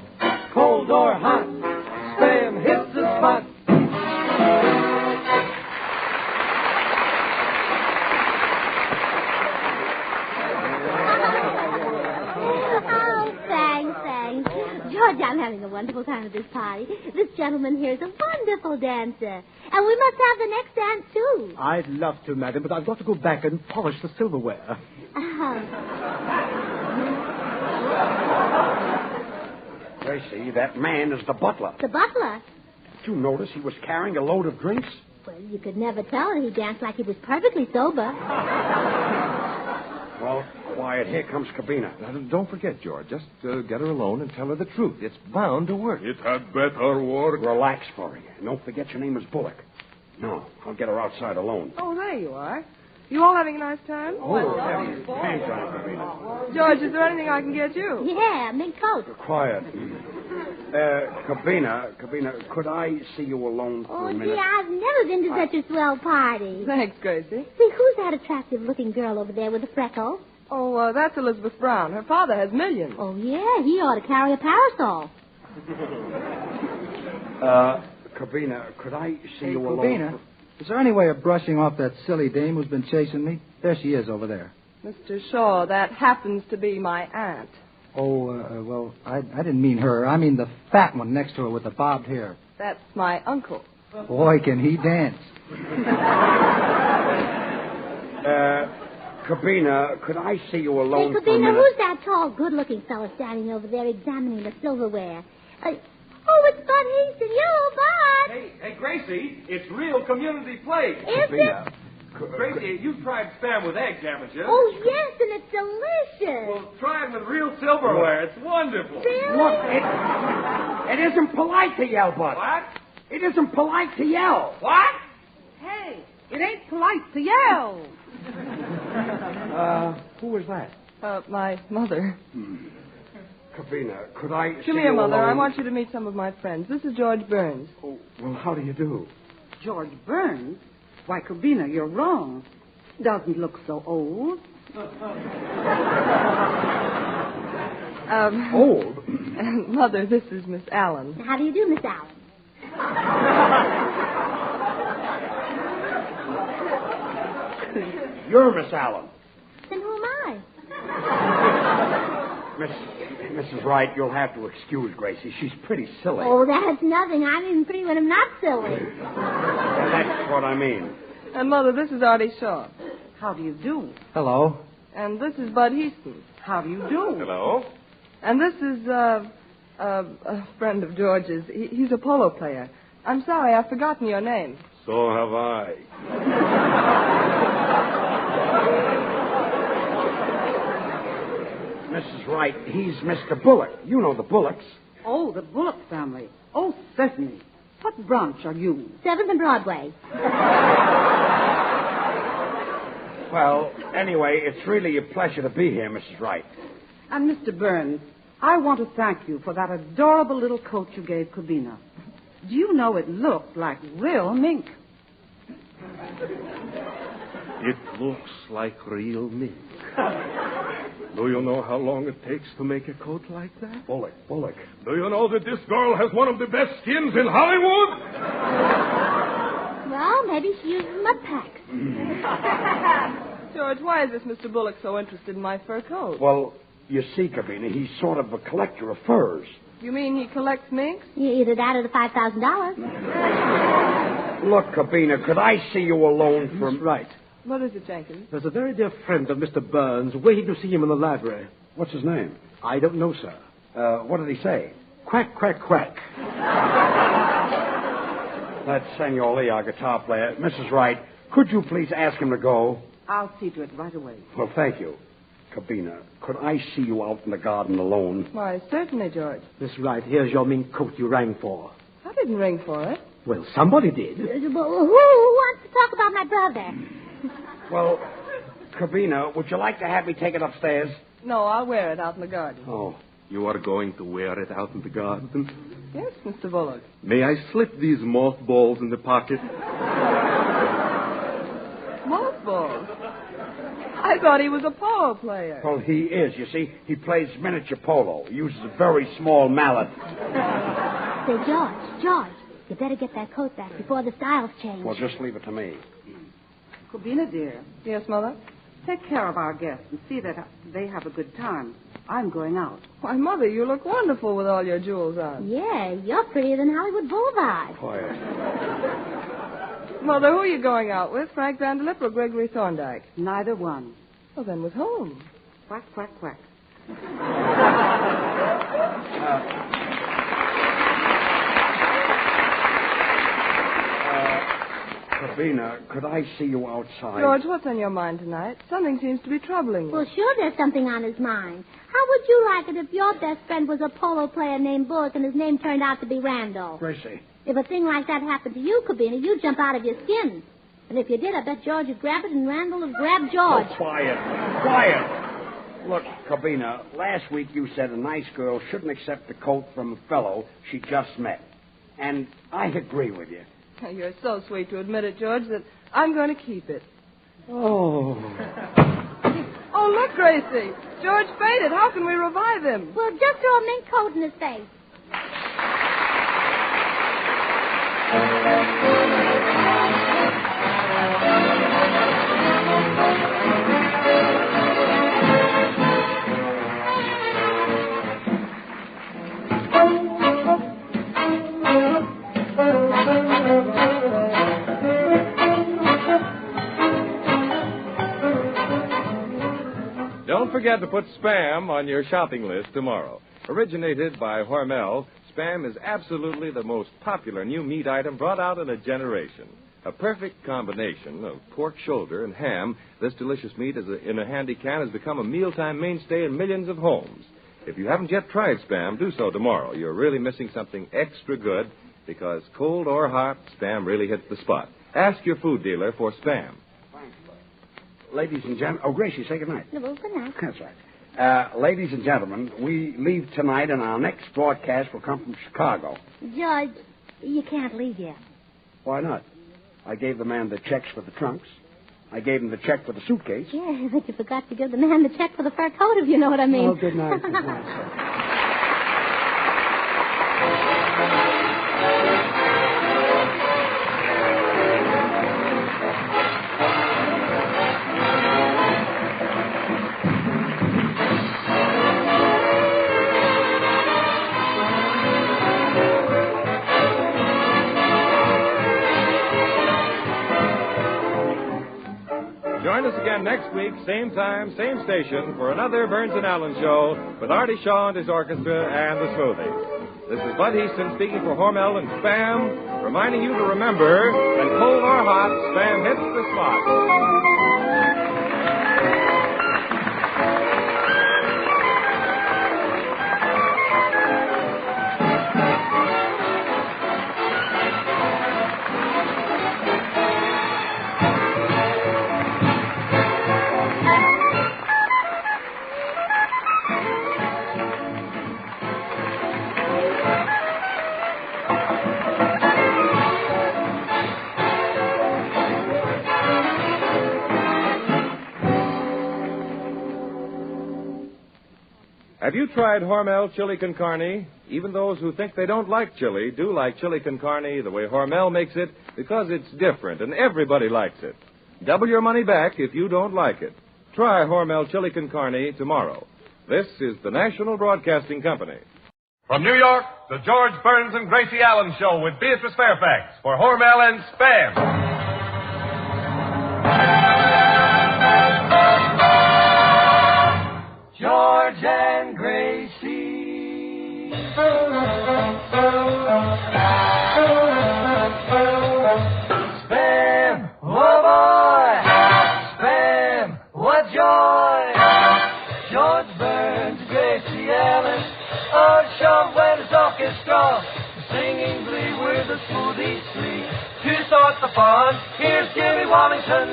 S9: cold or hot. Spam hits the spot.
S4: George, I'm having a wonderful time at this party. This gentleman here is a wonderful dancer. And we must have the next dance, too.
S15: I'd love to, madam, but I've got to go back and polish the silverware.
S3: Gracie, that man is the butler.
S4: The butler?
S3: Did you notice he was carrying a load of drinks?
S4: Well, you could never tell. He danced like he was perfectly sober.
S3: Well, quiet. Here comes Cubina.
S12: Now, don't forget, George. Just get her alone and tell her the truth. It's bound to work.
S16: It had better work.
S3: Relax, Florrie. And don't forget your name is Bullock. No, I'll get her outside alone.
S11: Oh, there you are. You all having a nice time?
S3: Hang tight, Cubina.
S11: George, is there anything I can get you?
S4: Yeah, mink coat.
S3: Quiet. Cubina, could I see you alone for a minute?
S4: Oh, gee, I've never been to such a swell party.
S11: Thanks, Gracie.
S4: See, who's that attractive-looking girl over there with the freckles?
S11: Oh, that's Elizabeth Brown. Her father has millions.
S4: Oh, yeah, he ought to carry a parasol.
S3: Cubina, could I see you alone?
S5: Cubina, is there any way of brushing off that silly dame who's been chasing me? There she is over there.
S11: Mr. Shaw, that happens to be my aunt.
S5: Oh, well, I didn't mean her. I mean the fat one next to her with the bobbed hair.
S11: That's my uncle.
S5: Boy, can he dance.
S3: Cubina, could I see you alone
S4: Hey,
S3: for a minute?
S4: Cubina, who's that tall, good-looking fellow standing over there examining the silverware? Oh, it's Bud Easton. Hello, Bud.
S2: Hey, Gracie, it's real community plate.
S4: Is it?
S2: Gracie, you've tried Spam with eggs, haven't you?
S4: Oh, yes, and it's delicious.
S2: Well, try it with real silverware. It's wonderful.
S4: Really?
S3: Look, it isn't polite to yell, Bud.
S2: What?
S3: It isn't polite to yell.
S2: What?
S11: Hey, it ain't polite to yell.
S3: Who was that?
S11: My mother.
S3: Cubina, could I see
S11: Come
S3: you
S11: here, Mother.
S3: alone?
S11: I want you to meet some of my friends. This is George Burns.
S3: Oh, well, how do you do?
S17: George Burns? Why, Cubina, you're wrong. Doesn't look so old.
S3: Old?
S11: Mother, this is Miss Allen.
S4: How do you do, Miss Allen?
S3: You're Miss Allen.
S4: Then who am I?
S3: Mrs. Wright, you'll have to excuse Gracie. She's pretty silly.
S4: Oh, that's nothing. I'm even pretty when I'm not silly.
S3: Well, that's what I mean.
S11: And, Mother, this is Artie Shaw.
S17: How do you do?
S5: Hello.
S11: And this is Bud Easton.
S17: How do you do?
S12: Hello.
S11: And this is a friend of George's. He's a polo player. I'm sorry, I've forgotten your name.
S12: So have I.
S3: Mrs. Wright, he's Mr. Bullock. You know the Bullocks.
S17: Oh, the Bullock family. Oh, certainly. What branch are you?
S4: 7th and Broadway.
S3: Well, anyway, it's really a pleasure to be here, Mrs. Wright.
S17: And Mr. Burns, I want to thank you for that adorable little coat you gave Cubina. Do you know it looked like real mink?
S13: It looks like real mink. Do you know how long it takes to make a coat like that?
S12: Bullock. Do you know that this girl has one of the best skins in Hollywood?
S4: Well, maybe she uses mud packs.
S11: George, why is this Mr. Bullock so interested in my fur coat?
S3: Well, you see, Cubina, he's sort of a collector of furs.
S11: You mean he collects minks?
S4: Either that or the $5,000.
S3: Look, Cubina, could I see you alone for...
S15: That's right.
S11: What is it, Jenkins?
S15: There's a very dear friend of Mr. Burns waiting to see him in the library.
S3: What's his name?
S15: I don't know, sir.
S3: What did he say?
S15: Quack, quack, quack.
S3: That's Senor Lee, our guitar player. Mrs. Wright, could you please ask him to go?
S17: I'll see to it right away.
S3: Well, thank you. Cubina, could I see you out in the garden alone?
S11: Why, certainly, George.
S15: Miss Wright, here's your mink coat you rang for.
S11: I didn't ring for it.
S15: Well, somebody did.
S4: Who wants to talk about my brother?
S3: Well, Cubina, would you like to have me take it upstairs?
S11: No, I'll wear it out in the garden.
S13: Oh, you are going to wear it out in the garden?
S11: Yes, Mr. Bullock.
S13: May I slip these mothballs in the pocket?
S11: Mothballs? I thought he was a polo player.
S3: Well, he is. You see, he plays miniature polo. He uses a very small mallet.
S4: Say, George, you better get that coat back before the styles change.
S3: Well, just leave it to me.
S17: Cubina, dear,
S11: Yes, Mother?
S17: take care of our guests and see that they have a good time. I'm going out.
S11: Why, Mother, you look wonderful with all your jewels on.
S4: Yeah, you're prettier than Hollywood Boulevard.
S3: Quiet.
S11: Mother, who are you going out with, Frank Vanderlip or Gregory Thorndyke?
S17: Neither one.
S11: Well, then with whom?
S17: Quack, quack, quack.
S3: Cubina, could I see you outside?
S11: George, what's on your mind tonight? Something seems to be troubling you.
S4: Well, sure there's something on his mind. How would you like it if your best friend was a polo player named Bullock and his name turned out to be Randall?
S3: Gracie.
S4: If a thing like that happened to you, Cubina, you'd jump out of your skin. And if you did, I bet George would grab it and Randall would grab George.
S3: Oh, quiet. Look, Cubina, last week you said a nice girl shouldn't accept a coat from a fellow she just met. And I agree with you.
S11: You're so sweet to admit it, George, that I'm going to keep it.
S3: Oh.
S11: Oh, look, Gracie. George fainted. How can we revive him?
S4: Well, just throw a mink coat in his face.
S12: Don't forget to put Spam on your shopping list tomorrow. Originated by Hormel, Spam is absolutely the most popular new meat item brought out in a generation. A perfect combination of pork shoulder and ham, this delicious meat in a handy can has become a mealtime mainstay in millions of homes. If you haven't yet tried Spam, do so tomorrow. You're really missing something extra good because cold or hot, Spam really hits the spot. Ask your food dealer for Spam.
S3: Ladies and gentlemen... Oh, Gracie, say goodnight.
S4: Well, good night.
S3: That's right. Ladies and gentlemen, we leave tonight, and our next broadcast will come from Chicago.
S4: George, you can't leave yet.
S3: Why not? I gave the man the checks for the trunks. I gave him the check for the suitcase.
S4: Yeah, but you forgot to give the man the check for the fur coat, if you know what I mean.
S3: Oh, good night. Good night, sir.
S12: Join us again next week, same time, same station, for another Burns and Allen show with Artie Shaw and his orchestra and the Smoothies. This is Bud Easton speaking for Hormel and Spam, reminding you to remember, when cold or hot, Spam hits the spot. Have you tried Hormel chili con carne? Even those who think they don't like chili do like chili con carne the way Hormel makes it because it's different and everybody likes it. Double your money back if you don't like it. Try Hormel chili con carne tomorrow. This is the National Broadcasting Company.
S16: From New York, the George Burns and Gracie Allen Show with Beatrice Fairfax for Hormel and Spam.
S9: George and Gracie. Spam, oh boy. Spam, what joy. George Burns, Gracie Allen. Oh, Sean Wenner's orchestra. Singing glee with a smoothie tree. To start the fun, here's Jimmy Wallington.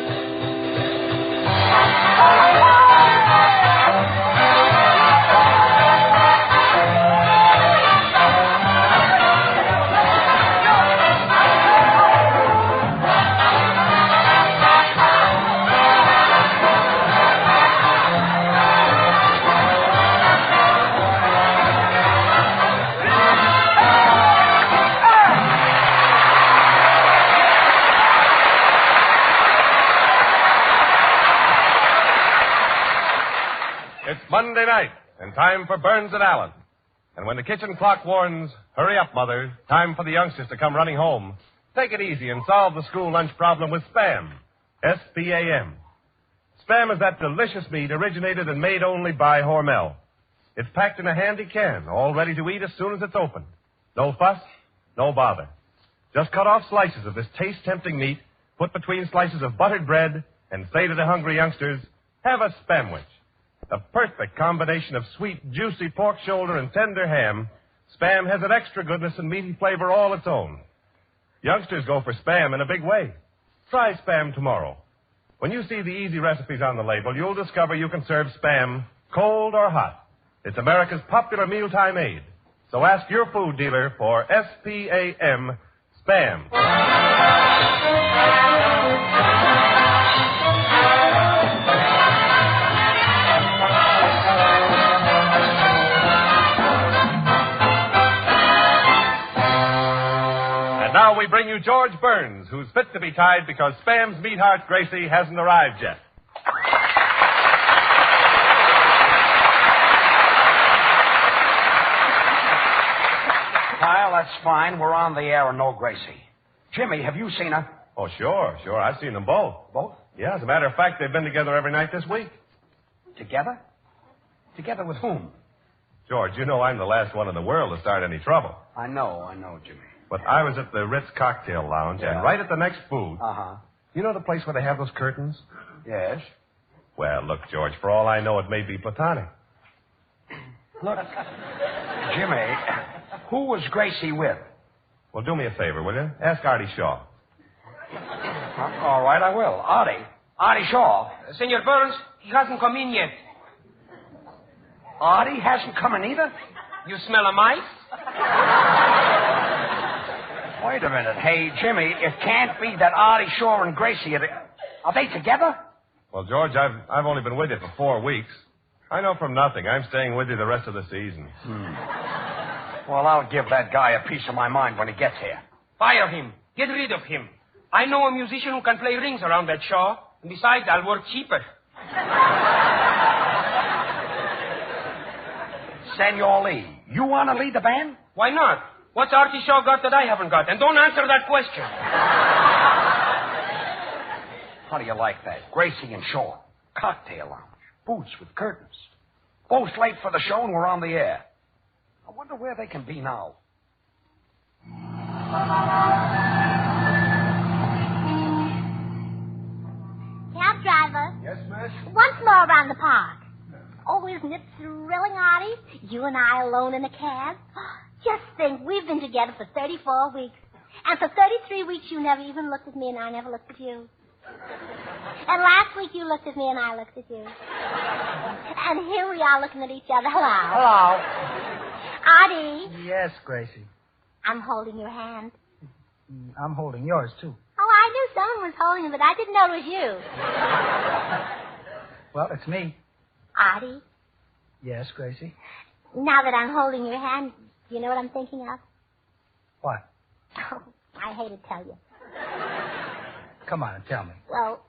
S16: It's Monday night, and time for Burns and Allen. And when the kitchen clock warns, hurry up, Mother, time for the youngsters to come running home, take it easy and solve the school lunch problem with Spam. S-P-A-M. Spam is that delicious meat originated and made only by Hormel. It's packed in a handy can, all ready to eat as soon as it's opened. No fuss, no bother. Just cut off slices of this taste-tempting meat, put between slices of buttered bread, and say to the hungry youngsters, have a Spamwich. The perfect combination of sweet, juicy pork shoulder and tender ham. Spam has an extra goodness and meaty flavor all its own. Youngsters go for Spam in a big way. Try Spam tomorrow. When you see the easy recipes on the label, you'll discover you can serve Spam cold or hot. It's America's popular mealtime aid. So ask your food dealer for S-P-A-M, Spam. And now we bring you George Burns, who's fit to be tied because Spam's meatheart Gracie hasn't arrived yet.
S3: Kyle, that's fine. We're on the air and no Gracie. Jimmy, have you seen her?
S16: Oh, sure. I've seen them both.
S3: Both?
S16: Yeah, as a matter of fact, they've been together every night this week.
S3: Together? Together with whom?
S16: George, you know I'm the last one in the world to start any trouble.
S3: I know, Jimmy.
S16: But I was at the Ritz Cocktail Lounge, and right at the next booth...
S3: Uh-huh.
S16: You know the place where they have those curtains?
S3: Yes.
S16: Well, look, George, for all I know, it may be platonic.
S3: Look, Jimmy, who was Gracie with?
S16: Well, do me a favor, will you? Ask Artie Shaw.
S3: All right, I will. Artie Shaw.
S18: Senor Burns, he hasn't come in yet.
S3: Artie hasn't come in either?
S18: You smell a mice?
S3: Wait a minute. Hey, Jimmy, it can't be that Artie Shaw and Gracie are they together?
S16: Well, George, I've only been with you for 4 weeks. I know from nothing. I'm staying with you the rest of the season.
S3: Well, I'll give that guy a piece of my mind when he gets here.
S18: Fire him. Get rid of him. I know a musician who can play rings around that Shaw. And besides, I'll work cheaper.
S3: Senor Lee, you want to lead the band?
S18: Why not? What's Artie Shaw got that I haven't got? And don't answer that question.
S3: How do you like that? Gracie and Shaw. Cocktail lounge. Booths with curtains. Both late for the show and we're on the air. I wonder where they can be now.
S4: Cab driver.
S16: Yes, miss?
S4: Once more around the park. Oh, isn't it thrilling, Artie? You and I alone in a cab. Just think, we've been together for 34 weeks. And for 33 weeks, you never even looked at me and I never looked at you. And last week, you looked at me and I looked at you. And here we are looking at each other. Hello. Artie.
S5: Yes, Gracie.
S4: I'm holding your hand.
S5: I'm holding yours, too.
S4: Oh, I knew someone was holding it, but I didn't know it was you.
S5: Well, it's me.
S4: Artie,
S5: Yes, Gracie?
S4: Now that I'm holding your hand, do you know what I'm thinking of?
S5: What?
S4: Oh, I hate to tell you.
S5: Come on, tell me.
S4: Well,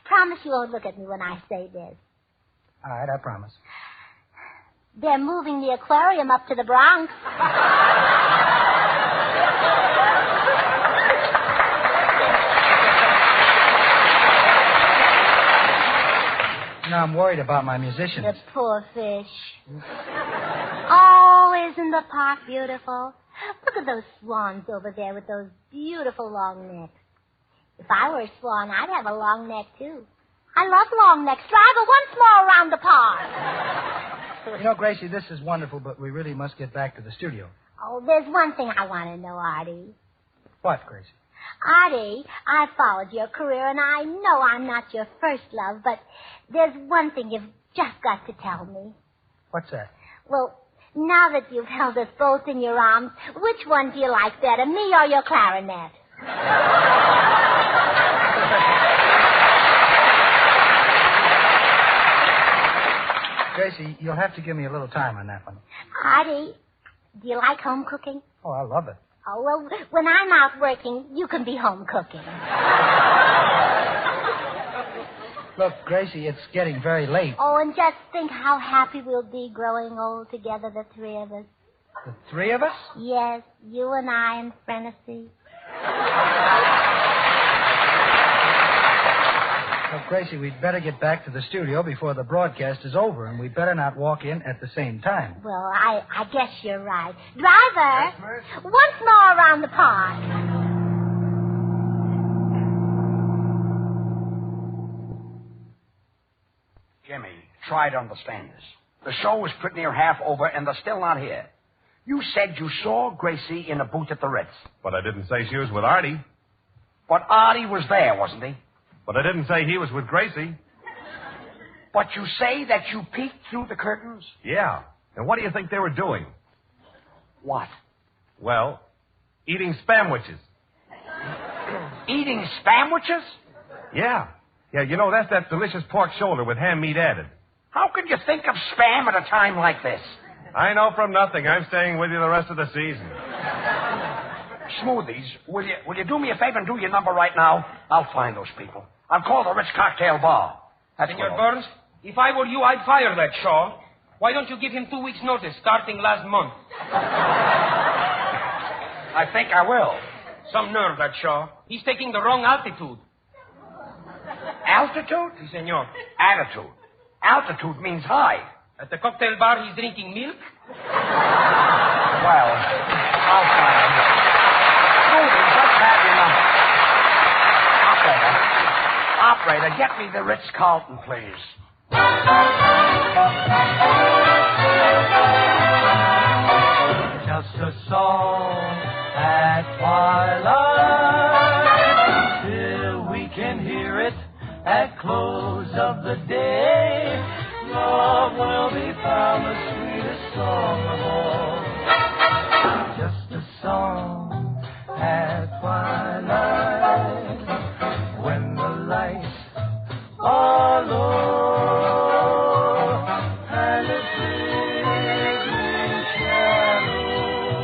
S4: promise you won't look at me when I say this.
S5: All right, I promise.
S4: They're moving the aquarium up to the Bronx.
S5: Now I'm worried about my musicians.
S4: The poor fish. Oh, isn't the park beautiful? Look at those swans over there with those beautiful long necks. If I were a swan, I'd have a long neck, too. I love long necks. Drive it once more around the park.
S5: You know, Gracie, this is wonderful, but we really must get back to the studio.
S4: Oh, there's one thing I want to know, Artie.
S5: What, Gracie?
S4: Artie, I followed your career, and I know I'm not your first love, but there's one thing you've just got to tell me.
S5: What's that?
S4: Well, now that you've held us both in your arms, which one do you like better, me or your clarinet?
S5: Gracie, you'll have to give me a little time on that one.
S4: Artie, do you like home cooking?
S5: Oh, I love it.
S4: Oh, well, when I'm out working, you can be home cooking.
S5: Look, Gracie, it's getting very late.
S4: Oh, and just think how happy we'll be growing old together, the three of us.
S5: The three of us?
S4: Yes, you and I and Frenessy.
S5: Well, Gracie, we'd better get back to the studio before the broadcast is over, and we'd better not walk in at the same time.
S4: Well, I guess you're right. Driver, once more around the park.
S3: Jimmy, try to understand this. The show is pretty near half over, and they're still not here. You said you saw Gracie in a booth at the Ritz.
S16: But I didn't say she was with Artie.
S3: But Artie was there, wasn't he?
S16: But I didn't say he was with Gracie.
S3: But you say that you peeked through the curtains?
S16: Yeah. And what do you think they were doing?
S3: What?
S16: Well, eating spamwiches.
S3: Eating spamwiches?
S16: Yeah. Yeah, you know, that's that delicious pork shoulder with ham meat added.
S3: How could you think of spam at a time like this?
S16: I know from nothing. I'm staying with you the rest of the season.
S3: Smoothies, will you do me a favor and do your number right now? I'll find those people. I'll call the Ritz Cocktail Bar.
S18: Senor Burns, if I were you, I'd fire that Shaw. Why don't you give him 2 weeks' notice, starting last month?
S3: I think I will.
S18: Some nerve, that Shaw. He's taking the wrong altitude.
S3: Altitude?
S18: Si, senor.
S3: Attitude. Altitude means high.
S18: At the cocktail bar, he's drinking milk?
S3: Well, I'll find him. Smoothie, just have your number. Operator, get me the Ritz-Carlton, please.
S9: Just a song at twilight, till we can hear it at close of the day. Love will be found the sweetest song of all. Just a song at twilight, when the lights are low and the flickering shadows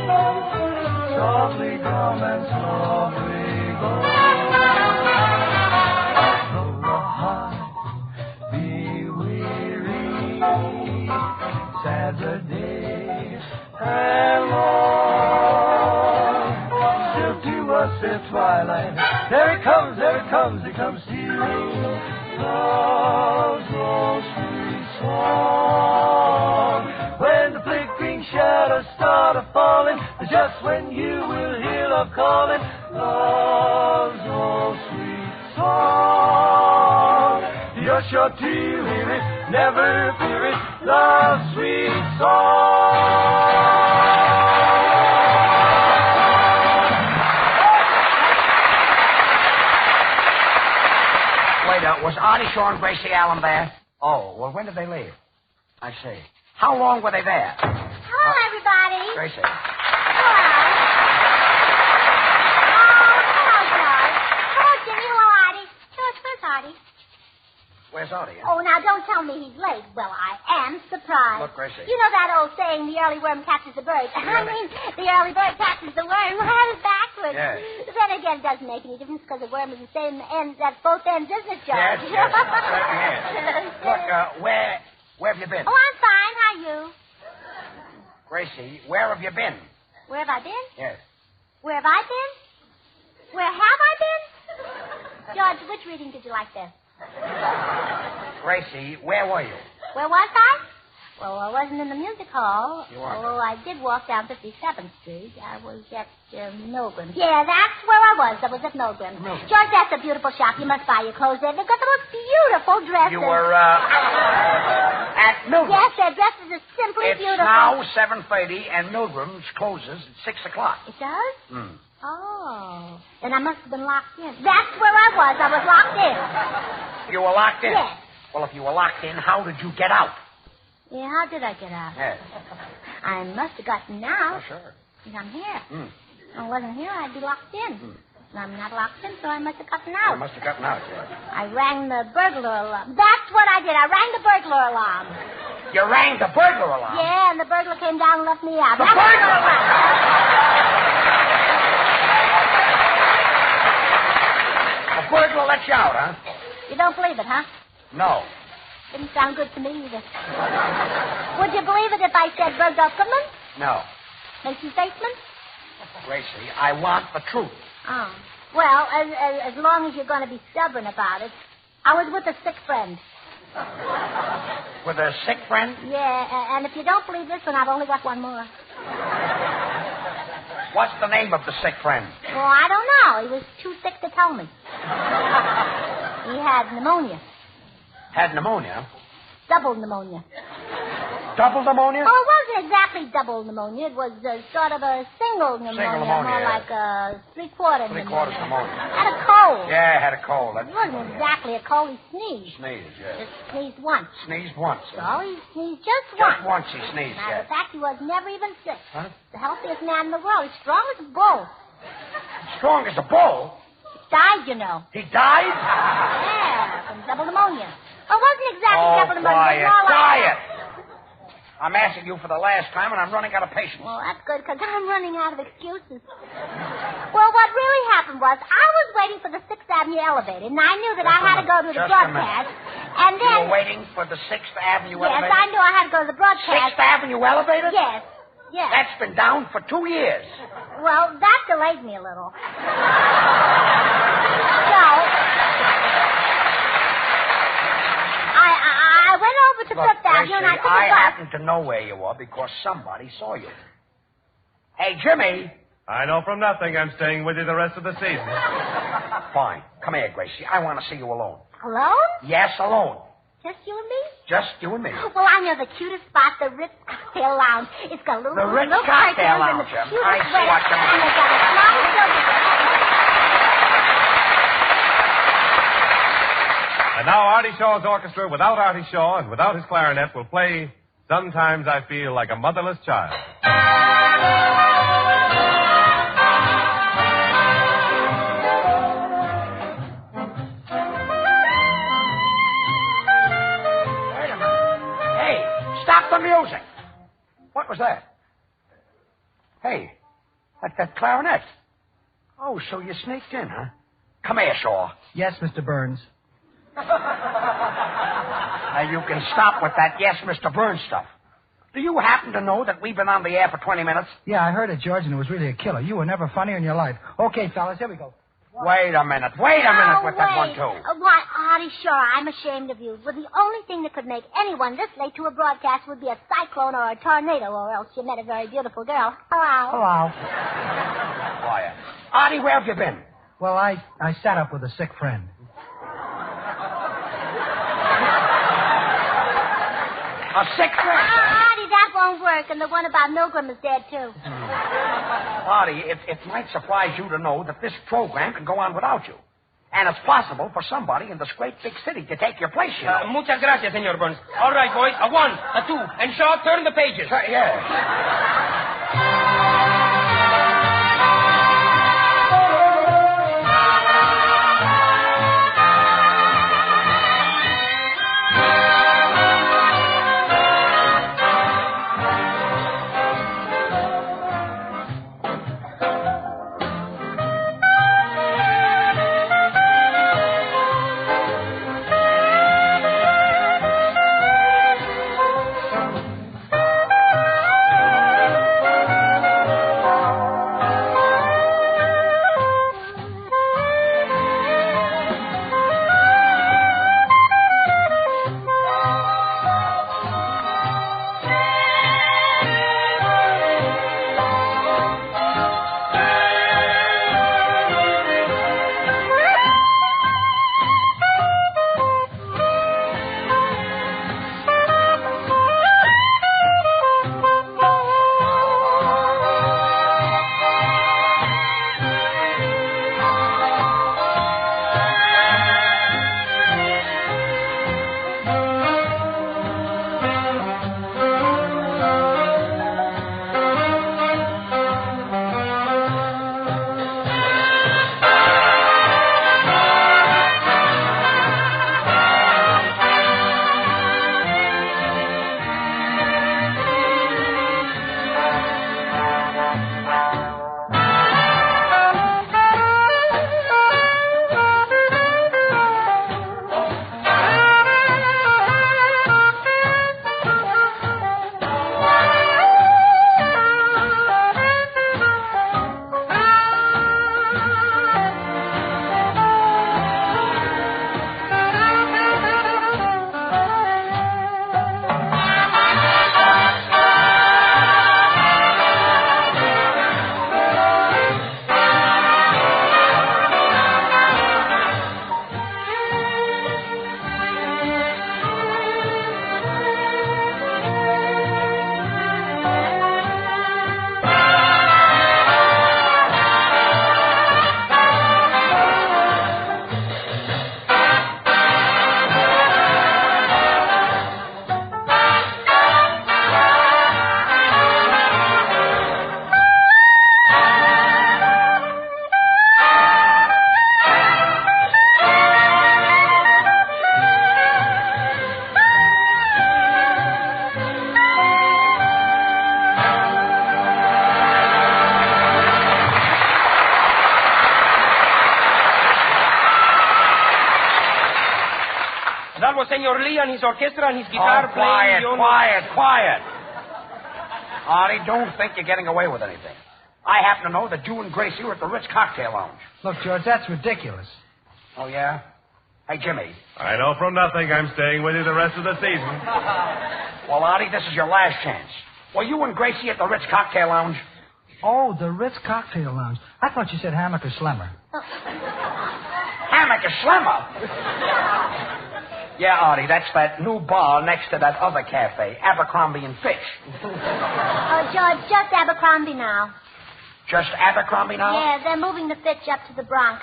S9: softly come and softly go. Though the heart be weary, sad the day and long, still to us at twilight, there it comes, it comes stealing. Love's old sweet song. When the flickering shadows start a-falling, just when you will hear love calling. Love's old sweet song. You're sure to hear it, never fear it. Love's sweet song.
S3: Was Artie Shaw and Gracie Allen there? Oh, well, when did they leave? I see. How long were they there?
S4: Hello, everybody.
S3: Gracie.
S4: Hello. Oh, hello, George. Hello, Jimmy. Hello, Artie. George, where's Artie?
S19: Where's Artie?
S4: Oh, now don't tell me he's late. Well, I am surprised.
S19: Look, Gracie.
S4: You know that old saying, the early worm catches the bird. I mean, the early bird catches the worm. I had it backwards.
S19: Yes.
S4: But then again, it doesn't make any difference because the worm is the same end at both ends, isn't it, George?
S19: Yes. Look, where have you been?
S4: Oh, I'm fine. How are you?
S19: Gracie, where have you been?
S4: Where have I been?
S19: Yes.
S4: Where have I been? Where have I been? George, which reading did you like best?
S19: Gracie, where were you?
S4: Where was I? Well, I wasn't in the music hall.
S19: You weren't.
S4: Although I did walk down 57th Street. I was at Milgram. Yeah, that's where I was. I was at Milgram. George, that's a beautiful shop. You must buy your clothes there. They've got the most beautiful dresses.
S19: You were, at Milgram.
S4: Yes, their dresses are simply
S19: It's
S4: beautiful.
S19: now 7:30, and Milgram's closes at 6 o'clock.
S4: It does?
S19: Hmm.
S4: Oh. Then I must have been locked in. That's where I was. I was locked in.
S19: You were locked in?
S4: Yes.
S19: Well, if you were locked in, how did you get out?
S4: Yeah, how did I get out?
S19: Yes.
S4: I must have gotten out.
S19: Oh, sure.
S4: Because I'm here.
S19: Hmm.
S4: If I wasn't here, I'd be locked in. And I'm not locked in, so I must have gotten out.
S19: You must have gotten out, yes.
S4: I rang the burglar alarm. That's what I did. I rang the burglar alarm.
S19: You rang the burglar alarm?
S4: Yeah, and the burglar came down and left me out.
S19: The burglar
S4: alarm!
S19: The burglar let you out, huh?
S4: You don't believe it, huh?
S19: No.
S4: Didn't sound good to me either. Would you believe it if I said Burglar Cookman?
S19: No.
S4: Mason Faceman?
S19: Gracie, I want the truth.
S4: Oh. Well, as long as you're going to be stubborn about it, I was with a sick friend.
S19: With a sick friend?
S4: Yeah, and if you don't believe this one, I've only got one more.
S19: What's the name of the sick friend?
S4: Well, I don't know. He was too sick to tell me. He had pneumonia.
S19: Had pneumonia?
S4: Double pneumonia.
S19: Double pneumonia?
S4: Oh, it wasn't exactly double pneumonia. It was sort of a single pneumonia.
S19: Single pneumonia,
S4: more
S19: yeah.
S4: like a three-quarter pneumonia.
S19: Three-quarters pneumonia.
S4: Had a cold.
S19: Yeah, had a cold.
S4: It wasn't exactly a cold. He sneezed.
S19: Sneezed, yes.
S4: Just sneezed once.
S19: Sneezed once.
S4: So he sneezed just
S19: Just
S4: once.
S19: once he sneezed,
S4: Matter
S19: yes.
S4: of fact, he was never even sick.
S19: Huh?
S4: The healthiest man in the world. He's strong as a bull.
S19: Strong as a bull?
S4: Died, you know.
S19: He died?
S4: Yeah, from double pneumonia. Well, it wasn't exactly double pneumonia.
S19: Quiet,
S4: It was more
S19: quiet.
S4: like...
S19: I'm asking you for the last time, and I'm running out of patience.
S4: Well, that's good, because I'm running out of excuses. Well, what really happened was I was waiting for the 6th Avenue elevator, and I knew that I had to go to the broadcast. And then...
S19: You were waiting for the 6th Avenue
S4: yes,
S19: elevator?
S4: Yes, I knew I had to go to the broadcast.
S19: 6th Avenue elevator?
S4: Yes, yes.
S19: That's been down for 2 years.
S4: Well, that delayed me a little. So... I went over to Fifth Avenue and I took a bus.
S19: I happen to know where you were because somebody saw you. Hey, Jimmy.
S16: I know from nothing I'm staying with you the rest of the season.
S19: Fine. Come here, Gracie. I want to see you alone.
S4: Alone?
S19: Yes, alone.
S4: Just you and me?
S19: Just you and me.
S4: Well, I know the cutest spot, the Ritz Cocktail Lounge. It's got little
S19: The Ritz
S4: little
S19: Cocktail
S4: curtains and
S19: Lounge.
S4: the cutest
S19: I see what you mean.
S4: And they got a small building.
S16: And now Artie Shaw's orchestra, without Artie Shaw and without his clarinet, will play Sometimes I Feel Like a Motherless Child.
S19: Wait a minute. Hey, stop the music. What was that? Hey, that's that clarinet. Oh, so you sneaked in, huh? Come here, Shaw.
S5: Yes, Mr. Burns.
S19: Now, you can stop with that yes, Mr. Burns stuff. Do you happen to know that we've been on the air for 20 minutes?
S5: Yeah, I heard it, George, and it was really a killer. You were never funnier in your life. Okay, fellas, here we go.
S19: Wait a minute with that one, too.
S4: Why, Artie Shaw, I'm ashamed of you. Well, the only thing that could make anyone this late to a broadcast would be a cyclone or a tornado, or else you met a very beautiful girl. Hello.
S19: Quiet. Artie, where have you been?
S5: Well, I sat up with a sick friend.
S19: A sick friend?
S4: Artie, that won't work, and the one about Milgram is dead, too.
S19: Artie, it might surprise you to know that this program can go on without you. And it's possible for somebody in this great big city to take your place, you know.
S18: Muchas gracias, Senor Burns. All right, boys. A 1, a 2, and Shaw, turn the pages.
S19: Yeah.
S18: Senor Lee and his orchestra and his guitar playing.
S19: Quiet. Artie, don't think you're getting away with anything. I happen to know that you and Gracie were at the Ritz Cocktail Lounge.
S5: Look, George, that's ridiculous.
S19: Oh, yeah? Hey, Jimmy.
S16: I know from nothing I'm staying with you the rest of the season.
S19: Well, Artie, this is your last chance. Were you and Gracie at the Ritz Cocktail Lounge?
S5: Oh, the Ritz Cocktail Lounge. I thought you said Hammock or Slemmer.
S19: Hammock or Slemmer? Yeah, Artie, that's that new bar next to that other cafe, Abercrombie and Fitch.
S4: Oh, George, just Abercrombie now.
S19: Just Abercrombie now?
S4: Yeah, they're moving the Fitch up to the Bronx.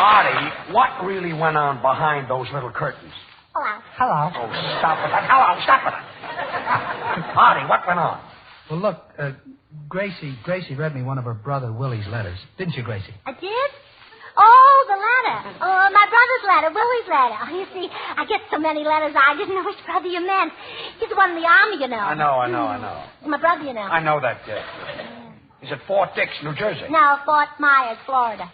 S19: Artie, what really went on behind those little curtains?
S5: Hello.
S19: Oh, stop it. Hello, stop it. Artie, what went on?
S5: Well, look, Gracie read me one of her brother Willie's letters. Didn't you, Gracie?
S4: I did? Oh, the letter. Oh, my brother's letter, Willie's letter. Oh, you see, I get so many letters, I didn't know which brother you meant. He's the one in the army, you know.
S19: I know.
S4: My brother, you know.
S19: I know that. He's at Fort Dix, New Jersey.
S4: No, Fort Myers, Florida.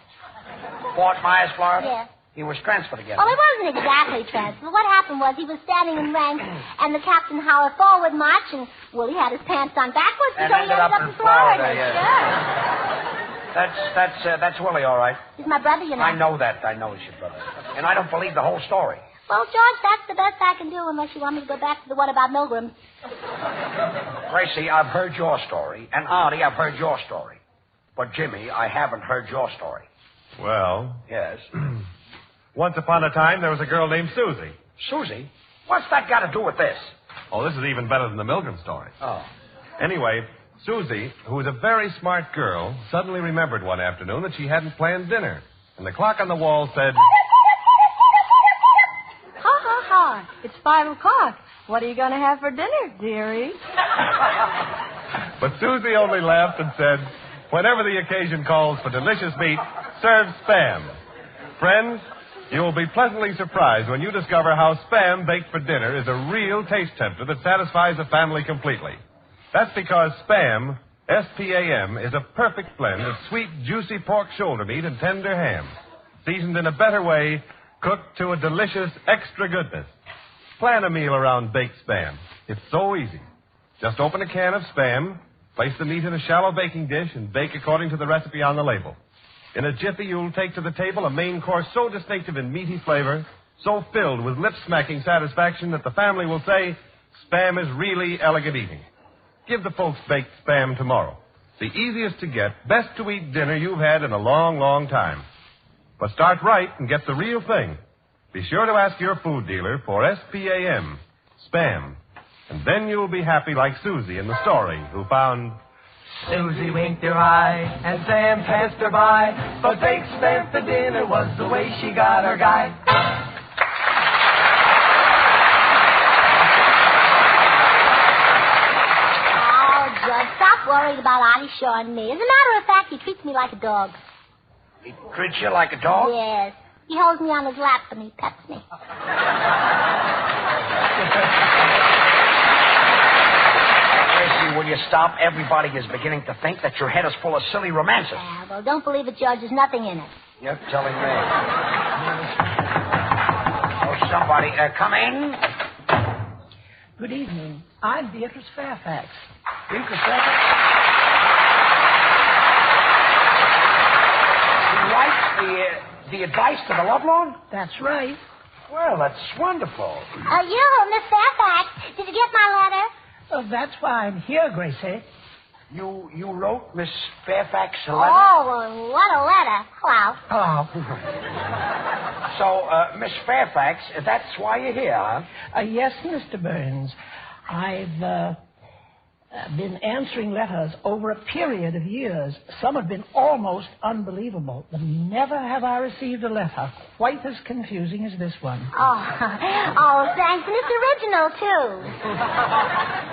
S19: Fort Myers, Florida?
S4: Yeah.
S19: He was transferred again.
S4: Well, he wasn't exactly transferred. What happened was he was standing in rank, and the captain howled forward march, and Willie had his pants on backwards,
S19: And
S4: so he ended up in Florida.
S19: yeah.
S4: Sure.
S19: That's Willie, all right.
S4: He's my brother, you know.
S19: I know that. I know he's your brother. And I don't believe the whole story.
S4: Well, George, that's the best I can do unless you want me to go back to the one about Milgram.
S19: Gracie, I've heard your story. And Artie, I've heard your story. But Jimmy, I haven't heard your story.
S16: Well.
S19: Yes.
S16: Once upon a time, there was a girl named Susie.
S19: Susie? What's that got to do with this?
S16: Oh, this is even better than the Milgram story.
S19: Oh.
S16: Anyway, Susie, who was a very smart girl, suddenly remembered one afternoon that she hadn't planned dinner. And the clock on the wall said...
S11: Ha. It's 5 o'clock. What are you going to have for dinner, dearie?
S16: But Susie only laughed and said, whenever the occasion calls for delicious meat, serve Spam. Friends, you will be pleasantly surprised when you discover how Spam baked for dinner is a real taste tempter that satisfies a family completely. That's because Spam, S-P-A-M, is a perfect blend of sweet, juicy pork shoulder meat and tender ham, seasoned in a better way, cooked to a delicious extra goodness. Plan a meal around baked Spam. It's so easy. Just open a can of Spam, place the meat in a shallow baking dish, and bake according to the recipe on the label. In a jiffy, you'll take to the table a main course so distinctive in meaty flavor, so filled with lip-smacking satisfaction that the family will say, Spam is really elegant eating. Give the folks baked Spam tomorrow. The easiest to get, best to eat dinner you've had in a long, long time. But start right and get the real thing. Be sure to ask your food dealer for S-P-A-M, Spam. And then you'll be happy like Susie in the story, who found...
S9: Susie winked her eye, and Sam passed her by, but baked Spam for dinner was the way she got her guy.
S4: Oh, Judge, stop worrying about Artie Shaw and me. As a matter of fact, he treats me like a dog.
S19: He treats you like a dog?
S4: Yes. He holds me on his lap and he pets me.
S19: Gracie, will you stop? Everybody is beginning to think that your head is full of silly romances.
S4: Yeah, well, don't believe it, Judge. There's nothing in it.
S19: You're telling me. Oh, somebody, come in.
S15: Good evening. I'm Beatrice Fairfax.
S19: Beatrice Fairfax? You write the advice to the lovelorn?
S15: That's right.
S19: Well, that's wonderful.
S4: You, Miss Fairfax, did you get my letter?
S15: That's why I'm here, Gracie.
S19: You wrote Miss Fairfax a letter?
S4: Oh, well, what a letter. Wow.
S15: Oh.
S19: So, Miss Fairfax, that's why you're here, huh?
S15: Yes, Mr. Burns. I've been answering letters over a period of years. Some have been almost unbelievable. But never have I received a letter quite as confusing as this one.
S4: Oh, thanks. And it's original, too.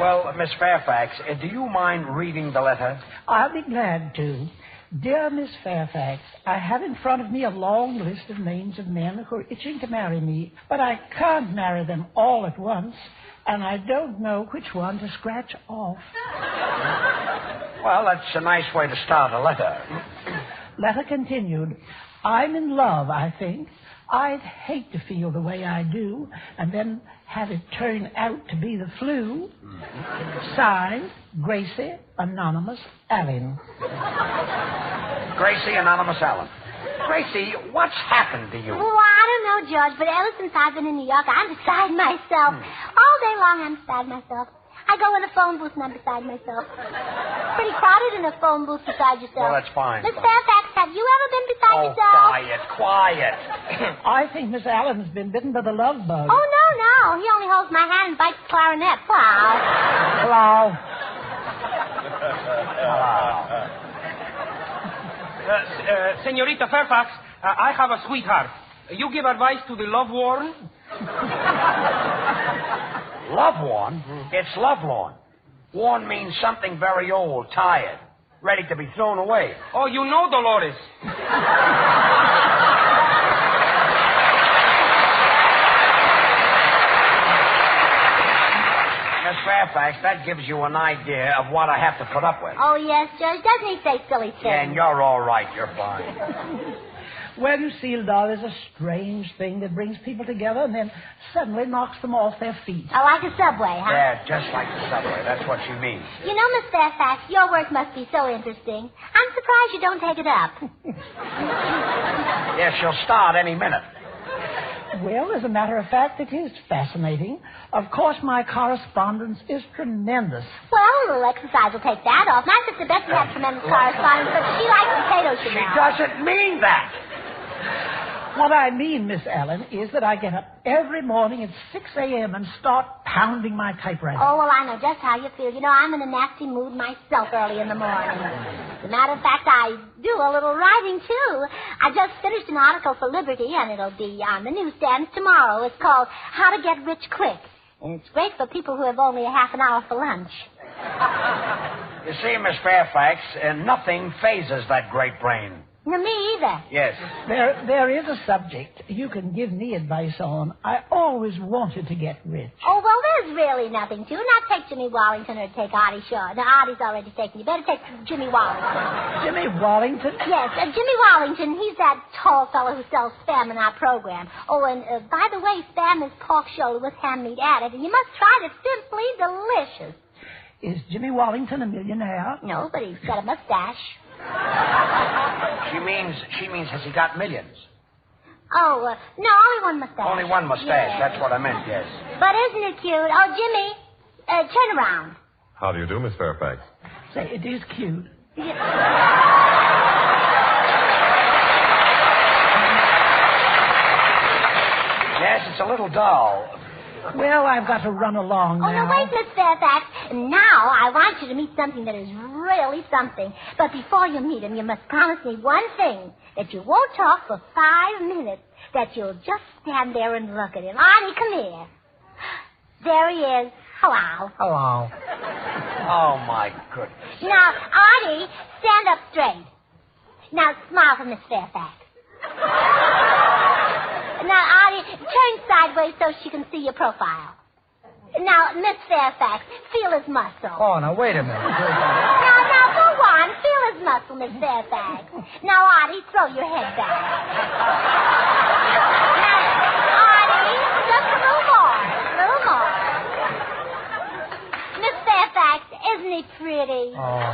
S19: Well, Miss Fairfax, do you mind reading the letter?
S15: I'll be glad to. Dear Miss Fairfax, I have in front of me a long list of names of men who are itching to marry me, but I can't marry them all at once, and I don't know which one to scratch off.
S19: Well, that's a nice way to start a letter.
S15: Letter continued. I'm in love, I think. I'd hate to feel the way I do and then have it turn out to be the flu. Signed, Gracie, Anonymous, Allen.
S19: Gracie, Anonymous, Allen. Gracie, what's happened to you?
S4: Oh, I don't know, George, but ever since I've been in New York, I'm beside myself. All day long, I'm beside myself. I go in a phone booth and I'm beside myself. Pretty crowded in a phone booth beside yourself.
S19: Well, that's fine.
S4: Miss Fairfax, have you ever been beside yourself?
S19: Quiet.
S15: I think Miss Allen's been bitten by the love bug.
S4: Oh, no. He only holds my hand and bites the clarinet. Wow.
S19: Hello.
S18: Senorita Fairfax, I have a sweetheart. You give advice to the love-worn?
S19: Love-worn? It's lovelorn. Worn means something very old, tired, ready to be thrown away.
S18: Oh, you know Dolores.
S19: Miss Fairfax, that gives you an idea of what I have to put up with.
S4: Oh, yes, Judge. Doesn't he say silly things?
S19: Yeah, and you're all right. You're fine.
S15: Well, you see, doll is a strange thing that brings people together and then suddenly knocks them off their feet.
S4: Oh, like a subway, huh?
S19: Yeah, just like the subway. That's what she means.
S4: You know, Miss Fairfax, your work must be so interesting. I'm surprised you don't take it up.
S19: Yeah, she'll start any minute.
S15: Well, as a matter of fact, it is fascinating. Of course, my correspondence is tremendous.
S4: Well, a little exercise will take that off. My sister Betsy had tremendous correspondence, but she likes potatoes, you know.
S19: She doesn't mean that.
S15: What I mean, Miss Allen, is that I get up every morning at 6 a.m. and start pounding my typewriter.
S4: Oh, well, I know just how you feel. You know, I'm in a nasty mood myself early in the morning. As a matter of fact, I do a little writing, too. I just finished an article for Liberty, and it'll be on the newsstands tomorrow. It's called How to Get Rich Quick. And it's great for people who have only a half an hour for lunch.
S19: You see, Miss Fairfax, nothing phases that great brain.
S4: No, me either.
S19: Yes.
S15: There is a subject you can give me advice on. I always wanted to get rich.
S4: Oh, well, there's really nothing to. Now take Jimmy Wallington or take Artie Shaw. Now, Artie's already taken. You better take Jimmy Wallington.
S15: Jimmy Wallington?
S4: Yes, Jimmy Wallington. He's that tall fellow who sells Spam in our program. Oh, and by the way, Spam is pork shoulder with ham meat added, and you must try it. It's simply delicious.
S15: Is Jimmy Wallington a millionaire?
S4: No, but he's got a mustache.
S19: She means, has he got millions?
S4: Oh, no, only one mustache.
S19: Only one mustache,
S4: yes.
S19: That's what I meant, yes.
S4: But isn't it cute? Oh, Jimmy, turn around.
S16: How do you do, Miss Fairfax?
S15: Say, it is cute.
S19: Yes, it's a little dull.
S15: Well, I've got to run along now.
S4: Oh, no, wait, Miss Fairfax. Now I want you to meet something that is really something. But before you meet him, you must promise me one thing. That you won't talk for 5 minutes. That you'll just stand there and look at him. Artie, come here. There he is. Hello.
S19: Hello. Oh, my goodness.
S4: Now, Artie, stand up straight. Now, smile for Miss Fairfax. Now, Artie, turn sideways so she can see your profile. Now, Miss Fairfax, feel his muscle.
S5: Oh, now, wait a minute.
S4: Now, go on. Feel his muscle, Miss Fairfax. Now, Artie, throw your head back. Now, Artie, just a little more. A little more. Miss Fairfax, isn't he pretty?
S19: Oh.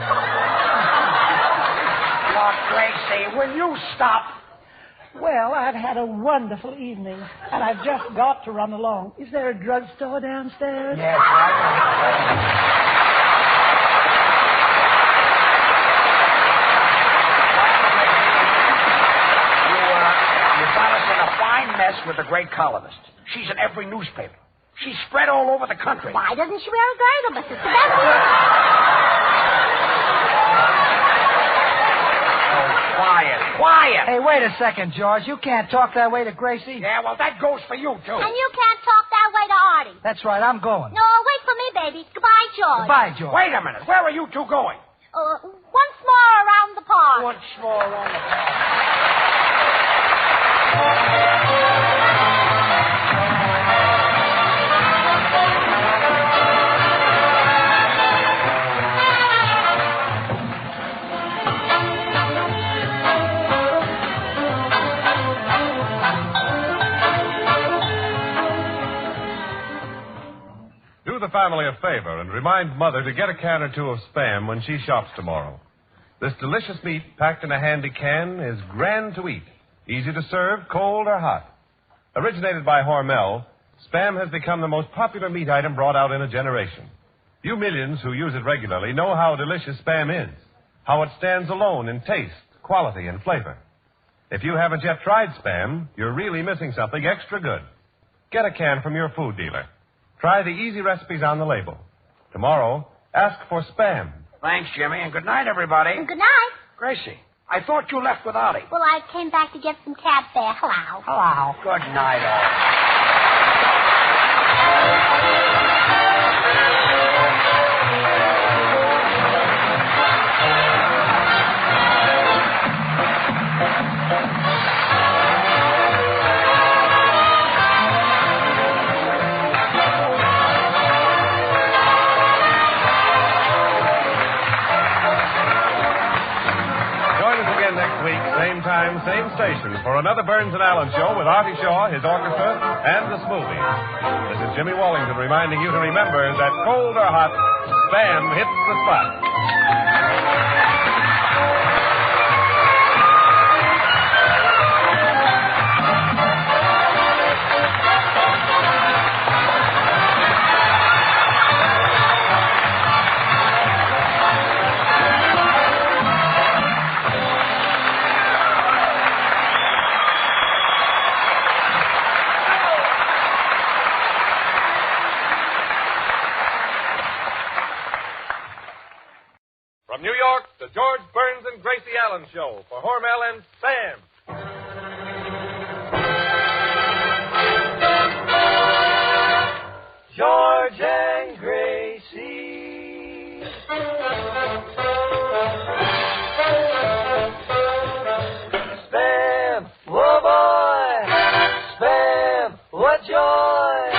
S19: Look, Gracie, will you stop?
S15: Well, I've had a wonderful evening, and I've just got to run along. Is there a drugstore downstairs?
S19: Yes, right. You got us in a fine mess with the great columnist. She's in every newspaper. She's spread all over the country.
S4: Why doesn't she wear a girdle, Mrs. Sebastian?
S19: Quiet.
S5: Hey, wait a second, George. You can't talk that way to Gracie.
S19: Yeah, well, that goes for you, too.
S4: And you can't talk that way to Artie.
S5: That's right, I'm going.
S4: No, wait for me, baby. Goodbye, George.
S5: Goodbye, George.
S19: Wait a minute. Where are you two going?
S4: Once more around the park.
S19: Once more around the park.
S16: Do the family a favor and remind Mother to get a can or two of Spam when she shops tomorrow. This delicious meat packed in a handy can is grand to eat, easy to serve, cold or hot. Originated by Hormel, Spam has become the most popular meat item brought out in a generation. You millions who use it regularly know how delicious Spam is, how it stands alone in taste, quality, and flavor. If you haven't yet tried Spam, you're really missing something extra good. Get a can from your food dealer. Try the easy recipes on the label. Tomorrow, ask for Spam.
S19: Thanks, Jimmy, and good night, everybody.
S4: Good night.
S19: Gracie, I thought you left with Ollie.
S4: Well, I came back to get some cab fare. Hello.
S19: Hello. Good night, all.
S16: Same time, same station for another Burns and Allen show with Artie Shaw, his orchestra, and the Smoothies. This is Jimmy Wallington reminding you to remember that cold or hot, Spam hits the spot. From New York, the George Burns and Gracie Allen Show for Hormel and Spam.
S9: George and Gracie. Spam, whoa boy. Spam, what joy.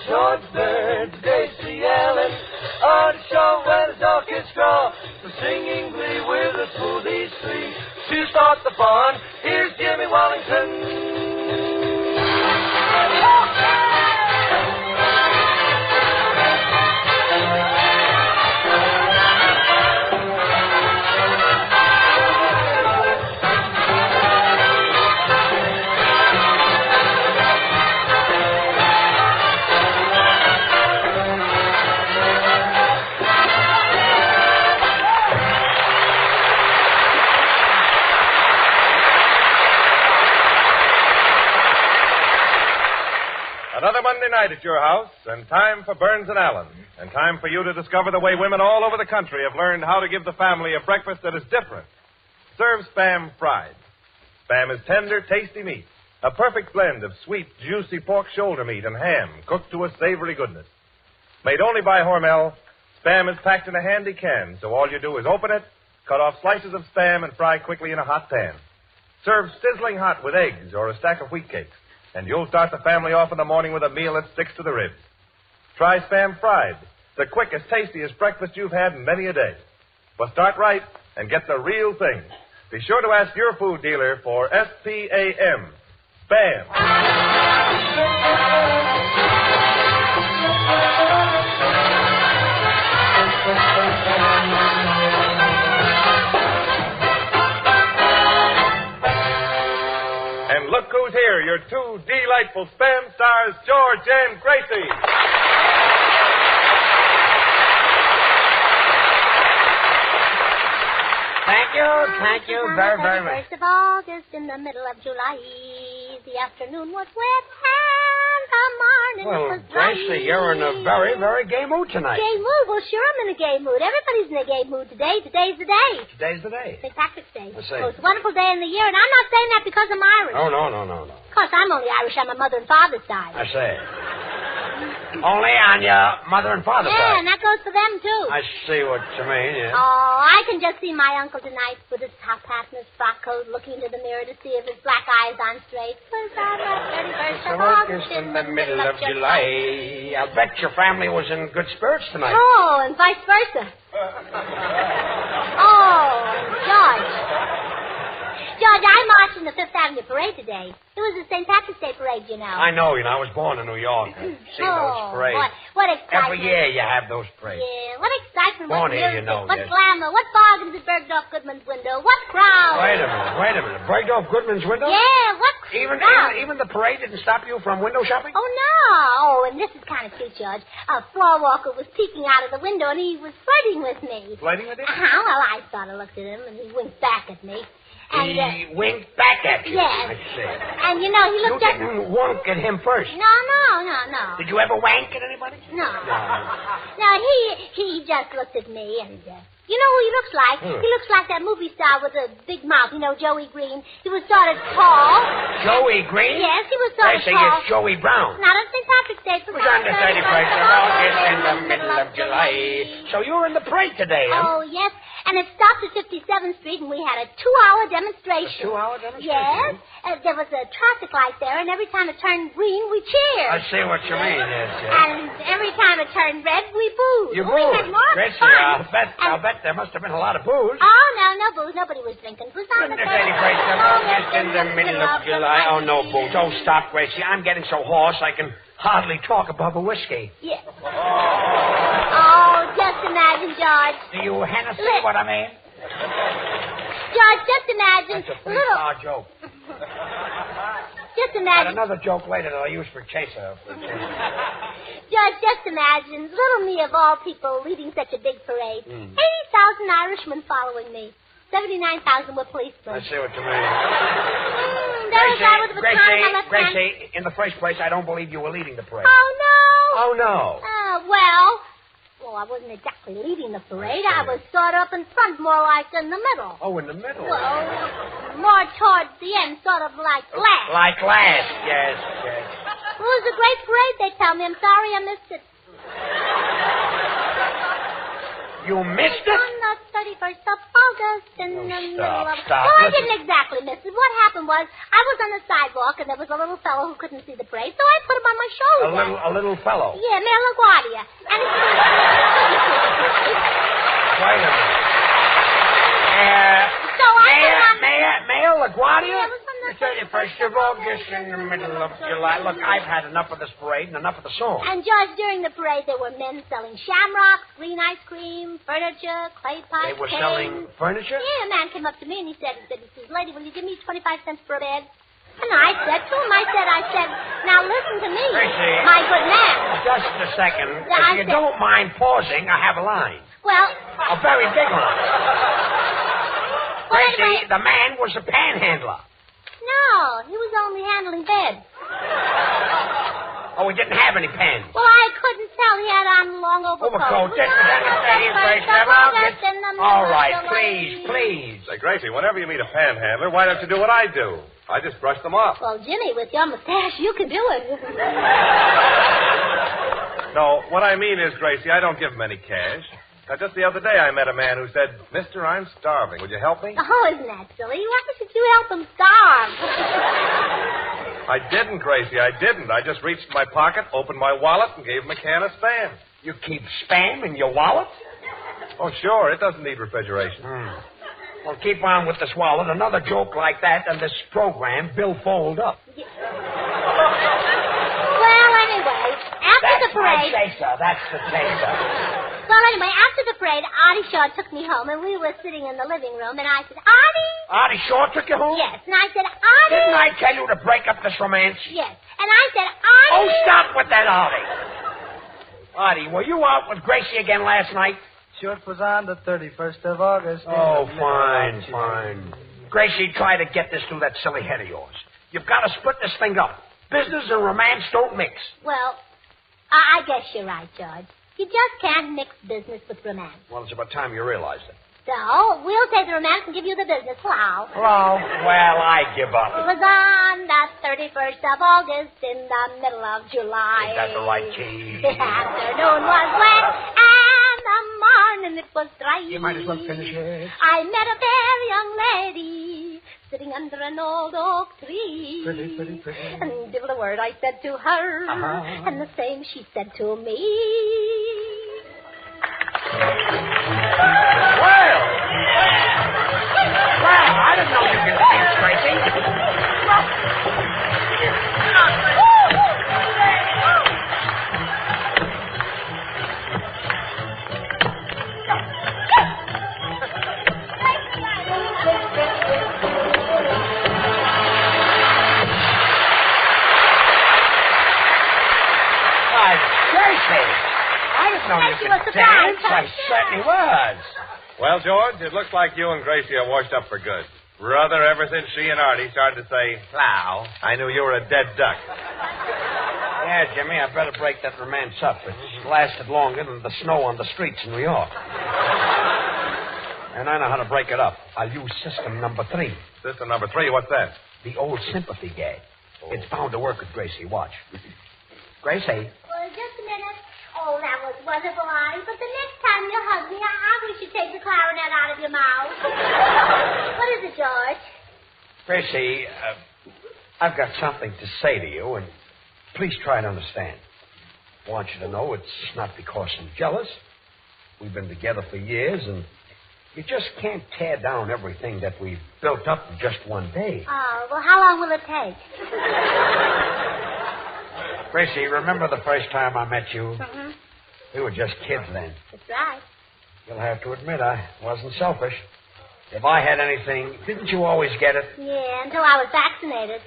S9: George Burns, Gracie Allen on the show where the orchestra singing glee with the Smoothies three. To start the fun, here's Jimmy Wallington.
S16: Another Monday night at your house, and time for Burns and Allen, and time for you to discover the way women all over the country have learned how to give the family a breakfast that is different. Serve Spam fried. Spam is tender, tasty meat, a perfect blend of sweet, juicy pork shoulder meat and ham cooked to a savory goodness. Made only by Hormel, Spam is packed in a handy can, so all you do is open it, cut off slices of Spam, and fry quickly in a hot pan. Serve sizzling hot with eggs or a stack of wheat cakes, and you'll start the family off in the morning with a meal that sticks to the ribs. Try Spam fried, the quickest, tastiest breakfast you've had in many a day. But start right and get the real thing. Be sure to ask your food dealer for S-P-A-M, Spam. And look who's here, your two delightful Spam stars, George and Gracie.
S4: Thank you very, very much. 1st of August in the middle of July, the afternoon was wet and the morning was dry.
S19: Gracie, you're in a very, very gay mood tonight.
S4: Gay mood? Well, sure I'm in a gay mood. Everybody's in a gay mood today. Today's the day.
S19: Today's the day.
S4: St. Patrick's Day.
S19: I see.
S4: Oh, it's a wonderful day in the year, and I'm not saying that because I'm Irish.
S19: Oh, no.
S4: Of course, I'm only Irish on my mother and father's side.
S19: I say. Only on your mother and father's side.
S4: Yeah, and that goes for them, too.
S19: I see what you mean, yeah.
S4: Oh, I can just see my uncle tonight with his top hat and his frock coat looking into the mirror to see if his black eye's on straight. Was on the 31st of August
S19: in the middle of July. I'll bet your family was in good spirits tonight.
S4: Oh, and vice versa. Oh, George. George, I marched in the Fifth Avenue parade today. It was the St. Patrick's Day parade, you know.
S19: I know, I was born in New York. I've seen those parades.
S4: Boy, what excitement.
S19: Every year you have those parades.
S4: Yeah, what excitement,
S19: Born
S4: what
S19: here,
S4: music,
S19: you know,
S4: what
S19: yes.
S4: glamour, what bargains at Bergdorf Goodman's window, what crowd.
S19: Wait a minute. Bergdorf Goodman's window?
S4: Yeah, what crowd.
S19: Even the parade didn't stop you from window shopping?
S4: Oh, no. Oh, and this is kind of cute, George. A floor walker was peeking out of the window, and he was flirting with me.
S19: Flirting with you?
S4: Well, I sort of looked at him, and he winked back at me. And,
S19: he winked back at you.
S4: Yes.
S19: I see.
S4: And, you know, he looked
S19: You didn't wink at him first.
S4: No.
S19: Did you ever wank at anybody?
S4: No. No, he just looked at me, and... You know who he looks like? He looks like that movie star with a big mouth, you know, Joey Green. He was sort of tall.
S19: Joey Green?
S4: Yes, he was sort of
S19: I say
S4: tall.
S19: it's Joey Brown.
S4: Not on St. Patrick's Day.
S19: It was on the 31st of August in the middle of July. So you were in the parade today, huh?
S4: Oh, yes. And it stopped at 57th Street, and we had a 2-hour demonstration.
S19: A 2-hour demonstration?
S4: Yes. There was a traffic light there, and every time it turned green, we cheered.
S19: I see what you mean, yes.
S4: And every time it turned red, we booed.
S19: You
S4: We had
S19: booed?
S4: more
S19: Gracie,
S4: fun.
S19: I'll bet there must have been a lot of booze.
S4: Oh, no booze. Nobody was drinking. It was on the
S19: 31st of August in the middle of July. Oh, no booze. Oh, stop, Gracie. I'm getting so hoarse I can hardly talk above a whiskey.
S4: Yeah. Oh, just imagine, George.
S19: Do you Hennessy what I mean?
S4: George, just imagine.
S19: That's a three-star joke.
S4: Just
S19: Got
S4: imagine.
S19: another joke later that I'll use for chaser.
S4: Judge, just imagine little me of all people leading such a big parade. 80,000 Irishmen following me. 79,000 were policemen.
S19: I see what you mean.
S4: There was I with the baton in my left hand.
S19: Gracie, in the first place, I don't believe you were leading the parade.
S4: Oh, no.
S19: Oh, no.
S4: Well, I wasn't exactly leading the parade. I was sort of up in front, more like in the middle.
S19: Oh, in the middle.
S4: Well, more towards the end, sort of like last.
S19: Like last, yes.
S4: It was a great parade, they tell me. I'm sorry I missed it.
S19: You missed it?
S4: On the 31st of August in the middle of...
S19: Stop.
S4: Well, I didn't exactly miss it. What happened was, I was on the sidewalk, and there was a little fellow who couldn't see the parade, so I put him on my shoulder.
S19: A little fellow?
S4: Yeah, Mayor LaGuardia. And he
S19: Wait a minute. Mayor LaGuardia?
S4: Yeah, it was from the
S19: 31st of August in the middle of July. Look, I've had enough of this parade and enough of the song.
S4: And, George, during the parade, there were men selling shamrocks, green ice cream, furniture, clay pots,
S19: They were
S4: canes.
S19: selling furniture?
S4: Yeah, a man came up to me and he said, lady, will you give me 25 cents for a bed? And I said to him, I said, now listen to me,
S19: Gracie,
S4: my good man.
S19: Just a second.
S4: Yeah,
S19: If you don't mind pausing, I have a line.
S4: Well,
S19: A very big line. Gracie, the man was a panhandler.
S4: no, he was only handling beds.
S19: Oh, he didn't have any pens.
S4: Well, I couldn't tell. He had on a long overcoat.
S19: All right, please.
S16: Say, Gracie, whenever you meet a panhandler, why don't you do what I do? I just brush them off.
S4: Well, Jimmy, with your mustache, you can do it.
S16: No, what I mean is, Gracie, I don't give him any cash. Now, just the other day, I met a man who said, Mister, I'm starving. Would you help me?
S4: Oh, isn't that silly? Why should you help him starve?
S16: I didn't, Gracie, I didn't. I just reached in my pocket, opened my wallet, and gave him a can of Spam.
S19: You keep Spam in your wallet?
S16: Oh, sure. It doesn't need refrigeration.
S19: Well, keep on with this wallet. Another joke like that, and this program, Bill fold up.
S4: Well, anyway, after the parade...
S19: That's the chaser.
S4: Well, anyway, after the parade, Artie Shaw took me home, and we were sitting in the living room, and I said, Artie?
S19: Artie Shaw took you home?
S4: Yes, and I said, Artie?
S19: Didn't I tell you to break up this romance?
S4: Yes, and I said, Artie?
S19: Oh, stop with that, Artie. Artie, were you out with Gracie again last night?
S5: Sure, it was on the 31st of August.
S19: Oh, fine. Gracie, try to get this through that silly head of yours. You've got to split this thing up. Business and romance don't mix.
S4: Well, I guess you're right, George. You just can't mix business with romance.
S19: Well, it's about time you realized it.
S4: So, we'll take the romance and give you the business. Hello.
S19: Hello. Well, I give up.
S4: It was on the 31st of August in the middle of July.
S19: Is that the right key?
S4: The afternoon was wet and the morning it was dry.
S19: You might as well finish it.
S4: I met a fair young lady sitting under an old oak tree.
S5: Pretty.
S4: And give it a word I said to her, and the same she said to me.
S19: Well, I didn't know you could sing Why, Gracie, I didn't know you could dance. I certainly was.
S16: Well, George, it looks like you and Gracie are washed up for good. Brother, ever since she and Artie started to say, plow, I knew you were a dead duck.
S19: Yeah, Jimmy, I better break that romance up. It's lasted longer than the snow on the streets in New York. And I know how to break it up. I'll use system number 3.
S16: System number 3, what's that?
S19: The old sympathy gag. Oh. It's bound to work with Gracie. Watch. Gracie.
S4: Well, just a minute. Oh, that was wonderful, Artie. But the next time you hug me, I wish you'd take the clarinet out of your mouth. What is it, George?
S19: Gracie, I've got something to say to you, and please try to understand. I want you to know it's not because I'm jealous. We've been together for years, and you just can't tear down everything that we've built up in just one day.
S4: Oh, well, how long will it take?
S19: Gracie, remember the first time I met you?
S4: Mm-hmm.
S19: We were just kids then.
S4: That's right.
S19: You'll have to admit I wasn't selfish. If I had anything, didn't you always get it?
S4: Yeah, until I was vaccinated.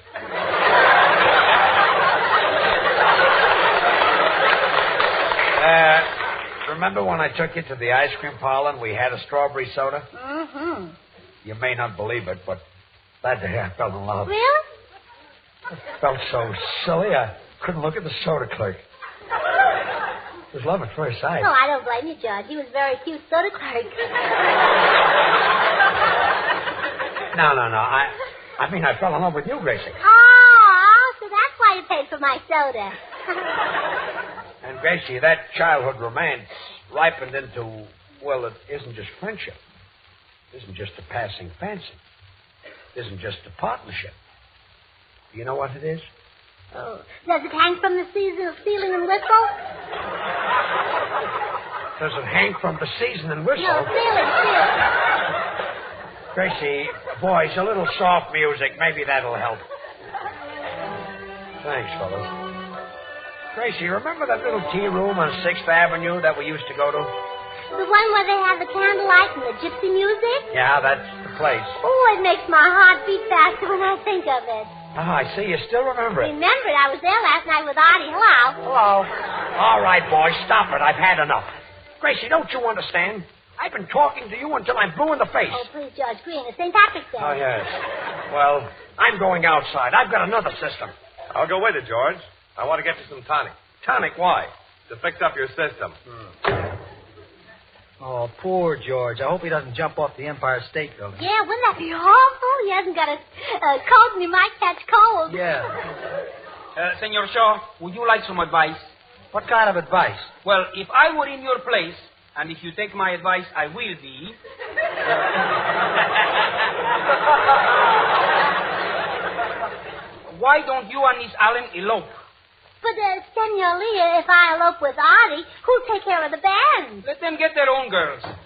S19: Remember when I took you to the ice cream parlor and we had a strawberry soda?
S4: Mm-hmm.
S19: You may not believe it, but that day I fell in love.
S4: Really?
S19: It felt so silly, I couldn't look at the soda clerk. It was love at first sight.
S4: No, I don't blame you, George. He was a very cute soda clerk.
S19: No. I mean, I fell in love with you, Gracie.
S4: Oh, so that's why you paid for my soda.
S19: And, Gracie, that childhood romance ripened into, well, it isn't just friendship. It isn't just a passing fancy. It isn't just a partnership. Do you know what it is?
S4: Oh. Does it hang from the ceiling and whistle?
S19: Does it hang from the season and whistle?
S4: No, ceiling.
S19: Gracie, boys, a little soft music. Maybe that'll help. Thanks, fellas. Gracie, remember that little tea room on 6th Avenue that we used to go to?
S4: The one where they have the candlelight and the gypsy music?
S19: Yeah, that's the place.
S4: Oh, it makes my heart beat faster when I think of it.
S19: Oh, I see. You still remember it.
S4: Remember it. I was there last night with Artie. Hello.
S19: Hello. All right, boys, stop it. I've had enough. Gracie, don't you understand? I've been talking to you until I'm blue in the face.
S4: Oh, please, George Green. It's St. Patrick's Day.
S19: Oh, yes. Well, I'm going outside. I've got another system.
S16: I'll go with you, George. I want to get you some tonic.
S19: Tonic? Why?
S16: To fix up your system.
S5: Oh, poor George. I hope he doesn't jump off the Empire State Building.
S4: Yeah, wouldn't that be awful? He hasn't got a coat and he might catch cold.
S5: Yeah.
S18: Senor Shaw, would you like some advice?
S5: What kind of advice?
S18: Well, if I were in your place, and if you take my advice, I will be. Why don't you and Miss Allen elope?
S4: But, Senor Lee, if I elope with Artie, who'll take care of the band?
S18: Let them get their own girls.
S4: Artie,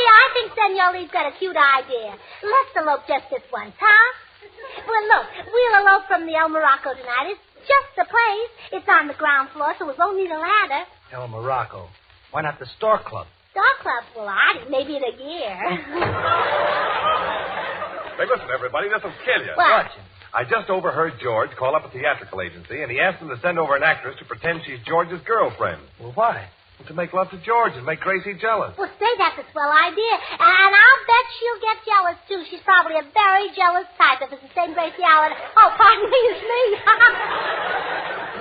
S4: I think Senor Lee's got a cute idea. Let's elope just this once, huh? Well, look, we'll elope from the El Morocco tonight. It's just a place. It's on the ground floor, so we won't need a ladder.
S5: El Morocco. Why not the Star Club?
S4: Star Club? Well, Artie, maybe in a year.
S16: Hey, listen, everybody, this'll kill you.
S4: What?
S16: I just overheard George call up a theatrical agency, and he asked them to send over an actress to pretend she's George's girlfriend.
S5: Well, why?
S16: To make love to George and make Gracie jealous.
S4: Well, say, that's a swell idea. And I'll bet she'll get jealous, too. She's probably a very jealous type if it's the same Gracie Allen. Oh, pardon me, it's me.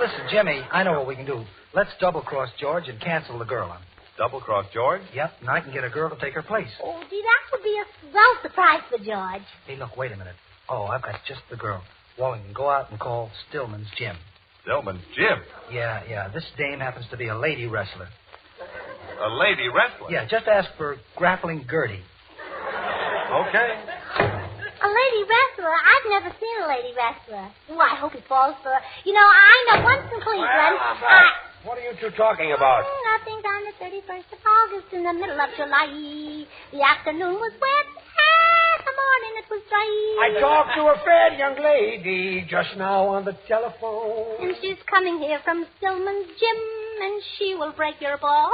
S5: Listen, Jimmy, I know what we can do. Let's double-cross George and cancel the girl on him.
S16: Double-cross George?
S5: Yep, and I can get a girl to take her place.
S4: Oh, gee, that would be a swell surprise for George.
S5: Hey, look, wait a minute. Oh, I've got just the girl. Wallington, go out and call Stillman's Jim.
S16: Stillman's Jim?
S5: Yeah. This dame happens to be a lady wrestler.
S16: A lady wrestler?
S5: Yeah, just ask for Grappling Gertie.
S16: Okay.
S4: A lady wrestler? I've never seen a lady wrestler. Oh, I hope he falls for her. You know, I know once in Cleveland...
S19: What are you two talking about?
S4: Nothing. On the 31st of August in the middle of July. The afternoon was wet and the morning it was dry.
S19: I talked to a fair young lady just now on the telephone.
S4: And she's coming here from Stillman's Gym, and she will break your ball.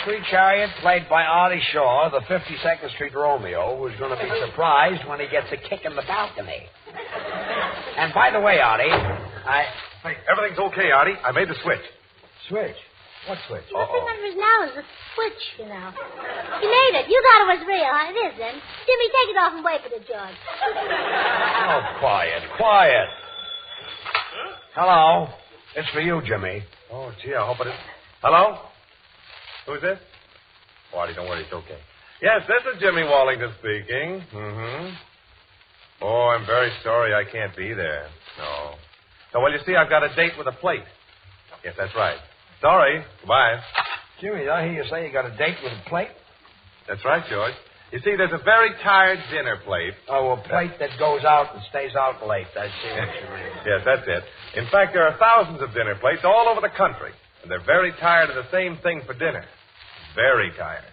S19: Street Chariot, played by Artie Shaw, the 52nd Street Romeo, who's going to be surprised when he gets a kick in the balcony. And by the way, Artie,
S16: Hey, everything's okay, Artie. I made the switch.
S19: Switch? What switch?
S4: The thing that was now is a switch, you know. You made it. You thought it was real, huh? It isn't. Jimmy, take it off and wait for the judge.
S19: Oh, quiet. Hello. It's for you, Jimmy.
S16: Oh, gee, I hope it is. Hello? Who's this? Oh, Artie, don't worry. It's okay. Yes, this is Jimmy Wallington speaking. Mm-hmm. Oh, I'm very sorry I can't be there. No. No, well, you see, I've got a date with a plate. Yes, that's right. Sorry. Goodbye.
S19: Jimmy, I hear you say you got a date with a plate?
S16: That's right, George. You see, there's a very tired dinner plate.
S19: Oh, a plate that goes out and stays out late. I see what you mean.
S16: Yes, that's it. In fact, there are thousands of dinner plates all over the country, and they're very tired of the same thing for dinner. Very tired.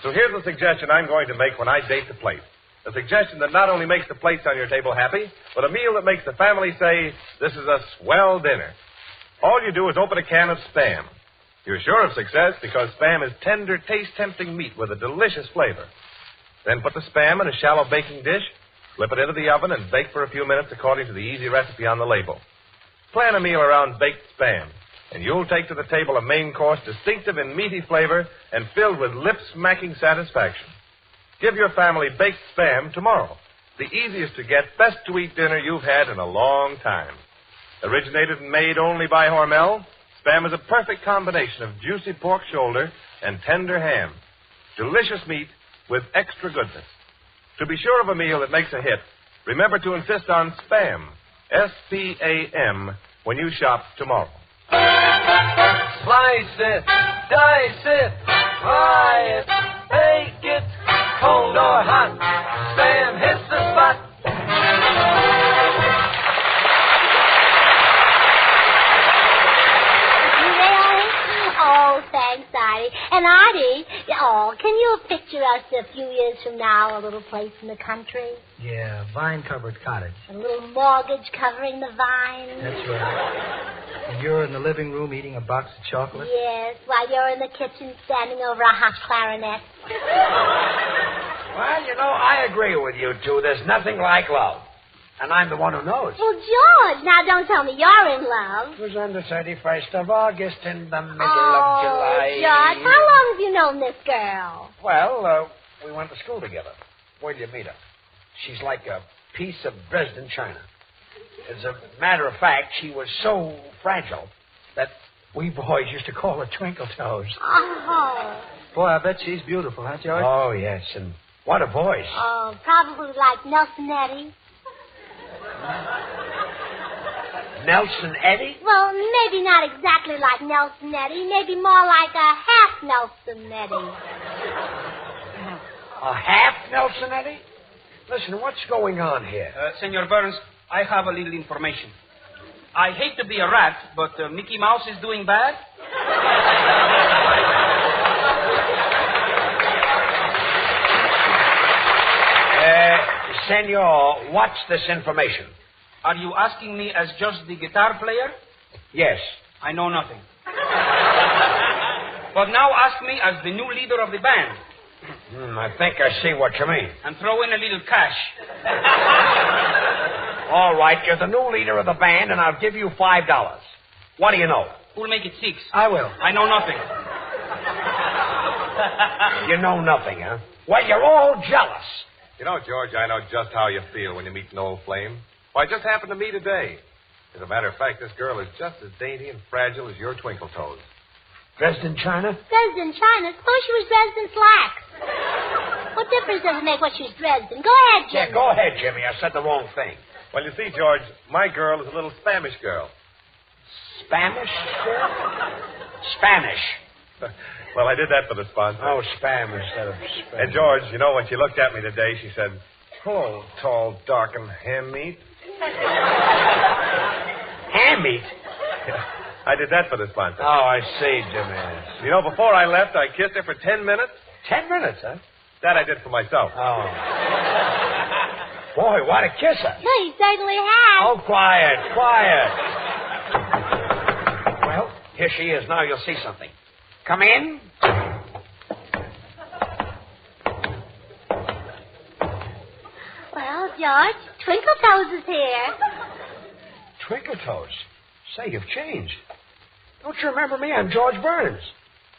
S16: So here's the suggestion I'm going to make when I date the plate. A suggestion that not only makes the plates on your table happy, but a meal that makes the family say, this is a swell dinner. All you do is open a can of Spam. You're sure of success because Spam is tender, taste-tempting meat with a delicious flavor. Then put the Spam in a shallow baking dish, slip it into the oven, and bake for a few minutes according to the easy recipe on the label. Plan a meal around baked Spam, and you'll take to the table a main course distinctive in meaty flavor and filled with lip-smacking satisfaction. Give your family baked Spam tomorrow. The easiest to get, best-to-eat dinner you've had in a long time. Originated and made only by Hormel, Spam is a perfect combination of juicy pork shoulder and tender ham. Delicious meat with extra goodness. To be sure of a meal that makes a hit, remember to insist on Spam, S-P-A-M, when you shop tomorrow.
S9: Slice it, dice it, fry it, bake it, cold or hot, Spam hits the spot.
S4: Oh, thanks, Artie. And Artie, can you picture us a few years from now, a little place in the country?
S5: Yeah, vine-covered cottage.
S4: A little mortgage covering the vine.
S5: That's right. And you're in the living room eating a box of chocolate?
S4: Yes, while you're in the kitchen standing over a hot clarinet.
S19: Well, you know, I agree with you two. There's nothing like love. And I'm the one who knows.
S4: Well, George, now don't tell me you're in love.
S19: It was on the 31st of August in the middle of July.
S4: George, how long have you known this girl?
S19: Well, we went to school together. Where'd you meet her? She's like a piece of Dresden china. As a matter of fact, she was so fragile that we boys used to call her Twinkle Toes.
S4: Oh.
S5: Boy, I bet she's beautiful, huh, George?
S19: Oh, yes, and what a voice.
S4: Oh, probably like Nelson Eddy.
S19: Nelson Eddy?
S4: Well, maybe not exactly like Nelson Eddy. Maybe more like a half Nelson Eddy.
S19: A half Nelson Eddy? Listen, what's going on here?
S18: Senor Burns, I have a little information. I hate to be a rat, but Mickey Mouse is doing bad.
S19: Senor, what's this information?
S18: Are you asking me as just the guitar player?
S19: Yes.
S18: I know nothing. But now ask me as the new leader of the band.
S19: I think I see what you mean.
S18: And throw in a little cash.
S19: All right, you're the new leader of the band, and I'll give you $5. What do you know?
S18: Who'll make it 6?
S5: I will.
S18: I know nothing.
S19: You know nothing, huh? Well, you're all jealous.
S16: You know, George, I know just how you feel when you meet an old flame. Well, I just happened to meet today. As a matter of fact, this girl is just as dainty and fragile as your Twinkle Toes.
S19: Dresden china?
S4: Dresden china? Suppose she was Dresden slacks. What difference does it make what she's Dresden? Go ahead, Jimmy.
S19: Yeah, go ahead, Jimmy. I said the wrong thing.
S16: Well, you see, George, my girl is a little Spanish girl.
S19: Spanish girl? Spanish.
S16: Well, I did that for the sponsor.
S19: Oh, spam instead of spam.
S16: And, George, you know, when she looked at me today, she said, hello, tall, dark, and ham meat.
S19: Ham meat?
S16: Yeah, I did that for the sponsor.
S19: Oh, I see, Jimmy.
S16: You know, before I left, I kissed her for 10 minutes.
S19: 10 minutes, huh?
S16: That I did for myself.
S19: Oh. Boy, what a kisser.
S4: Yeah, he certainly has.
S19: Oh, quiet. Well, here she is. Now you'll see something. Come in.
S4: George. Twinkle Toes is here.
S19: Twinkle Toes? Say, you've changed. Don't you remember me? I'm George Burns.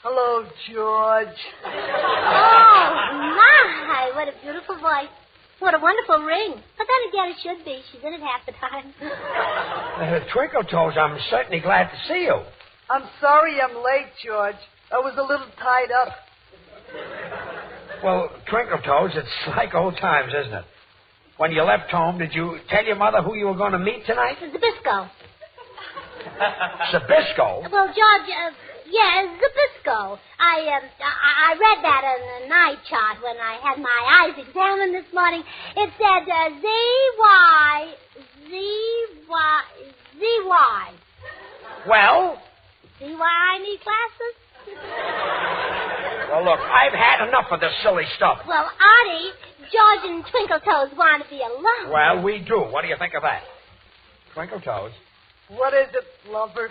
S20: Hello, George.
S4: Oh, my. What a beautiful voice. What a wonderful ring. But then again, it should be. She's in it half the time.
S19: Twinkle Toes, I'm certainly glad to see you.
S20: I'm sorry I'm late, George. I was a little tied up.
S19: Well, Twinkle Toes, it's like old times, isn't it? When you left home, did you tell your mother who you were going to meet tonight?
S4: Zabisco.
S19: Zabisco?
S4: Well, George, Zabisco. I read that on the night chart when I had my eyes examined this morning. It said Z-Y.
S19: Well?
S4: See why I need glasses?
S19: Well, look, I've had enough of this silly stuff.
S4: Well, Artie, George and Twinkle Toes want to be alone.
S19: Well, we do. What do you think of that? Twinkle Toes?
S20: What is it, lover?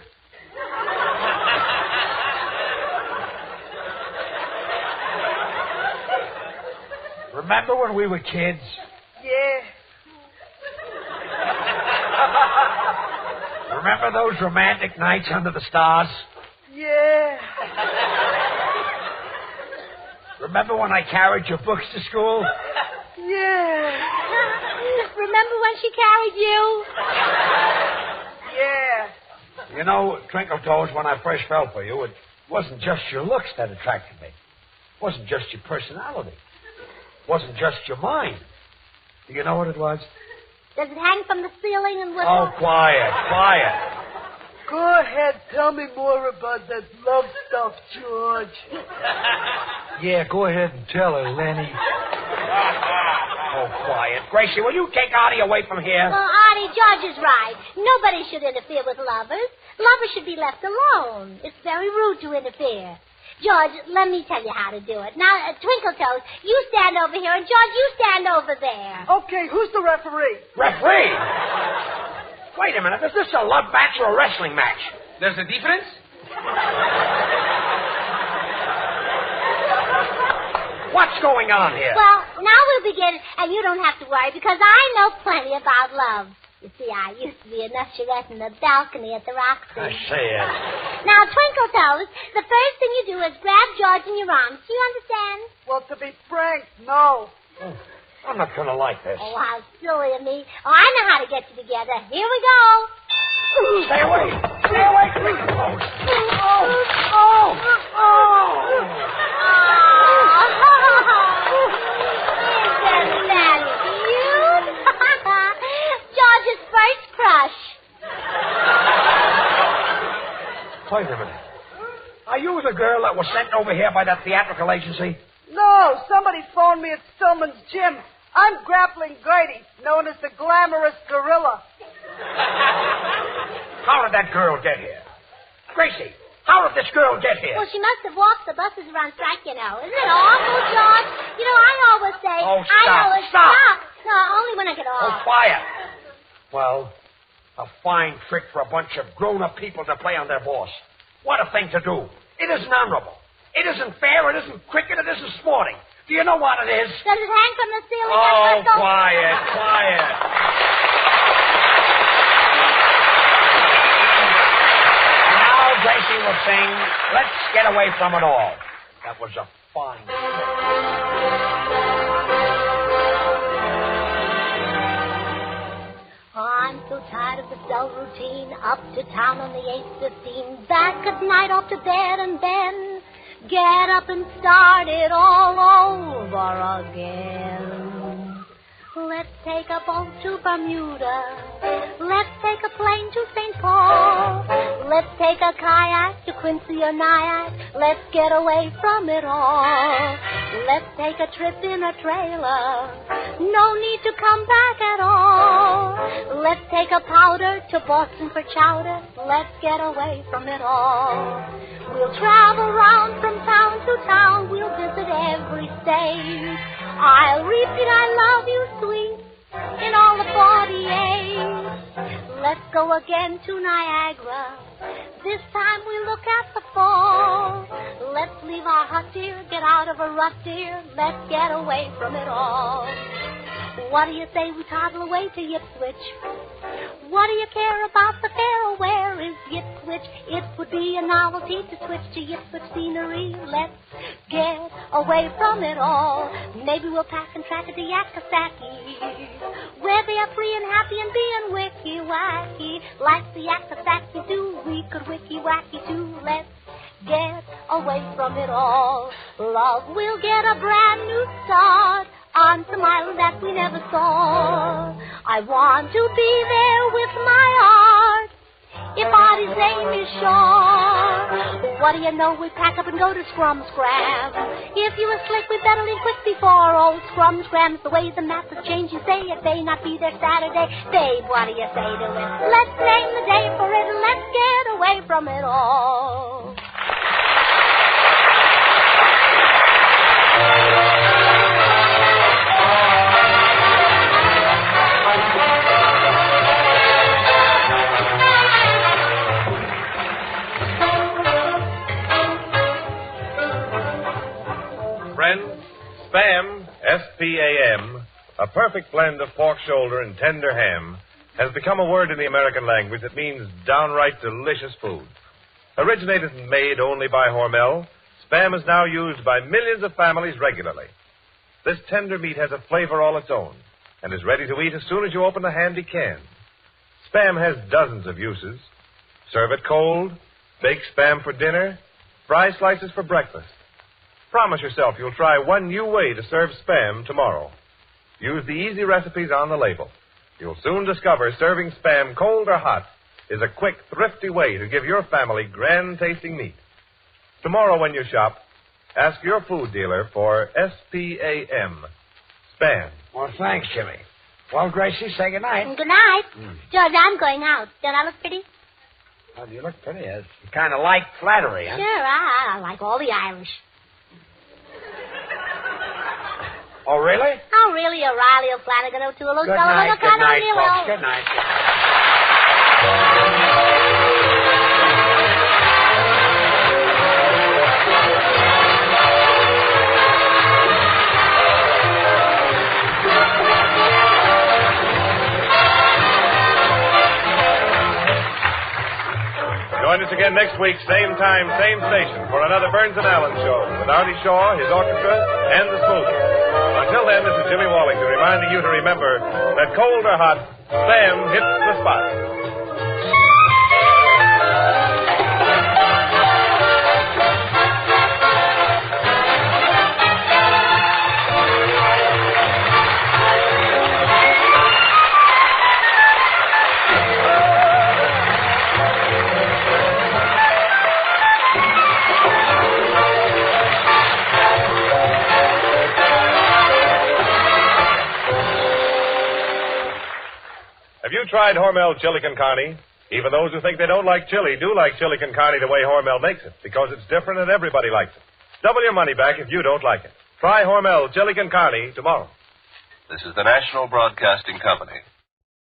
S19: Remember when we were kids?
S20: Yeah.
S19: Remember those romantic nights under the stars?
S20: Yeah.
S19: Remember when I carried your books to school?
S20: Yeah.
S4: Remember when she carried you?
S20: Yeah.
S19: You know, Twinkle Toes, when I first fell for you, it wasn't just your looks that attracted me. It wasn't just your personality. It wasn't just your mind. Do you know what it was?
S4: Does it hang from the ceiling and whistle?
S19: Oh, quiet.
S20: Go ahead, tell me more about that love stuff, George.
S19: Yeah, go ahead and tell her, Lenny. Oh, quiet. Gracie, will you take Artie away from here?
S4: Well, Artie, George is right. Nobody should interfere with lovers. Lovers should be left alone. It's very rude to interfere. George, let me tell you how to do it. Now, Twinkle Toes, you stand over here, and George, you stand over there.
S20: Okay, who's the referee?
S19: Referee? Wait a minute. Is this a love match or a wrestling match?
S18: There's a difference?
S19: What's going on here?
S4: Well, now we'll begin, and you don't have to worry, because I know plenty about love. You see, I used to be an usherette in the balcony at the Roxy.
S19: I see it.
S4: Now, Twinkle Toes, the first thing you do is grab George in your arms. Do you understand?
S20: Well, to be frank, no.
S19: Oh, I'm not going to like this.
S4: Oh, how silly of me. Oh, I know how to get you together. Here we go.
S19: Stay away. Stay away, please. Oh.
S4: Isn't that cute? George's first crush.
S19: Wait a minute. Are you the girl that was sent over here by that theatrical agency?
S20: No, somebody phoned me at Stillman's gym. I'm Grappling Grady, known as the Glamorous Gorilla.
S19: How did that girl get here? Gracie, how did this girl get here?
S4: Well, she must have walked. The buses are on strike, you know. Isn't it awful, George? You know, I always say...
S19: Oh, stop.
S4: Stop. No, only when I get off.
S19: Oh, quiet. Well, a fine trick for a bunch of grown-up people to play on their boss. What a thing to do. It isn't honorable. It isn't fair. It isn't cricket. It isn't sporting. Do you know what it is?
S4: Does it hang from the ceiling?
S19: Oh, quiet. Now Gracie will sing, Let's Get Away From It All. That was a fine
S4: I'm so tired of the dull routine. Up to town on the 8:15. Back at night, off to bed, and then get up and start it all over again. Let's take a boat to Bermuda. Let's take a plane to St. Paul. Let's take a kayak to Quincy or Nyack. Let's get away from it all. Let's take a trip in a trailer. No need to come back at all. Let's take a powder to Boston for chowder. Let's get away from it all. We'll travel round from town to town. We'll visit every state. I'll repeat I love you, sweet, in all the 48. Let's go again to Niagara. This time we look at the fall. Let's leave our hut, dear, get out of a rut, dear. Let's get away from it all. What do you say we toddle away to Ipswich? What do you care about the fair? Where is Ipswich? It would be a novelty to switch to Ipswich scenery. Let's get away from it all. Maybe we'll pack and track it to Yakasaki, where they are free and happy and being wicky-wacky. Like the Yakasaki do, we could wiki-wacky too. Let's get away from it all. Love will get a brand new start on some island that we never saw. I want to be there with my heart if Artie's name is Shaw. What do you know? We pack up and go to Scrum Scram. If you were slick, we better leave quick before old Scrum Scram's the way the maps have changed. You say it may not be there Saturday. Babe, what do you say to it? Let's name the day for it and let's get away from it all.
S16: Spam, S-P-A-M, a perfect blend of pork shoulder and tender ham, has become a word in the American language that means downright delicious food. Originated and made only by Hormel, Spam is now used by millions of families regularly. This tender meat has a flavor all its own and is ready to eat as soon as you open the handy can. Spam has dozens of uses. Serve it cold, bake Spam for dinner, fry slices for breakfast. Promise yourself you'll try one new way to serve Spam tomorrow. Use the easy recipes on the label. You'll soon discover serving Spam cold or hot is a quick, thrifty way to give your family grand-tasting meat. Tomorrow when you shop, ask your food dealer for S-P-A-M, Spam.
S19: Well, thanks, Jimmy. Well, Gracie, say good night.
S4: Good night. George, I'm going out. Don't I look pretty?
S19: Oh, you look pretty. You kind of like flattery, huh?
S4: Sure, I like all the Irish.
S19: Oh, really?
S4: Oh, really? O'Reilly, O'Flanagan, O'Toole,
S19: Good night, folks. Good night.
S16: Join us again next week, same time, same station, for another Burns and Allen show with Artie Shaw, his orchestra, and the Smoothers. Until then, this is Jimmy Wallington reminding you to remember that cold or hot, Spam hits the spot. Tried Hormel chili con carne. Even those who think they don't like chili do like chili con carne the way Hormel makes it, because it's different and everybody likes it. Double your money back if you don't like it. Try Hormel chili con carne tomorrow.
S21: This is the National Broadcasting Company.